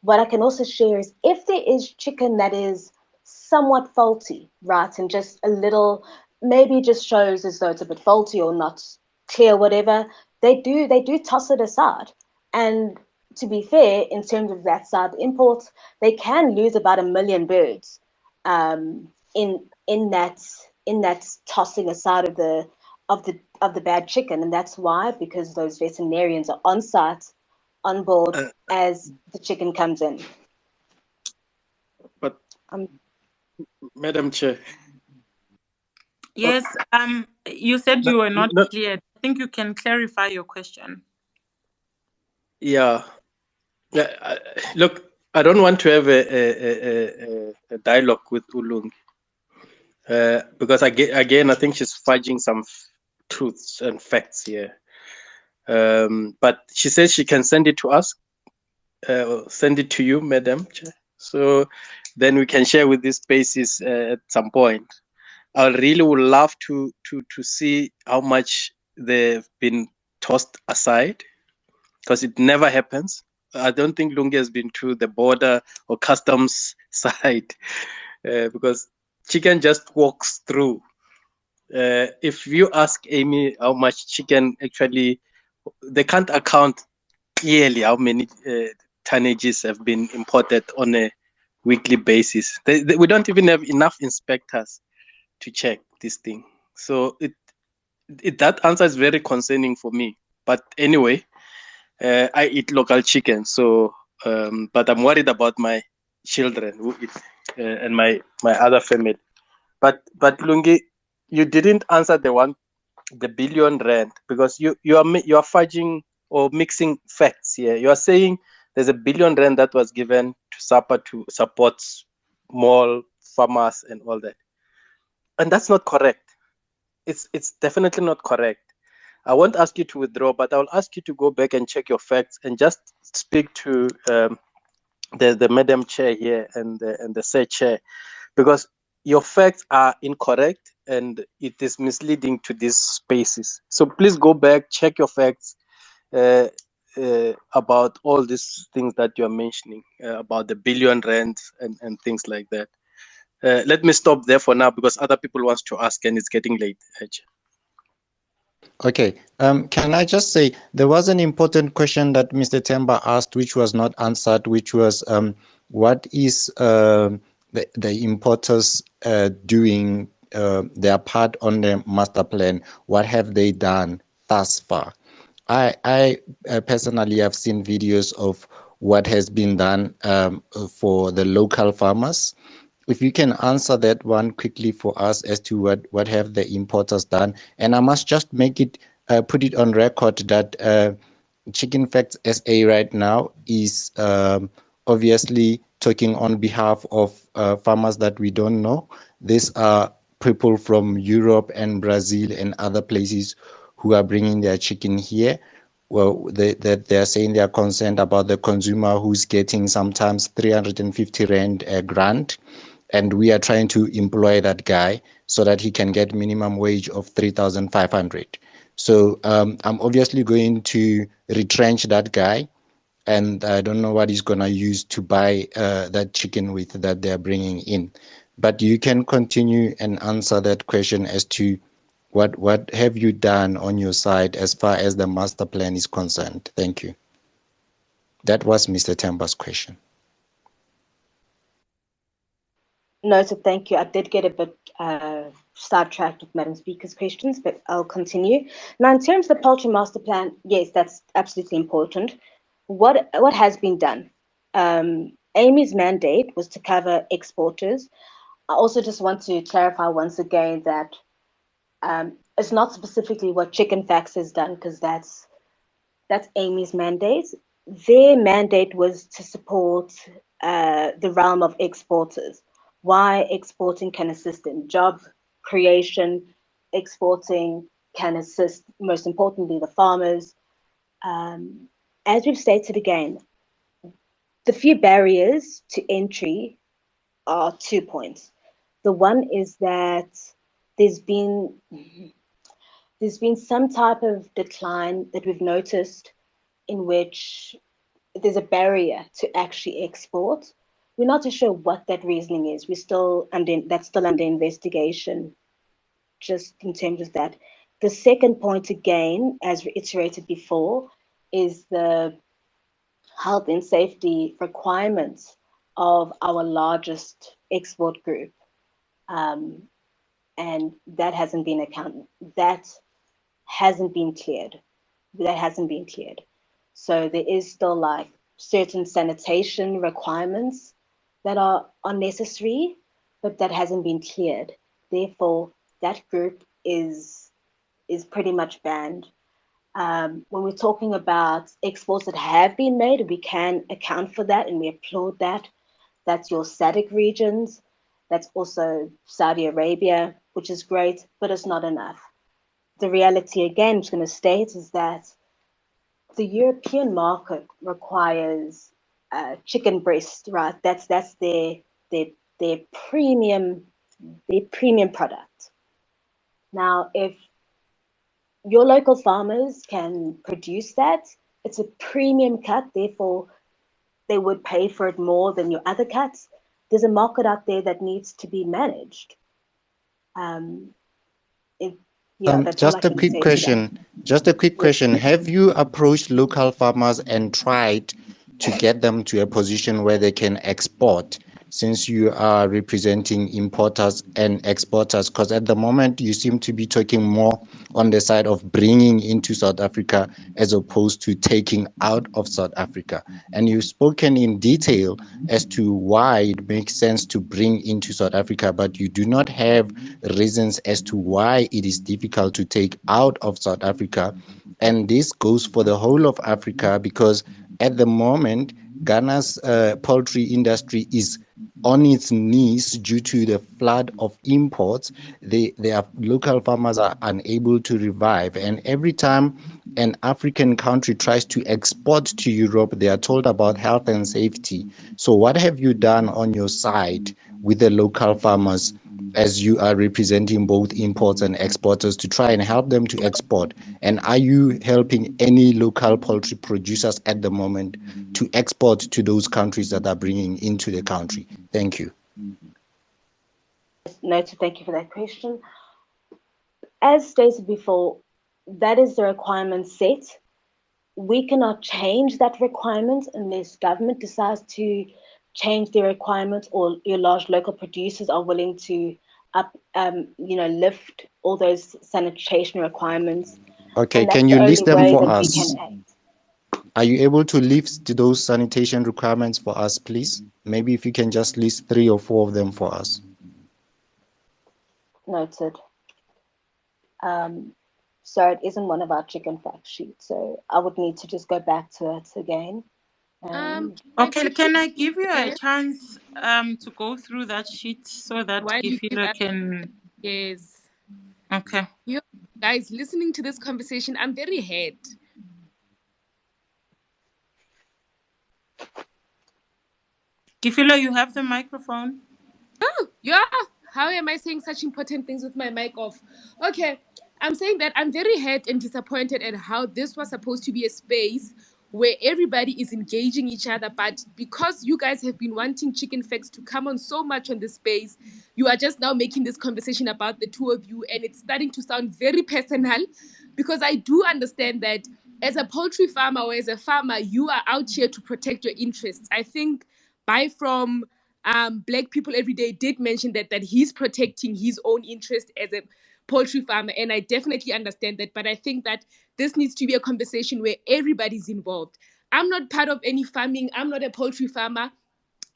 What I can also share is if there is chicken that is somewhat faulty, right, and just a little, maybe just shows as though it's a bit faulty or not clear, whatever, they do toss it aside. And to be fair, in terms of that side, imports, they can lose about 1 million birds in that tossing aside of the bad chicken, and that's why, because those veterinarians are on site, on board Uh, as the chicken comes in. but Um, Madam Chair, Yes, you said No, you were not no, clear. I think you can clarify your question. yeah. Yeah, look, I don't want to have a dialogue with Ulungi because again, I think she's fudging some truths and facts here. But she says she can send it to us, send it to you, Madam Chair. So then we can share with these spaces at some point. I really would love to see how much they've been tossed aside because it never happens. I don't think Lungi has been to the border or customs side because chicken just walks through. If you ask Amy how much chicken actually, they can't account clearly how many tonnages have been imported on a weekly basis. We don't even have enough inspectors to check this thing. So that answer is very concerning for me. But anyway, I eat local chicken, so but I'm worried about my children who eat and my other family. But Lungi, you didn't answer the billion rand because you are fudging or mixing facts here. You are saying there's a billion rand that was given to SAPA to support small farmers and all that, and that's not correct. It's definitely not correct. I won't ask you to withdraw, but I'll ask you to go back and check your facts and just speak to the madam chair here and the said chair, because your facts are incorrect and it is misleading to these spaces. So please go back, check your facts uh, about all these things that you are mentioning about the billion rand and things like that. Let me stop there for now because other people wants to ask and it's getting late. Okay. Can I just say there was an important question that Mr. Temba asked, which was not answered, which was what is the importers doing their part on the master plan? What have they done thus far? I personally have seen videos of what has been done for the local farmers. If you can answer that one quickly for us as to what have the importers done. And I must just make it put it on record that Chicken Facts SA right now is obviously talking on behalf of farmers that we don't know. These are people from Europe and Brazil and other places who are bringing their chicken here. Well, they're saying they are concerned about the consumer who's getting sometimes 350 rand a grant, and we are trying to employ that guy so that he can get minimum wage of 3,500. So I'm obviously going to retrench that guy, and I don't know what he's gonna use to buy that chicken with that they're bringing in. But you can continue and answer that question as to what have you done on your side as far as the master plan is concerned. Thank you. That was Mr. Temba's question. No, so thank you. I did get a bit sidetracked with Madam Speaker's questions, but I'll continue. Now, in terms of the poultry master plan, yes, that's absolutely important. What has been done? Amy's mandate was to cover exporters. I also just want to clarify once again that it's not specifically what Chicken Facts has done, because that's Amy's mandate. Their mandate was to support the realm of exporters. Why exporting can assist in job creation, exporting can assist, most importantly, the farmers. As we've stated again, the few barriers to entry are 2 points. The one is that there's been some type of decline that we've noticed in which there's a barrier to actually export. We're not too sure what that reasoning is. That's still under investigation, just in terms of that. The second point, again, as reiterated before, is the health and safety requirements of our largest export group. And that hasn't been that hasn't been cleared. That hasn't been cleared. So there is still like certain sanitation requirements that are necessary, but that hasn't been cleared. Therefore, that group is pretty much banned. When we're talking about exports that have been made, we can account for that and we applaud that. That's your SADC regions. That's also Saudi Arabia, which is great, but it's not enough. The reality, again, I'm just going to state, is that the European market requires chicken breast, right? That's their their premium their premium product. Now, if your local farmers can produce that, it's a premium cut, therefore they would pay for it more than your other cuts. There's a market out there that needs to be managed. Um, it, yeah, that's all I Just a can quick say to that. question. Just a quick Yes. question. Have you approached local farmers and tried to get them to a position where they can export, since you are representing importers and exporters? Because at the moment you seem to be talking more on the side of bringing into South Africa as opposed to taking out of South Africa. And you've spoken in detail as to why it makes sense to bring into South Africa, but you do not have reasons as to why it is difficult to take out of South Africa. And this goes for the whole of Africa, because at the moment, Ghana's poultry industry is on its knees due to the flood of imports. Their local farmers are unable to revive. And every time an African country tries to export to Europe, they are told about health and safety. So what have you done on your side with the local farmers, as you are representing both imports and exporters, to try and help them to export? And are you helping any local poultry producers at the moment to export to those countries that are bringing into the country? Thank you. Noted, thank you for that question. As stated before, that is the requirement set. We cannot change that requirement unless government decides to change their requirements, or your large local producers are willing to lift all those sanitation requirements, Okay, and that's can you the only list them way for that we can us? aid. Are you able to list those sanitation requirements for us, please? Maybe if you can just list 3 or 4 of them for us. Noted. So it isn't one of our chicken fact sheets, so I would need to just go back to it again. Can I Okay, quickly can I give you a share chance to go through that sheet so that while you give Gifila us? can? Yes. Okay. You guys listening to this conversation, I'm very hurt. Gifila, you have the microphone. Oh, yeah. How am I saying such important things with my mic off? Okay. I'm saying that I'm very hurt and disappointed at how this was supposed to be a space where everybody is engaging each other. But because you guys have been wanting Chicken Facts to come on so much on this space, you are just now making this conversation about the two of you. And it's starting to sound very personal, because I do understand that as a poultry farmer or as a farmer, you are out here to protect your interests. I think Buy from Black People Every Day did mention that he's protecting his own interest as a poultry farmer, and I definitely understand that. But I think that this needs to be a conversation where everybody's involved. I'm not part of any farming. I'm not a poultry farmer.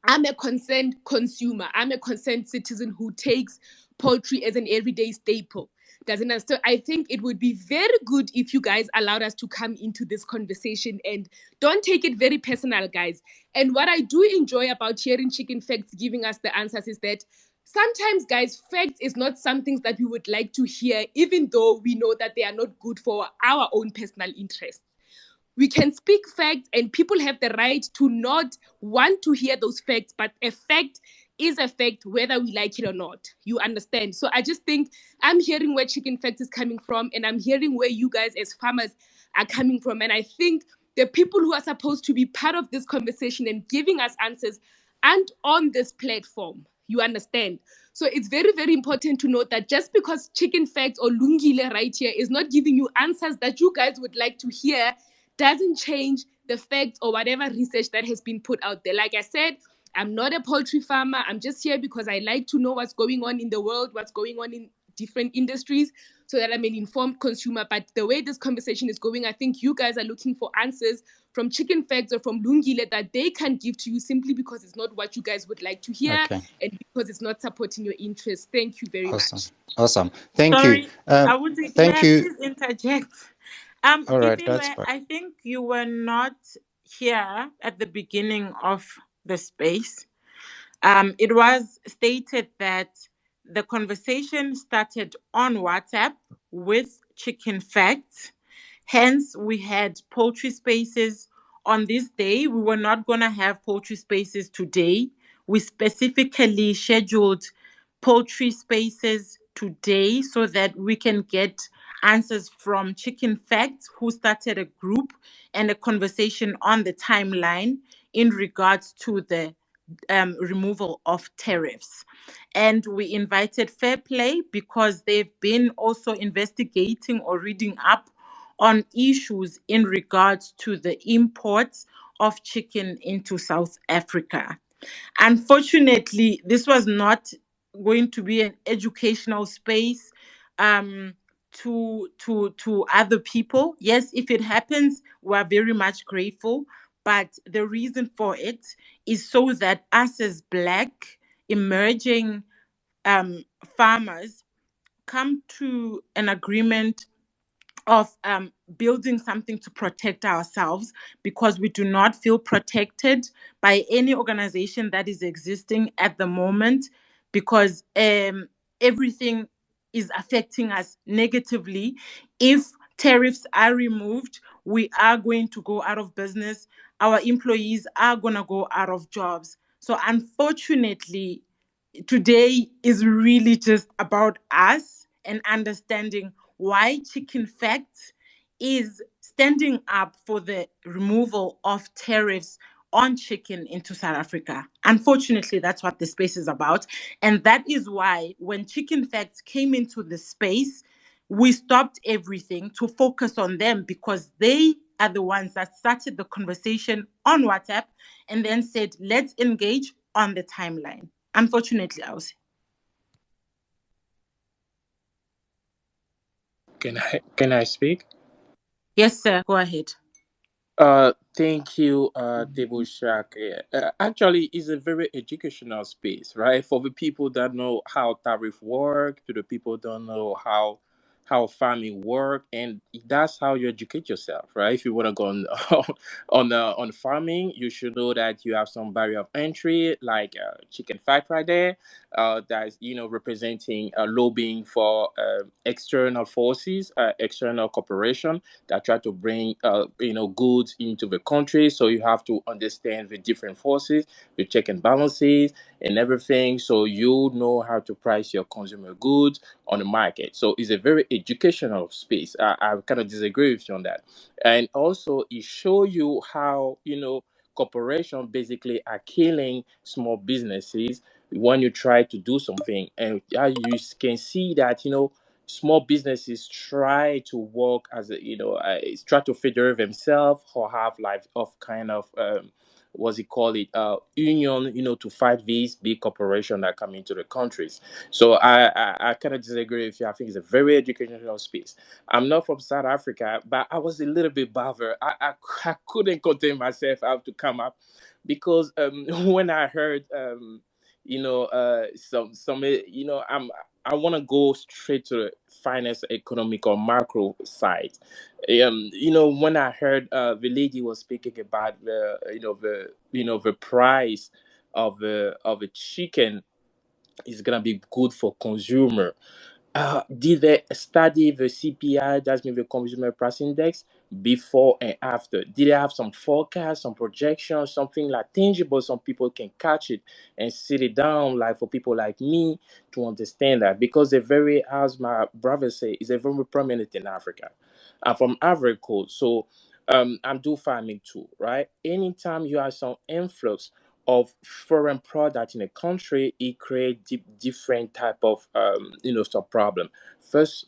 I'm a concerned consumer. I'm a concerned citizen who takes poultry as an everyday staple. Doesn't it? So I think it would be very good if you guys allowed us to come into this conversation and don't take it very personal, guys. And what I do enjoy about hearing Chicken Facts giving us the answers is that sometimes, guys, facts is not something that we would like to hear, even though we know that they are not good for our own personal interests. We can speak facts, and people have the right to not want to hear those facts, but a fact is a fact whether we like it or not. You understand? So I just think I'm hearing where Chicken Facts is coming from, and I'm hearing where you guys as farmers are coming from. And I think the people who are supposed to be part of this conversation and giving us answers aren't on this platform. You understand? So it's very, very important to note that just because Chicken Facts or Lungile right here is not giving you answers that you guys would like to hear, doesn't change the facts or whatever research that has been put out there. Like I said, I'm not a poultry farmer. I'm just here because I like to know what's going on in the world, what's going on in different industries so that I'm an informed consumer. But the way this conversation is going, I think you guys are looking for answers from Chicken Facts or from Lungile that they can give to you simply because it's not what you guys would like to hear Okay. and because it's not supporting your interests. Thank you very Awesome. much. Awesome. Thank you. Sorry, I would say, may Thank I you. please interject? All right, Given that's where fine. I think you were not here at the beginning of the space, it was stated that the conversation started on WhatsApp with Chicken Facts. Hence, we had Poultry Spaces on this day. We were not going to have Poultry Spaces today. We specifically scheduled Poultry Spaces today so that we can get answers from Chicken Facts, who started a group and a conversation on the timeline in regards to the removal of tariffs. And we invited Fair Play because they've been also investigating or reading up on issues in regards to the imports of chicken into South Africa. Unfortunately, this was not going to be an educational space to other people. Yes, if it happens, we are very much grateful. But the reason for it is so that us as Black emerging farmers come to an agreement of building something to protect ourselves, because we do not feel protected by any organization that is existing at the moment, because everything is affecting us negatively. If tariffs are removed, we are going to go out of business. Our employees are going to go out of jobs. So unfortunately, today is really just about us and understanding why Chicken Facts is standing up for the removal of tariffs on chicken into South Africa. Unfortunately, that's what the space is about. And that is why when Chicken Facts came into the space, we stopped everything to focus on them, because they are the ones that started the conversation on WhatsApp and then said, let's engage on the timeline. Unfortunately, I was. Can I speak? Yes, sir. Go ahead. Thank you, Table Shack. Actually, it's a very educational space, right? For the people that know how tariff work, to the people don't know how farming work, and that's how you educate yourself, right? If you want to go on on farming, you should know that you have some barrier of entry, like chicken fact right there, that's representing lobbying for external forces, external corporation that try to bring goods into the country. So you have to understand the different forces, the check and balances, and everything. So you know how to price your consumer goods on the market. So it's a very educational space. I kind of disagree with you on that. And also it show you how corporation basically are killing small businesses when you try to do something, and you can see that small businesses try to work as try to federate themselves or have like of kind of what's it call it union to fight these big corporations that come into the countries. So I kind of disagree with you. I think it's a very educational space. I'm not from South Africa, but I was a little bit bothered. I couldn't contain myself. I have to come up because when I heard some I want to go straight to the finance, economic, or macro side. When I heard the lady was speaking about the price of a chicken is gonna be good for consumer. Did they study the CPI, that's mean the Consumer Price Index, before and after? Did they have some forecast, some projection, something like tangible, some people can catch it and sit it down, like for people like me to understand that? Because they're very, as my brother say, is a very prominent in Africa. I'm from Ivory Coast, so I'm do farming too, right? Anytime you have some influx of foreign product in a country, it creates different type of some problem. First,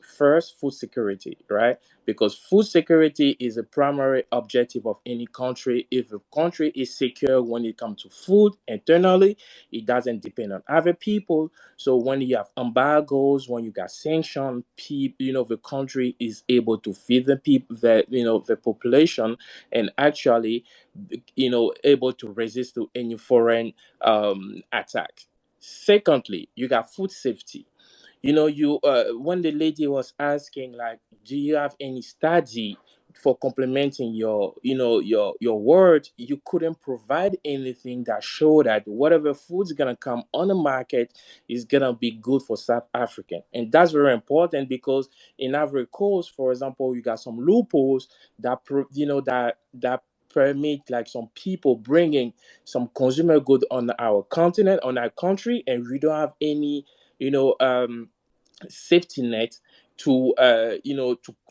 food security, right? Because food security is a primary objective of any country. If a country is secure when it comes to food internally, it doesn't depend on other people. So when you have embargoes, when you got sanctions, people, the country is able to feed the people, the population, and actually, able to resist to any foreign attack. Secondly, you got food safety. You when the lady was asking, like, do you have any study for complementing your word, you couldn't provide anything that showed that whatever food's gonna come on the market is gonna be good for South African. And that's very important, because in Ivory Coast, for example, you got some loopholes that that permit, like, some people bringing some consumer good on our continent, on our country, and we don't have any you know safety net to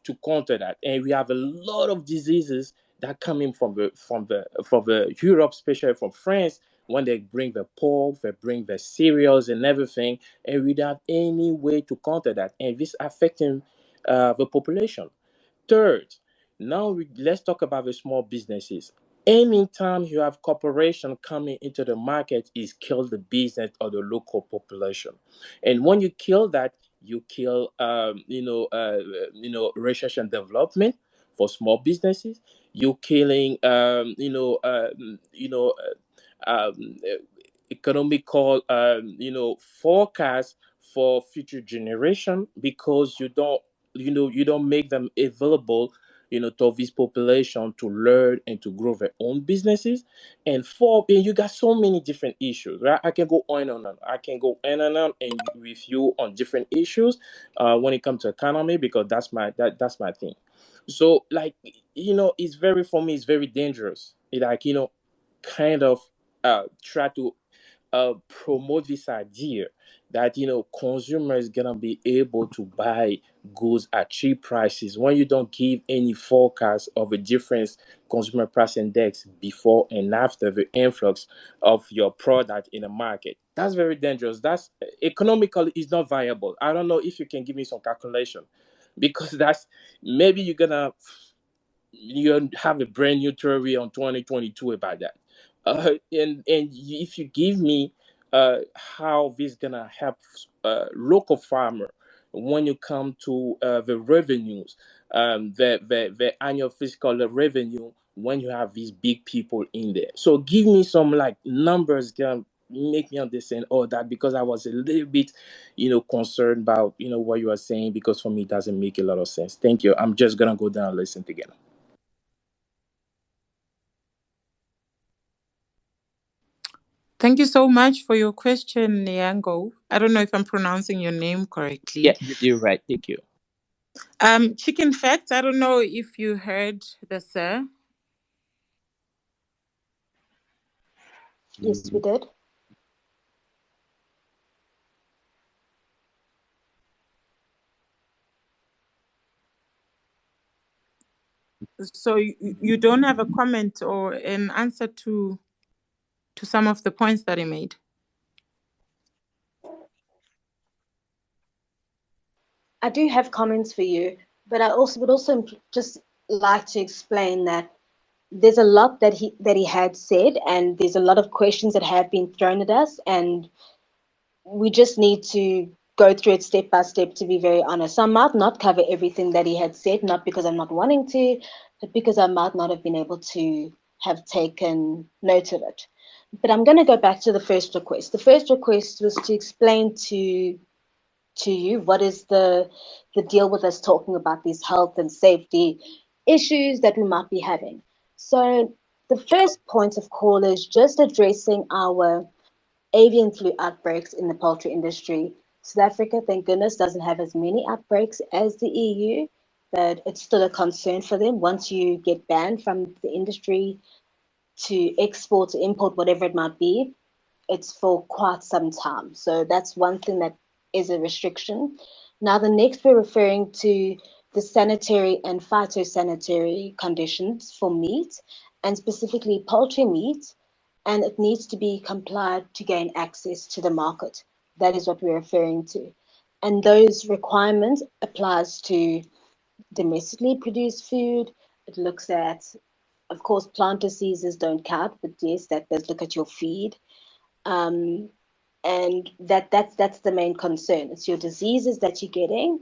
to counter that. And we have a lot of diseases that coming from the Europe, especially from France, when they bring the pork, they bring the cereals and everything, and we don't have any way to counter that, and this affecting the population. Third, now let's talk about the small businesses. Anytime you have corporation coming into the market, is kill the business or the local population. And when you kill that, you kill research and development for small businesses. You're killing economical forecast for future generation, because you don't make them available to this population to learn and to grow their own businesses. And four, and you got so many different issues, right? I can go on and on. I can go on and on and with you on different issues when it comes to economy, because that's my thing. So, like, it's very, for me, it's very dangerous. Like, kind of try to promote this idea that consumers gonna be able to buy goods at cheap prices when you don't give any forecast of a difference consumer price index before and after the influx of your product in the market. That's very dangerous. That's economically is not viable. I don't know if you can give me some calculation, because that's, maybe you have a brand new theory on 2022 about that. And if you give me how this gonna help local farmer when you come to the revenues, the annual fiscal revenue, when you have these big people in there. So give me some, like, numbers can make me understand all that, because I was a little bit concerned about what you are saying, because for me it doesn't make a lot of sense. Thank you. I'm just gonna go down and listen again. Thank you so much for your question, Nyango. I don't know if I'm pronouncing your name Yeah, correctly. you did right. Thank you. Chicken facts. I don't know if you heard the sir. Yes, we did. So you don't have a comment or an answer to some of the points that he made. I do have comments for you, but I also would also just like to explain that there's a lot that he had said, and there's a lot of questions that have been thrown at us, and we just need to go through it step by step, to be very honest. I might not cover everything that he had said, not because I'm not wanting to, but because I might not have been able to have taken note of it. But I'm going to go back to the first request. The first request was to explain to you what is the deal with us talking about these health and safety issues that we might be having. So the first point of call is just addressing our avian flu outbreaks in the poultry industry. South Africa, thank goodness, doesn't have as many outbreaks as the EU, but it's still a concern for them. Once you get banned from the industry to export, to import, whatever it might be, it's for quite some time. So that's one thing that is a restriction. Now, the next we're referring to the sanitary and phytosanitary conditions for meat, and specifically poultry meat. and it needs to be complied to gain access to the market. That is what we're referring to. And those requirements applies to domestically produced food. It looks at, of course, plant diseases don't count, but yes, that does look at your feed. Um, and that's the main concern. It's your diseases that you're getting,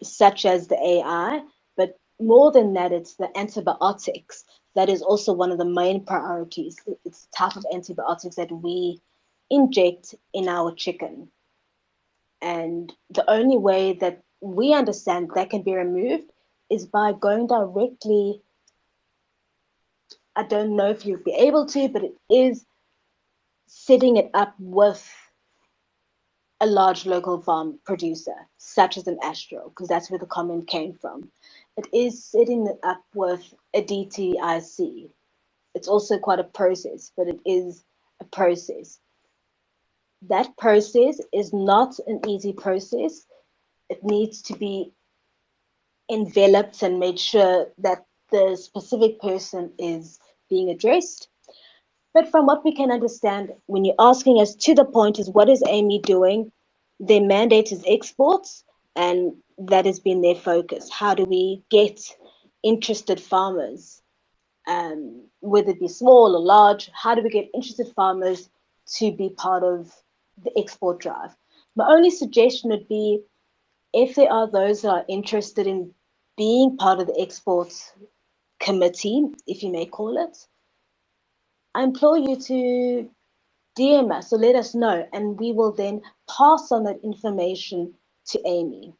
such as the AI, but more than that, it's the antibiotics. That is also one of the main priorities. It's the type of antibiotics that we inject in our chicken. And the only way that we understand that can be removed is by going directly. I don't know if you'll be able to, but it is setting it up with a large local farm producer, such as an Astro, because that's where the comment came from. It is setting it up with a DTIC. It's also quite a process, but it is a process. That process is not an easy process. It needs to be enveloped and made sure that the specific person is being addressed. But from what we can understand, when you're asking us to the point is what is Amy doing? Their mandate is exports, and that has been their focus. How do we get interested farmers, whether it be small or large, how do we get interested farmers to be part of the export drive? My only suggestion would be if there are those that are interested in being part of the export committee, if you may call it, I implore you to DM us or let us know, and we will then pass on that information to Amy.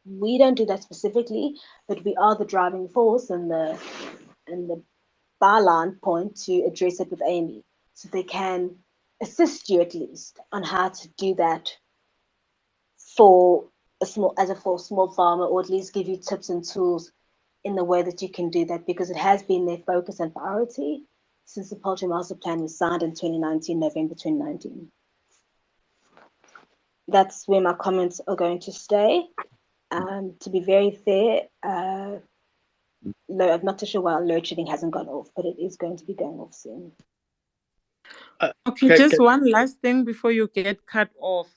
We don't do that specifically, but we are the driving force and the byline point to address it with Amy, so they can assist you at least on how to do that for for a small farmer, or at least give you tips and tools in the way that you can do that, because it has been their focus and priority since the Poultry Master Plan was signed in 2019, November 2019. That's where my comments are going to stay. To be very fair, I'm not too sure why load shedding hasn't gone off, but it is going to be going off soon. Okay, just one last thing before you get cut off.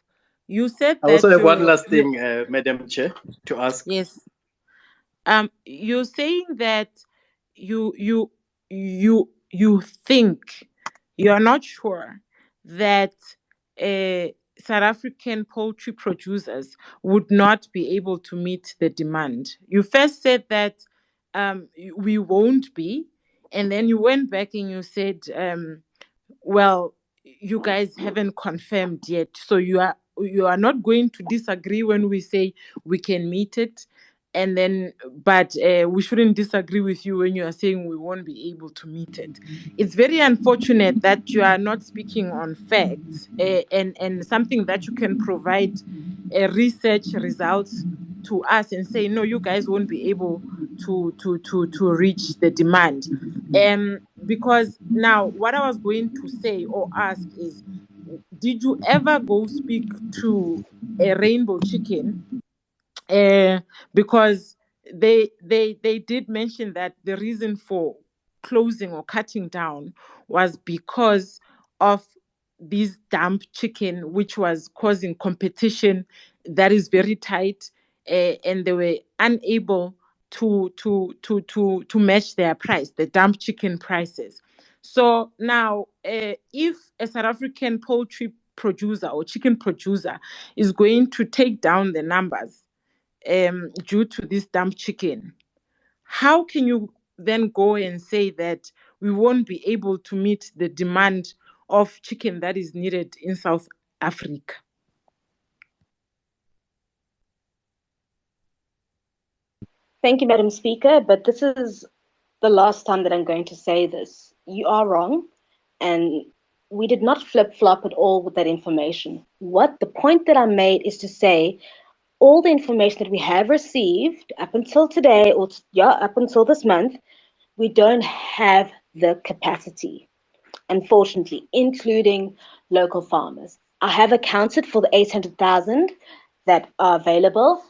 You said I also that have one last thing, Madam Chair, to ask. yes. You're saying that you think you're not sure that South African poultry producers would not be able to meet the demand. You first said that we won't be, and then you went back and you said, well, you guys haven't confirmed yet, so you are not going to disagree when we say we can meet it, and then but we shouldn't disagree with you when you are saying we won't be able to meet it. It's very unfortunate that you are not speaking on facts, and something that you can provide research results to us and say no, you guys won't be able to reach the demand. Because now what I was going to say or ask is, did you ever go speak to a rainbow chicken? Because they did mention that the reason for closing or cutting down was because of this dump chicken, which was causing competition that is very tight, and they were unable to match their price, the dump chicken prices. So now, if a South African poultry producer or chicken producer is going to take down the numbers due to this dump chicken, how can you then go and say that we won't be able to meet the demand of chicken that is needed in South Africa? Thank you, Madam Speaker, but this is the last time that I'm going to say this. You are wrong, and we did not flip flop at all with that information. What the point that I made is to say all the information that we have received up until today, or up until this month, we don't have the capacity, unfortunately, including local farmers. I have accounted for the 800,000 that are available.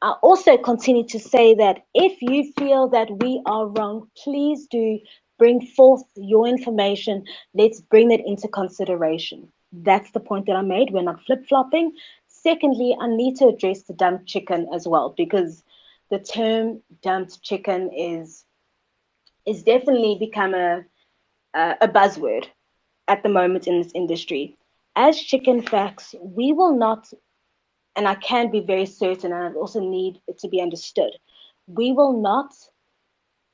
I also continue to say that if you feel that we are wrong, please do bring forth your information. Let's bring that into consideration. That's the point that I made. We're not flip-flopping. Secondly, I need to address the dumped chicken as well, because the term dumped chicken is definitely become a buzzword at the moment in this industry. As Chicken Facts, we will not, and I can be very certain, and I also need it to be understood, we will not,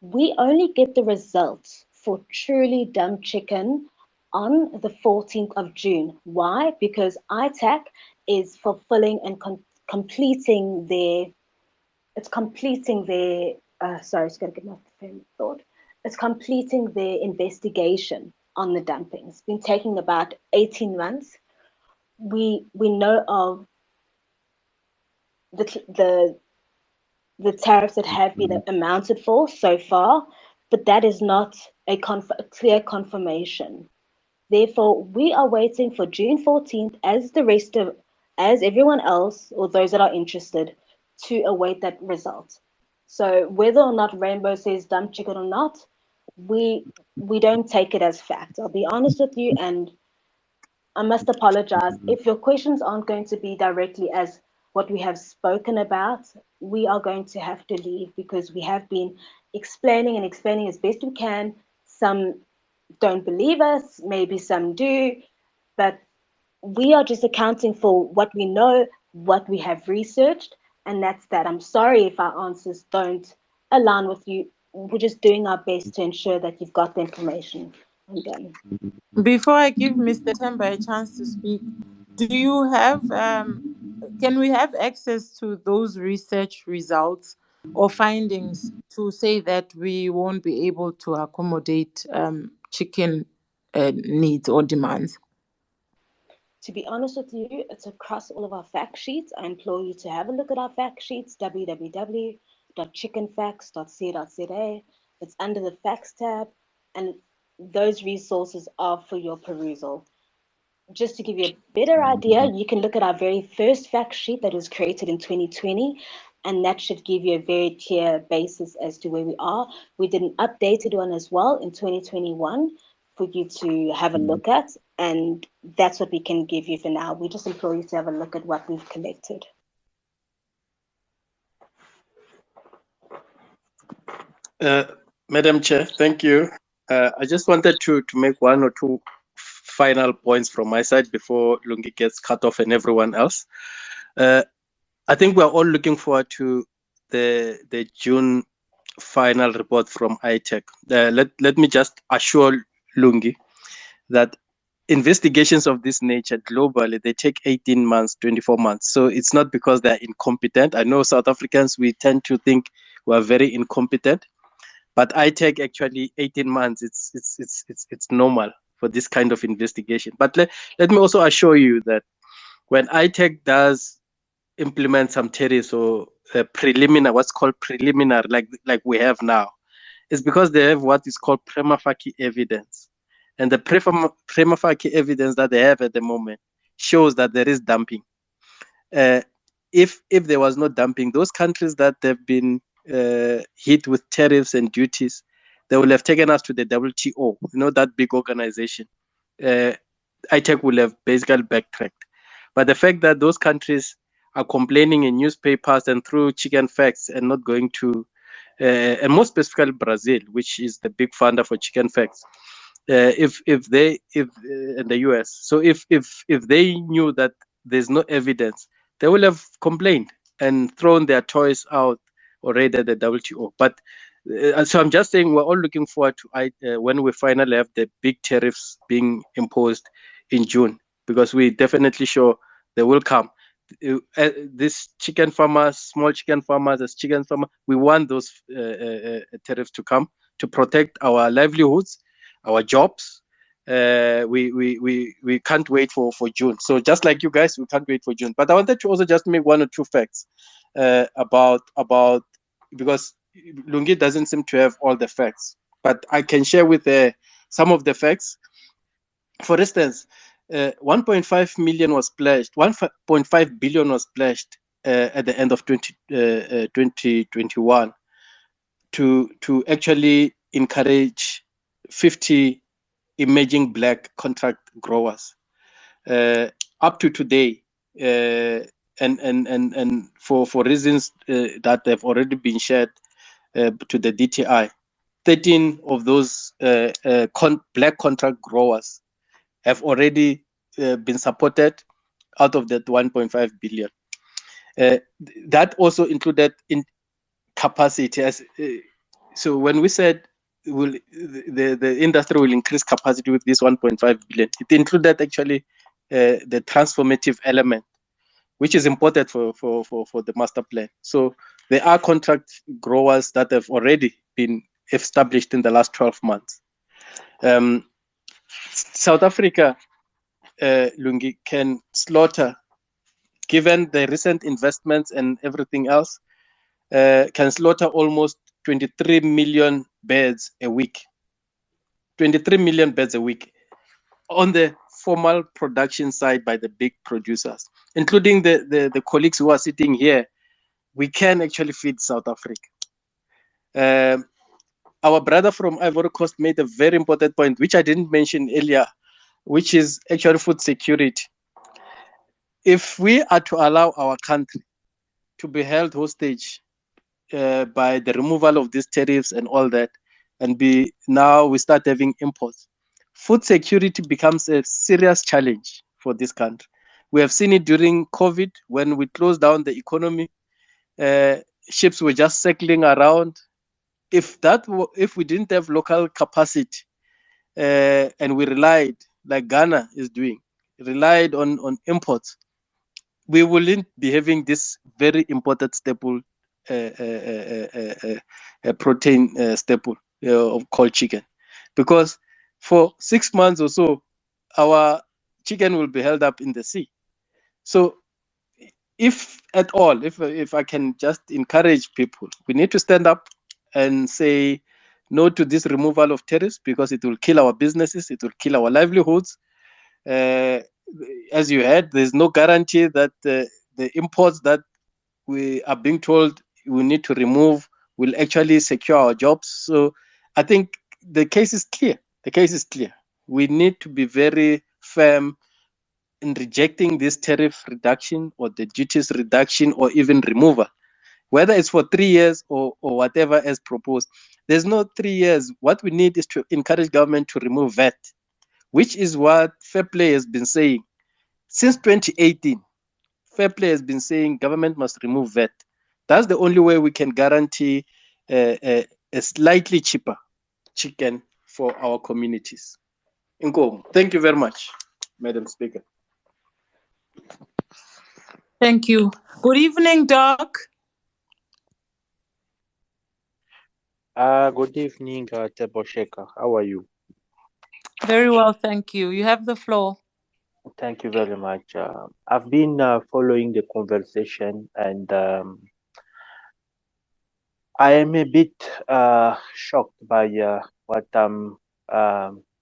we only get the results for truly dumb chicken on the 14th of June. Why? Because ITAC is fulfilling and completing their, it's completing their, sorry, it's going to get my thought. It's completing their investigation on the dumping. It's been taking about 18 months. We know of the the the tariffs that have been amounted for so far, but that is not a clear confirmation. Therefore, we are waiting for June 14th, as everyone else or those that are interested, to await that result. So whether or not Rainbow says dump chicken or not, we we don't take it as fact. I'll be honest with you, and I must apologize. If your questions aren't going to be directly as what we have spoken about, we are going to have to leave, because we have been explaining and explaining as best we can. Some don't believe us, maybe some do, but we are just accounting for what we know, what we have researched, and that's that. I'm sorry if our answers don't align with you. We're just doing our best to ensure that you've got the information. I'm done. Before I give Mr. Temba a chance to speak, do you have can we have access to those research results or findings to say that we won't be able to accommodate chicken needs or demands? To be honest with you, it's across all of our fact sheets. I implore you to have a look at our fact sheets, www.chickenfacts.co.za. It's under the facts tab, and those resources are for your perusal. Just to give you a better idea, you can look at our very first fact sheet that was created in 2020, and that should give you a very clear basis as to where we are. We did an updated one as well in 2021 for you to have a look at, and that's what we can give you for now. We just implore you to have a look at what we've collected. Madam Chair, thank you. I just wanted to make one or two final points from my side before Lungi gets cut off and everyone else. I think we're all looking forward to the June final report from ITEC. Let me just assure Lungi that investigations of this nature globally, they take 18 months, 24 months. So it's not because they're incompetent. I know South Africans, we tend to think we're very incompetent, but ITEC actually 18 months, it's normal for this kind of investigation. But let me also assure you that when ITEC does implement some tariffs or preliminary, what's called preliminary, like we have now, it's because they have what is called prima facie evidence. And the prima facie evidence that they have at the moment shows that there is dumping. If there was no dumping, those countries that have been hit with tariffs and duties, they will have taken us to the WTO, that big organization. ITEC will have basically backtracked. But the fact that those countries are complaining in newspapers and through Chicken Facts and not going to, and more specifically Brazil, which is the big funder for Chicken Facts, and the US. So if they knew that there's no evidence, they will have complained and thrown their toys out already at the WTO. But so I'm just saying we're all looking forward to when we finally have the big tariffs being imposed in June, because we definitely sure they will come. These chicken farmers, small chicken farmers, as chicken farmers, we want those tariffs to come to protect our livelihoods, our jobs. We can't wait for June. So just like you guys, we can't wait for June. But I wanted to also just make one or two facts about because Lungi doesn't seem to have all the facts, but I can share with some of the facts. For instance, 1.5 million was pledged, 1.5 billion was pledged at the end of 2021 to actually encourage 50 emerging black contract growers up to today, and for reasons that have already been shared to the DTI. 13 of those black contract growers have already been supported out of that 1.5 billion. That also included in capacity. So when we said the industry will increase capacity with this 1.5 billion, it included actually the transformative element, which is important for the master plan. So there are contract growers that have already been established in the last 12 months. South Africa, Lungi, can slaughter, given the recent investments and everything else, can slaughter almost 23 million birds a week. 23 million birds a week on the formal production side by the big producers, including the colleagues who are sitting here. We can actually feed South Africa. Our brother from Ivory Coast made a very important point, which I didn't mention earlier, which is actually food security. If we are to allow our country to be held hostage by the removal of these tariffs and all that, and now we start having imports, food security becomes a serious challenge for this country. We have seen it during COVID when we closed down the economy. Ships were just circling around. If we didn't have local capacity and we relied, like Ghana is doing, relied on imports, we wouldn't be having this very important staple protein staple called chicken, because for 6 months or so our chicken will be held up in the sea. So if at all, if I can just encourage people, we need to stand up and say no to this removal of tariffs, because it will kill our businesses, it will kill our livelihoods. As you heard, there's no guarantee that the imports that we are being told we need to remove will actually secure our jobs. So I think the case is clear. The case is clear. We need to be very firm in rejecting this tariff reduction or the duties reduction or even removal, whether it's for 3 years or whatever as proposed. There's no 3 years. What we need is to encourage government to remove VAT, which is what Fair Play has been saying since 2018. Fair Play has been saying government must remove VAT. That's the only way we can guarantee a slightly cheaper chicken for our communities. Nkomo, thank you very much, Madam Speaker. Thank you. Good evening, Doc. Good evening, Tebosheka. How are you? Very well, thank you. You have the floor. Thank you very much. I've been following the conversation, and I am a bit shocked by what I'm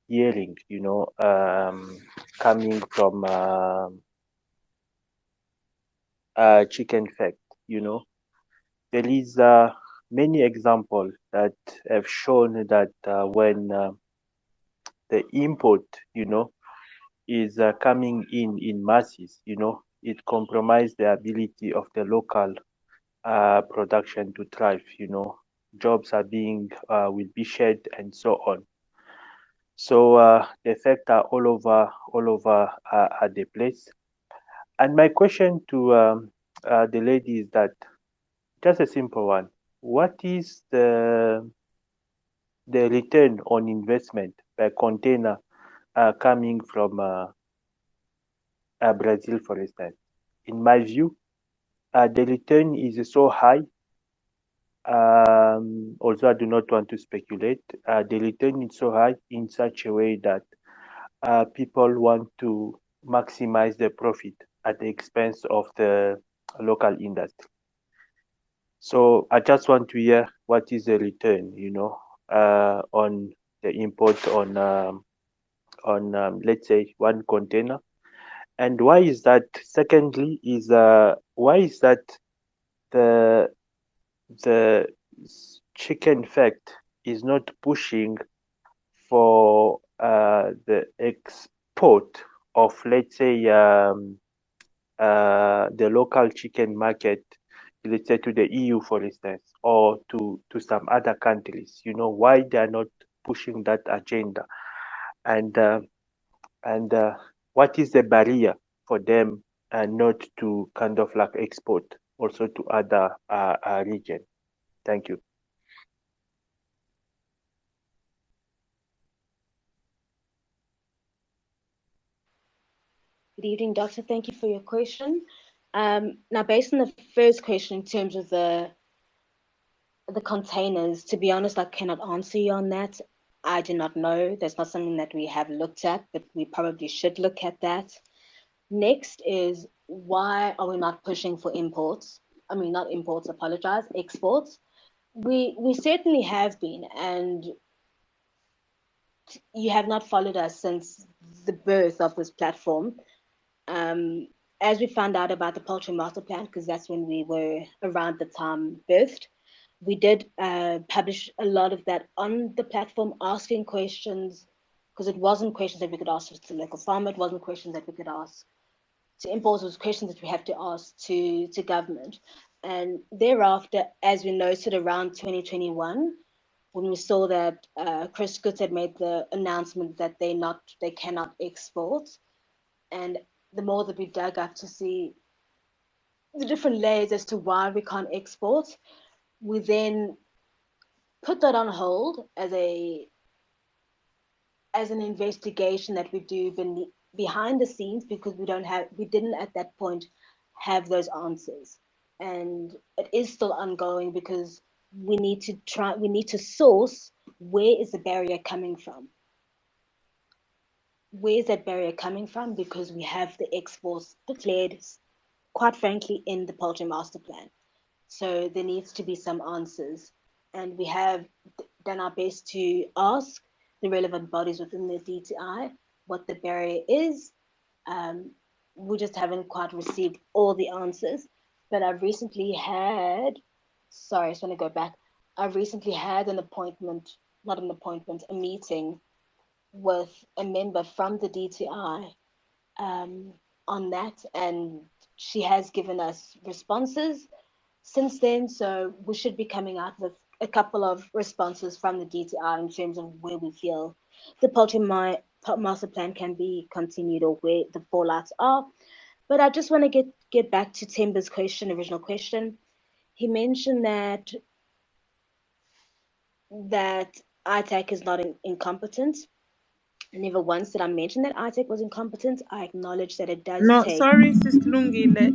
hearing, coming from chicken fact. There is many examples that have shown that when the import, is coming in masses, it compromises the ability of the local production to thrive. Jobs are will be shed and so on. So the effects are all over the place. And my question to the lady is that, just a simple one: what is the return on investment per container coming from Brazil, for instance? In my view, the return is so high. Although I do not want to speculate, the return is so high in such a way that people want to maximize the profit at the expense of the local industry. So I just want to hear what is the return, on the import on let's say 1 container, and why is that? Secondly, is why is that the chicken fact is not pushing for the export of, let's say, the local chicken market, let's say to the EU, for instance, or to some other countries? Why they are not pushing that agenda, and what is the barrier for them not to kind of like export also to other region? Thank you. Good evening, Doctor. Thank you for your question. Now, based on the first question in terms of the containers, to be honest, I cannot answer you on that. I do not know. That's not something that we have looked at, but we probably should look at that. Next is, why are we not pushing for imports? I mean, not imports, apologize, exports. We certainly have been, and you have not followed us since the birth of this platform. As we found out about the Poultry Master Plan, because that's when we were around the time birthed, we did publish a lot of that on the platform, asking questions, because it wasn't questions that we could ask to the local farmer, it wasn't questions that we could ask to imports, it was questions that we have to ask to government. And thereafter, as we noted around 2021, when we saw that Chris Goods had made the announcement that they cannot export, and the more that we dug up to see the different layers as to why we can't export, we then put that on hold as an investigation that we do behind the scenes, because we didn't at that point have those answers, and it is still ongoing because we need to source, where is the barrier coming from? Where is that barrier coming from? Because we have the exports declared, quite frankly, in the Poultry Master Plan. So there needs to be some answers. And we have done our best to ask the relevant bodies within the DTI what the barrier is. We just haven't quite received all the answers. But I've recently had, sorry, I just want to go back. I've recently had an appointment, not an appointment, a meeting with a member from the DTI on that, and she has given us responses since then. So we should be coming out with a couple of responses from the DTI in terms of where we feel the Poultry Master Plan can be continued, or where the fallouts are. But I just want to get back to Timber's original question. He mentioned that ITAC is not incompetent. Never once did I mention that ITAC was incompetent. I acknowledge that it does No, take. sorry, Sis Lungile.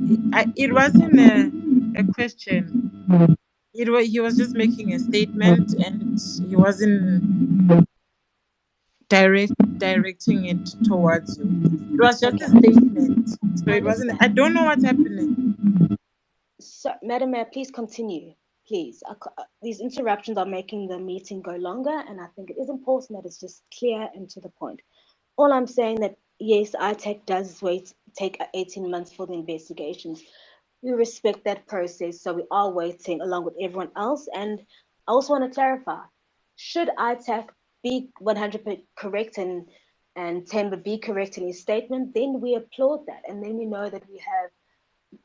It wasn't a question. He was just making a statement, and he wasn't directing it towards you. It was just a Okay, statement. So I it wasn't. I understand. don't know what's happening. So, Madam Mayor, please continue. Please. These interruptions are making the meeting go longer, and I think it is important that it's just clear and to the point. All I'm saying that, yes, ITAC does take 18 months for the investigations. We respect that process, so we are waiting along with everyone else. And I also want to clarify, should ITAC be 100% correct and Temba be correct in his statement, then we applaud that, and then we know that we have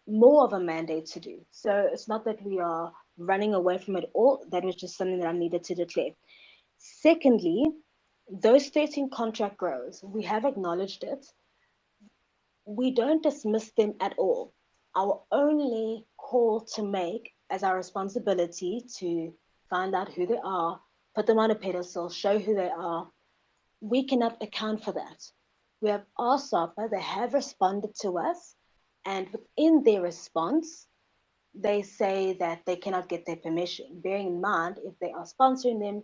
more of a mandate to do. So it's not that we are running away from it all. That was just something that I needed to declare. Secondly, those 13 contract growers, we have acknowledged it. We don't dismiss them at all. Our only call to make as our responsibility to find out who they are, put them on a pedestal, show who they are. We cannot account for that. We have asked SAPA, they have responded to us, and within their response, they say that they cannot get their permission. Bearing in mind, if they are sponsoring them,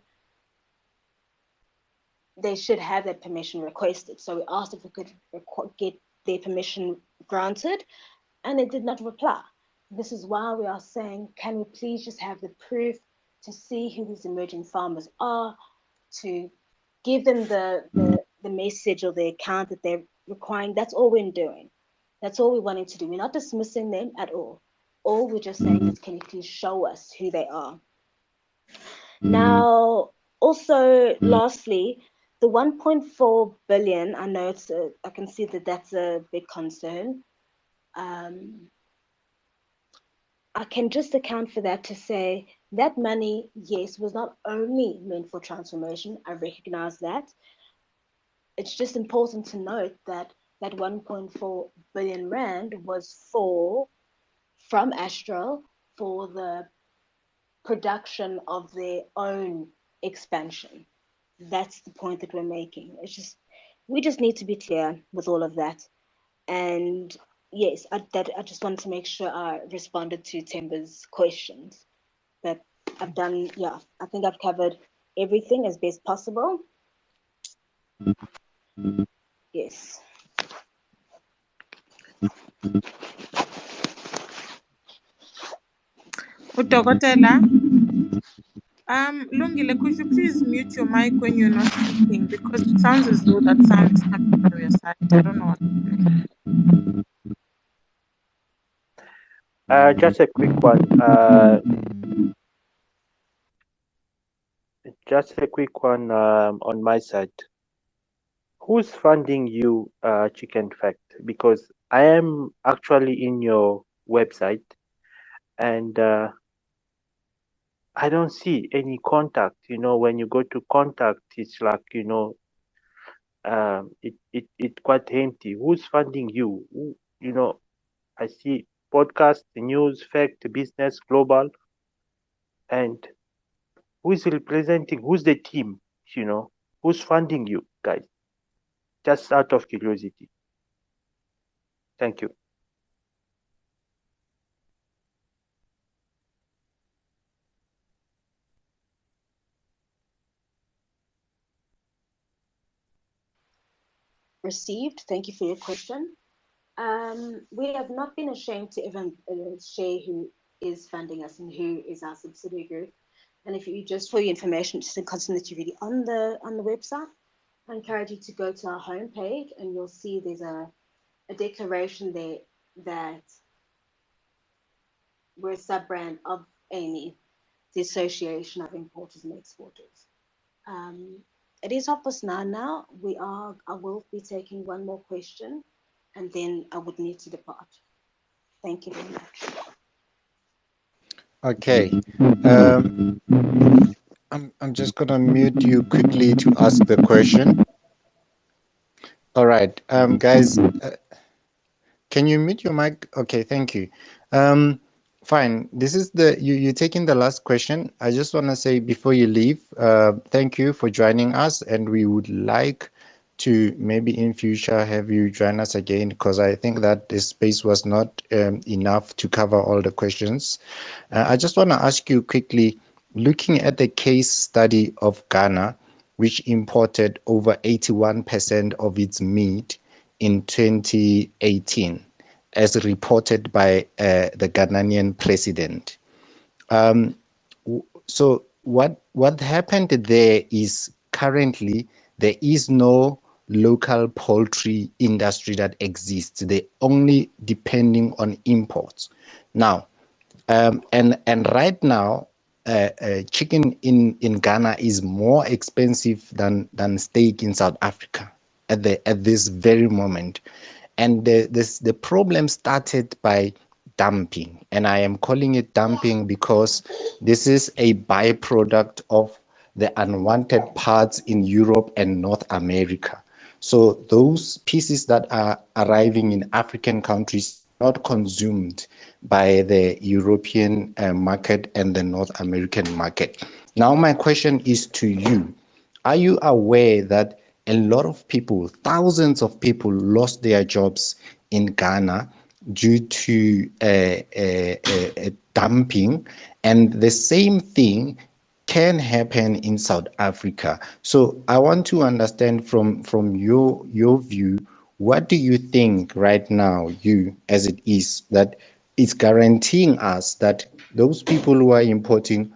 they should have that permission requested. So we asked if we could get their permission granted, and they did not reply. This is why we are saying, can we please just have the proof to see who these emerging farmers are, to give them the message or the account that they're requiring. That's all we're doing. That's all we're wanting to do. We're not dismissing them at all. All we're just saying is, can you please show us who they are? Now, also, lastly, The 1.4 billion, I know I can see that that's a big concern. I can just account for that to say that money, yes, was not only meant for transformation. I recognize that. It's just important to note that that 1.4 billion rand was from Astral for the production of their own expansion. That's the point that we're making. We just need to be clear with all of that. And yes, I just wanted to make sure I responded to Timber's questions. But I've done, yeah, I think I've covered everything as best possible. Yes. Utokotela, Lungile, could you please mute your mic when you're not speaking? Because it sounds as though that sound is coming from your side. I don't know what's happening. Just a quick one. Just a quick one on my side. Who's funding you, Chicken Fact? Because I am actually in your website and I don't see any contact. You know, when you go to contact, it's like, it quite empty. Who's funding you? I see podcast, news, fact, business, global, and who's representing? Who's the team? You know, who's funding you guys? Just out of curiosity. Thank you. Received. Thank you for your question. We have not been ashamed to even share who is funding us and who is our subsidiary group. And if you just for your information, just in content that you read on the website, I encourage you to go to our homepage and you'll see there's a declaration there that we're a sub-brand of AME, the Association of Importers and Exporters. It is 9:30 now. I will be taking one more question and then I would need to depart. Thank you very much. Okay. I'm just gonna mute you quickly to ask the question. All right, guys, can you mute your mic? Okay, thank you. Fine. This is you're taking the last question. I just want to say before you leave, thank you for joining us, and we would like to maybe in future have you join us again because I think that this space was not enough to cover all the questions. I just want to ask you quickly, looking at the case study of Ghana, which imported over 81% of its meat in 2018, as reported by the Ghanaian president. So what happened there is currently there is no local poultry industry that exists. They're only depending on imports. Now, and right now, chicken in Ghana is more expensive than steak in South Africa at this very moment, and the problem started by dumping, and I am calling it dumping because this is a byproduct of the unwanted parts in Europe and North America. So those pieces that are arriving in African countries not consumed by the European market and the North American market. Now, my question is to you. Are you aware that a lot of people, thousands of people, lost their jobs in Ghana due to dumping? And the same thing can happen in South Africa. So I want to understand from your view, what do you think right now, you as it is, that is guaranteeing us that those people who are importing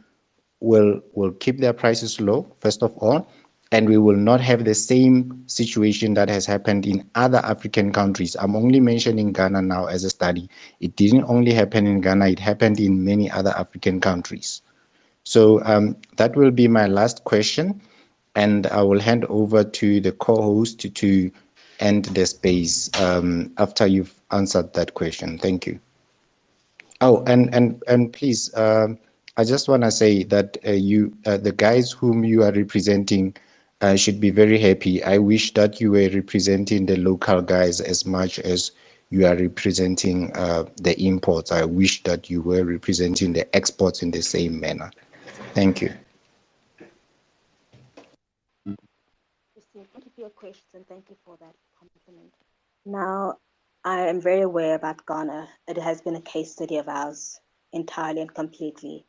will keep their prices low, first of all, and we will not have the same situation that has happened in other African countries. I'm only mentioning Ghana now as a study. It didn't only happen in Ghana, it happened in many other African countries. So that will be my last question. and I will hand over to the co-host to end the space after you've answered that question. Thank you. Oh, and please, I just want to say that the guys whom you are representing, should be very happy. I wish that you were representing the local guys as much as you are representing the imports. I wish that you were representing the exports in the same manner. Thank you. Christine, thank you for your question. Thank you for that compliment. Now, I am very aware about Ghana. It has been a case study of ours entirely and completely.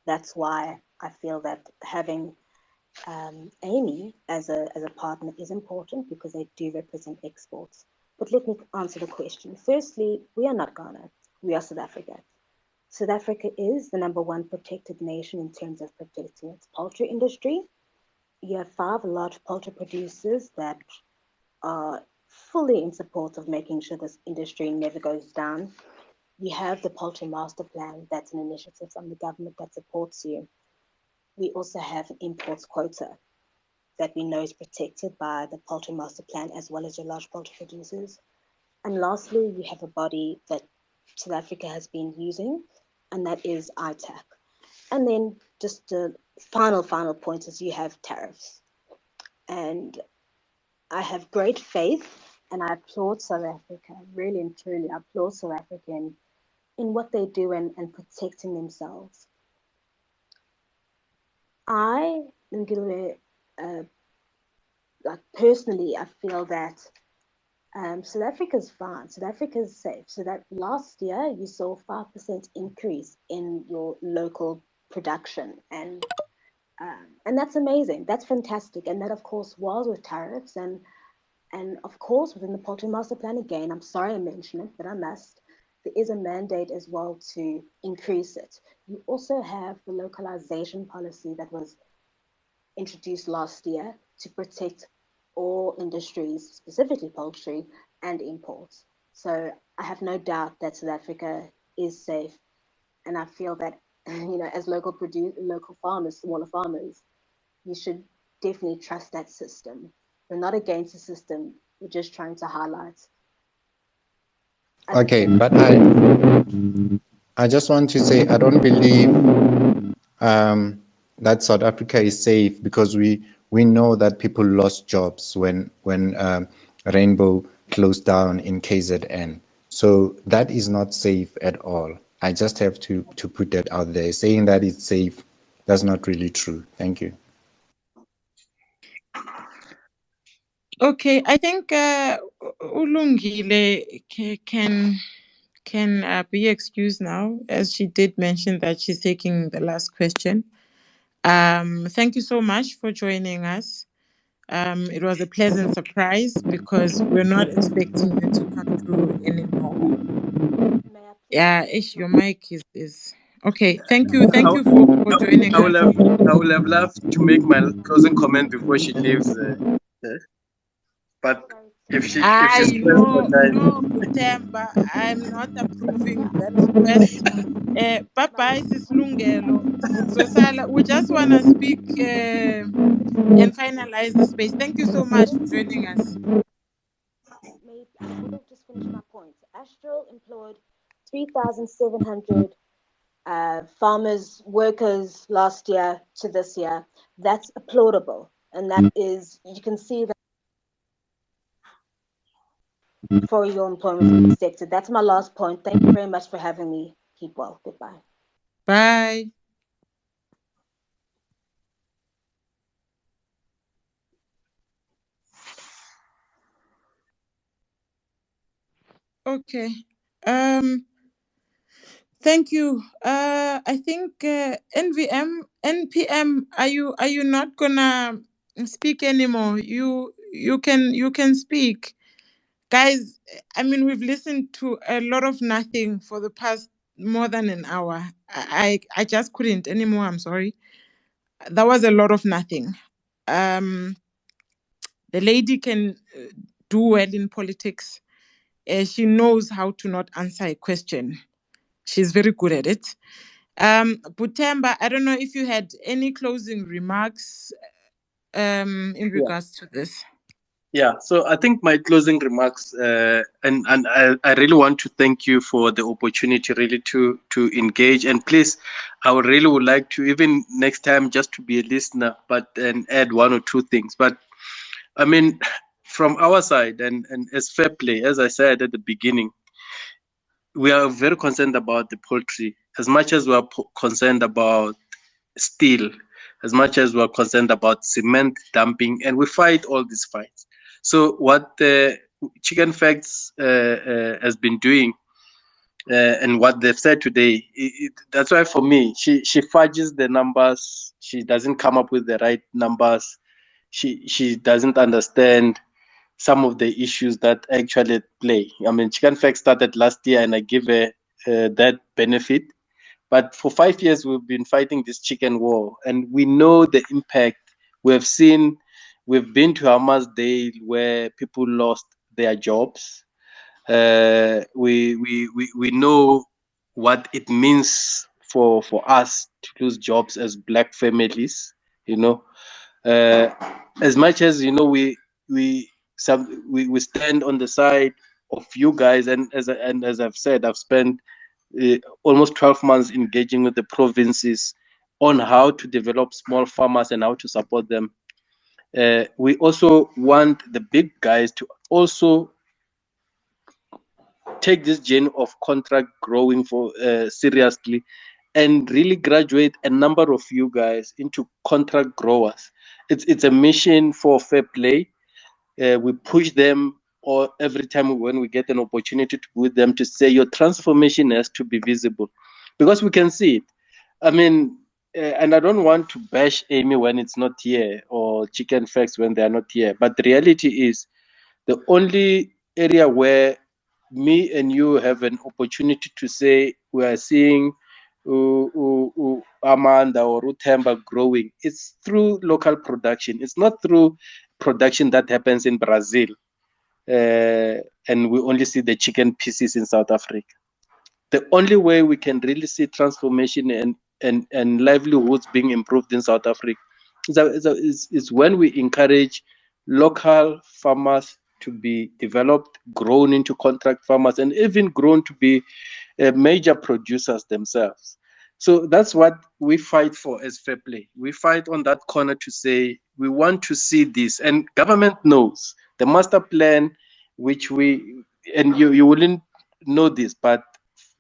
That's why I feel that having Amy as a partner is important because they do represent exports. But let me answer the question. Firstly, we are not Ghana. We are South Africa. South Africa is the number one protected nation in terms of protecting its poultry industry. You have five large poultry producers that are fully in support of making sure this industry never goes down. You have the Poultry Master Plan, that's an initiative from the government that supports you. We also have an imports quota that we know is protected by the Poultry Master Plan as well as your large poultry producers. And lastly, you have a body that South Africa has been using, and that is ITAC. And then just the final point is you have tariffs. And I have great faith and I applaud South Africa, really and truly. I applaud South Africa in what they do and protecting themselves. I, Ngilwe, uh, like personally, I feel that South Africa's fine. South Africa's safe. So that last year you saw 5% increase in your local production, and that's amazing. That's fantastic, and that of course was with tariffs and of course within the Poultry Master Plan again. I'm sorry I mentioned it, but I must. There is a mandate as well to increase it. You also have the localization policy that was introduced last year to protect all industries, specifically poultry and imports. So I have no doubt that South Africa is safe, and I feel that as local farmers, smaller farmers, you should definitely trust that system. We're not against the system. We're just trying to highlight other Okay, things. but I just want to say I don't believe that South Africa is safe because we know that people lost jobs when Rainbow closed down in KZN. So that is not safe at all. I just have to put that out there. Saying that it's safe, that's not really true. Thank you. Okay, I think Ulungile can be excused now, as she did mention that she's taking the last question. Thank you so much for joining us. It was a pleasant surprise because we're not expecting you to come through anymore. May I please Yeah, finish Ish, my your point? mic is okay. Thank you. Thank you for joining I will us. have loved to make my closing comment before she leaves. But Sorry, if she's I pressed for know, time, no, Butemba, I'm not approving that request. Bye my bye, last Sis point. Lungelo. Zosala, we just want to speak and finalize the space. Thank you so much for joining us. I will just finish my point. Astral employed 3,700 farmers, workers last year to this year. That's applaudable. And that is, you can see that for your employment sector. That's my last point. Thank you very much for having me. Keep well. Goodbye. Bye. Okay. Um. Thank you. I think NPM. Are you not gonna speak anymore? You can speak, guys. I mean, we've listened to a lot of nothing for the past more than an hour. I just couldn't anymore. I'm sorry. That was a lot of nothing. Um, the lady can do well in politics. She knows how to not answer a question. She's very good at it. Butemba, I don't know if you had any closing remarks. in Yeah. regards to this. Yeah, so I think my closing remarks, and I really want to thank you for the opportunity really to engage. And please, I would really would like to, even next time, just to be a listener, but and add one or two things. But I mean, from our side, and as fair play, as I said at the beginning, we are very concerned about the poultry as much as we are concerned about steel, as much as we're concerned about cement dumping, and we fight all these fights. So what the Chicken Facts has been doing, and what they've said today, that's why for me, she fudges the numbers. She doesn't come up with the right numbers. She doesn't understand some of the issues that actually play. I mean, Chicken Facts started last year, and I give her that benefit. But for 5 years, we've been fighting this chicken war, and we know the impact. We've seen, we've been to Hamas Day where people lost their jobs. We know what it means for us to lose jobs as black families. You know, uh, as much as we we stand on the side of you guys, and as I've said, I've spent almost 12 months engaging with the provinces on how to develop small farmers and how to support them. We also want the big guys to also take this journey of contract growing for seriously, and really graduate a number of you guys into contract growers. It's a mission for fair play. We push them, or every time when we get an opportunity to with them, to say your transformation has to be visible, because we can see it. I mean, and I don't want to bash Amy when it's not here, or Chicken Facts when they are not here, but the reality is the only area where me and you have an opportunity to say we are seeing Amanda or Rutemba growing, it's through local production. It's not through production that happens in Brazil, and we only see the chicken pieces in South Africa. The only way we can really see transformation and livelihoods being improved in South Africa is when we encourage local farmers to be developed, grown into contract farmers, and even grown to be major producers themselves. So that's what we fight for as fair play. We fight on that corner to say we want to see this, and government knows the master plan, which we, and you wouldn't know this, but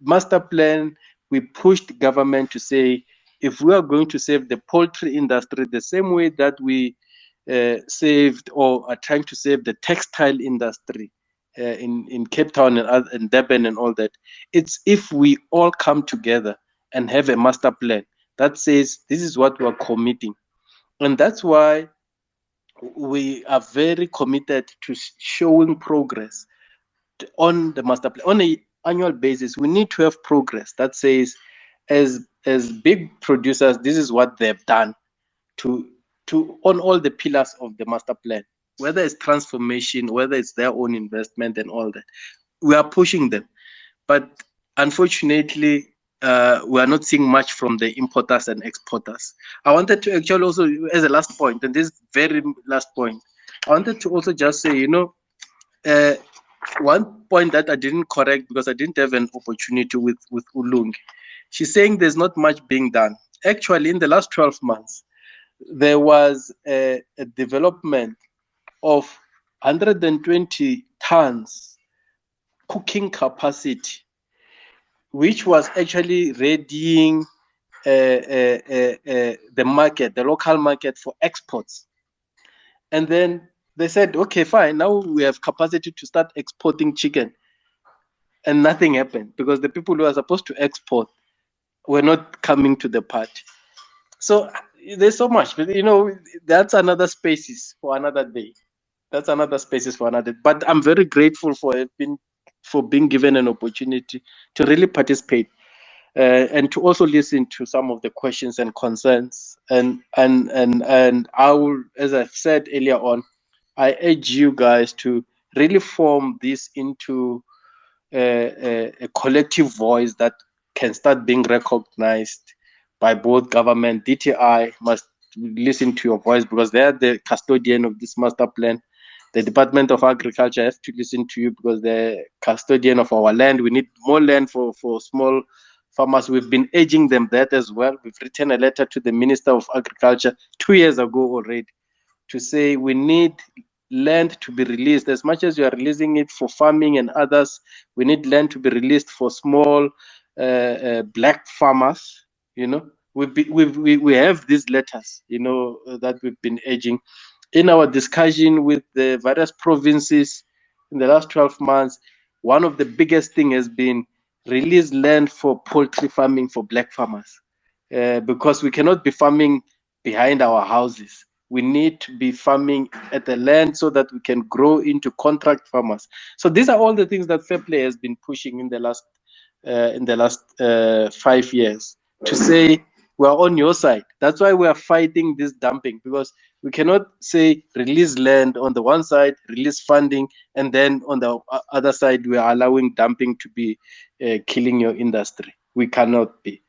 master plan, we pushed government to say if we are going to save the poultry industry the same way that we saved or are trying to save the textile industry in Cape Town and Durban and all that, it's if we all come together and have a master plan that says this is what we're committing. And that's why we are very committed to showing progress on the master plan on an annual basis. We need to have progress that says, as big producers, this is what they've done to on all the pillars of the master plan, whether it's transformation, whether it's their own investment and all that. We are pushing them, but unfortunately, we are not seeing much from the importers and exporters. I wanted to actually also, as a last point, and this very last point, I wanted to also just say, uh, one point that I didn't correct because I didn't have an opportunity with Ulung. She's saying there's not much being done. Actually, in the last 12 months, there was a development of 120 tons cooking capacity, which was actually readying the market, the local market for exports. And then they said, okay, fine, now we have capacity to start exporting chicken. And nothing happened because the people who are supposed to export were not coming to the party. So there's so much, but that's another spaces for another day. That's another spaces for another. But I'm very grateful for being given an opportunity to really participate, and to also listen to some of the questions and concerns. And I will, as I've said earlier on, I urge you guys to really form this into a collective voice that can start being recognized by both government. DTI listen to your voice because they're the custodian of this master plan. The Department of Agriculture has to listen to you because they're custodian of our land. We need more land for small farmers. We've been urging them that as well. We've written a letter to the Minister of Agriculture 2 years ago already to say we need land to be released. As much as you are releasing it for farming and others, we need land to be released for small black farmers. You know, we have these letters, you know, that we've been urging. In our discussion with the various provinces in the last 12 months, one of the biggest thing has been release land for poultry farming for black farmers, because we cannot be farming behind our houses. We need to be farming at the land so that we can grow into contract farmers. So these are all the things that Fairplay has been pushing in the last 5 years to say we're on your side. That's why we are fighting this dumping, because we cannot say release land on the one side, release funding, and then on the other side we are allowing dumping to be killing your industry. We cannot be.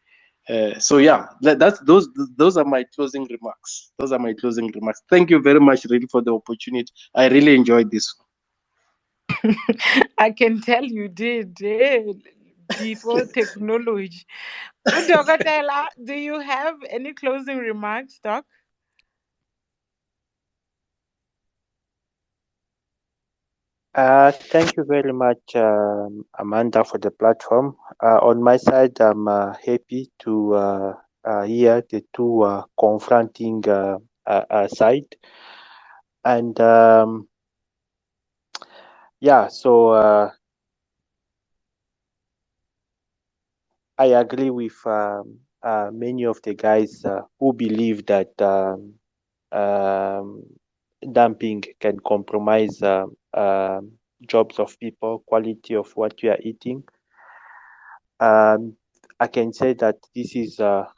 So yeah, that's those are my closing remarks. Those are my closing remarks. Thank you very much, really, for the opportunity. I really enjoyed this. I can tell you did. Before technology. Udokotela, do you have any closing remarks, Doc? Thank you very much, Amanda, for the platform. On my side, I'm happy to hear the two confronting side. And yeah, so I agree with many of the guys who believe that um, dumping can compromise jobs of people, quality of what you are eating. I can say that this is my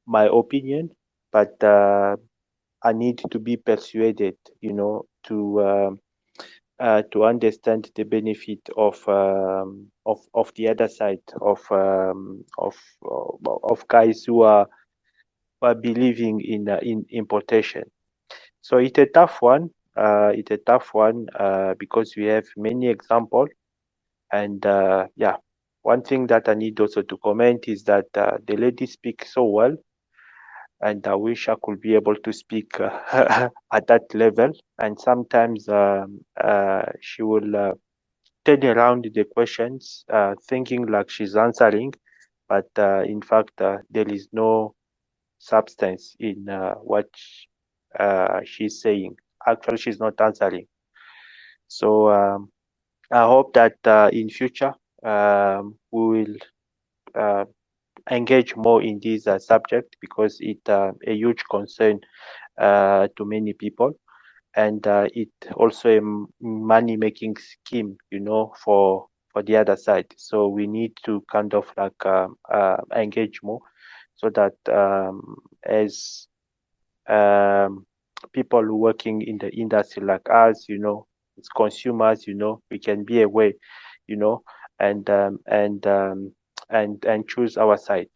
opinion, but I need to be persuaded, to understand the benefit of the other side of guys who are believing in importation. So it's a tough one. Because we have many examples. And yeah, one thing that I need also to comment is that the lady speaks so well, and I wish I could be able to speak at that level. And sometimes she will turn around the questions, thinking like she's answering, but in fact, there is no substance in what she's saying. Actually, she's not answering. So I hope that in future we will engage more in this subject, because it's a huge concern to many people, and it also a money making scheme, for the other side. So we need to kind of like engage more, so that as people working in the industry like us, as consumers, we can be aware, you know, and and choose our side.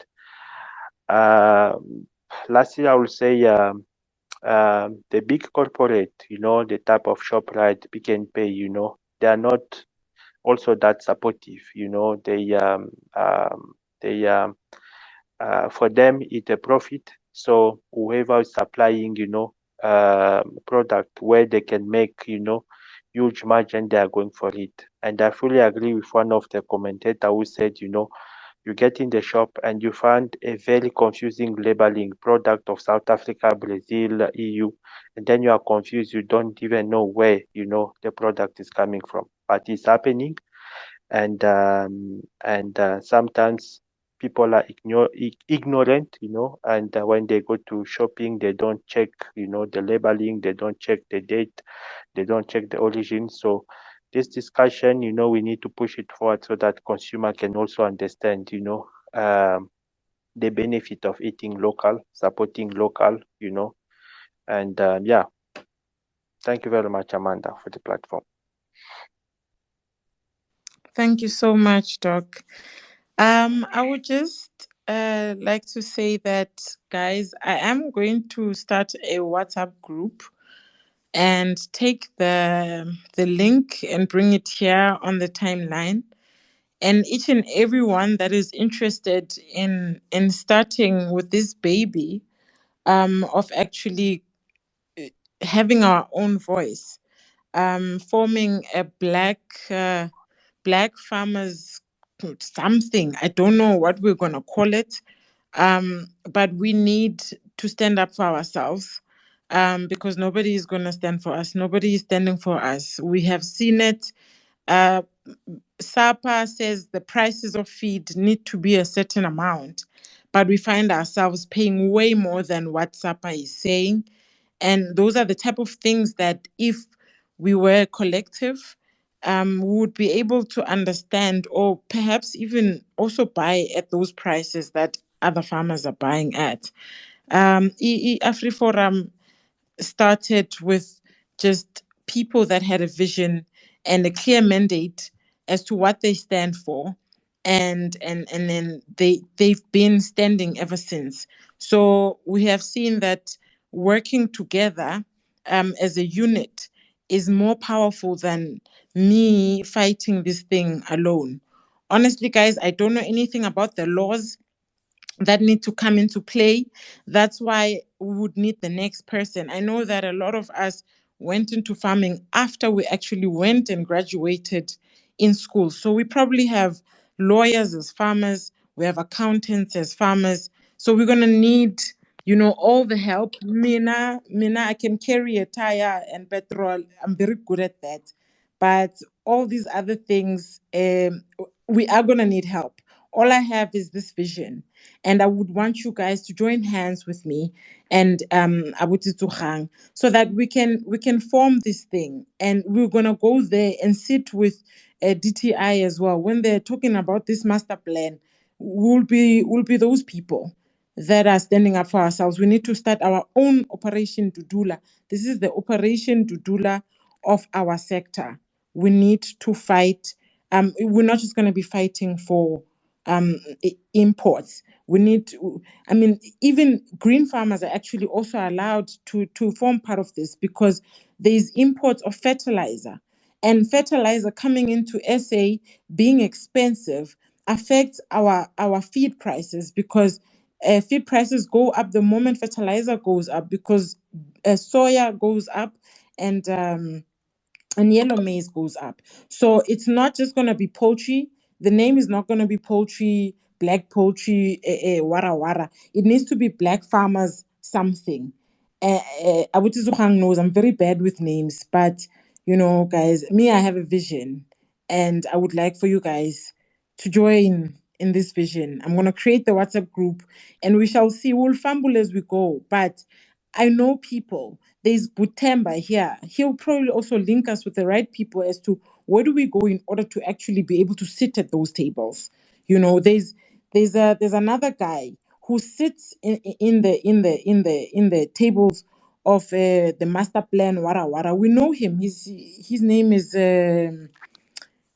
Lastly, I will say the big corporate, the type of shop, right, Pick and Pay, they are not also that supportive. They for them it's a profit. So whoever is supplying, product where they can make, huge margin, they are going for it. And I fully agree with one of the commentator who said, you get in the shop and you find a very confusing labeling product of South Africa, Brazil, EU, and then you are confused. You don't even know where, the product is coming from. But it's happening, and sometimes people are ignorant, and when they go to shopping, they don't check, the labeling, they don't check the date, they don't check the origin. So this discussion, we need to push it forward so that consumer can also understand, the benefit of eating local, supporting local, and yeah. Thank you very much, Amanda, for the platform. Thank you so much, Doc. I would just like to say that, guys, I am going to start a WhatsApp group and take the link and bring it here on the timeline. And each and everyone that is interested in starting with this baby, of actually having our own voice, forming a uh, black farmers something. I don't know what we're gonna call it, but we need to stand up for ourselves, because nobody is gonna stand for us. Nobody is standing for us. We have seen it. Uh, SAPA says the prices of feed need to be a certain amount, but we find ourselves paying way more than what SAPA is saying. And those are the type of things that if we were collective, we would be able to understand, or perhaps even also buy at those prices that other farmers are buying at. AfriForum started with just people that had a vision and a clear mandate as to what they stand for, and then they've been standing ever since. So we have seen that working together, as a unit, is more powerful than me fighting this thing alone. Honestly, guys, I don't know anything about the laws that need to come into play. That's why we would need the next person. I know that a lot of us went into farming after we actually went and graduated in school. So we probably have lawyers as farmers, we have accountants as farmers. So we're gonna need, all the help. Mina, I can carry a tire and petrol. I'm very good at that. But all these other things, we are gonna need help. All I have is this vision, and I would want you guys to join hands with me and Abuti Tsuhang, so that we can form this thing, and we're gonna go there and sit with DTI as well when they're talking about this master plan. We'll be those people that are standing up for ourselves. We need to start our own Operation Dudula. This is the Operation Dudula of our sector. We need to fight. We're not just going to be fighting for imports. We need to, I mean, even green farmers are actually also allowed to form part of this, because there's imports of fertilizer, and fertilizer coming into SA being expensive affects our feed prices, because feed prices go up the moment fertilizer goes up, because soya goes up, and yellow maize goes up. So it's not just going to be poultry. The name is not going to be poultry, black poultry, wara wara. It needs to be black farmers something. Abuti Zuhang knows I'm very bad with names, but guys, me, I have a vision, and I would like for you guys to join in this vision. I'm going to create the WhatsApp group, and we shall see. We'll fumble as we go, but I know people. There's Butemba here. He'll probably also link us with the right people as to where do we go in order to actually be able to sit at those tables. There's another guy who sits in the tables of the master plan Wara Wara. We know him. His name is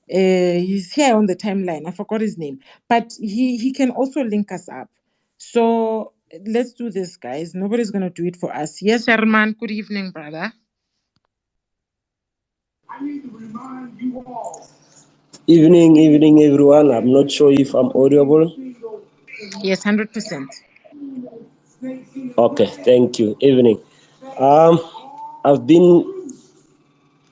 he's here on the timeline. I forgot his name, but he can also link us up. So let's do this, guys. Nobody's gonna do it for us. Yes, Herman. Good evening, brother. Evening, everyone. I'm not sure if I'm audible. Yes, 100%. Okay, thank you. Evening. I've been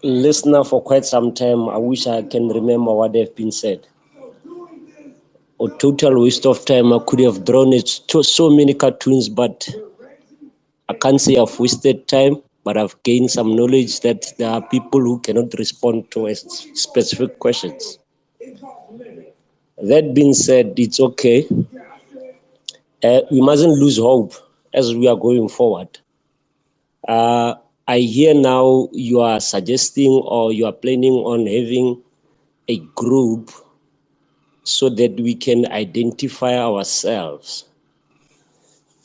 listener for quite some time. I wish I can remember what they've been said. A total waste of time. I could have drawn it to so many cartoons, but I can't say I've wasted time. But I've gained some knowledge that there are people who cannot respond to specific questions. That being said, it's okay. We mustn't lose hope as we are going forward. I hear now you are suggesting or you are planning on having a group so that we can identify ourselves.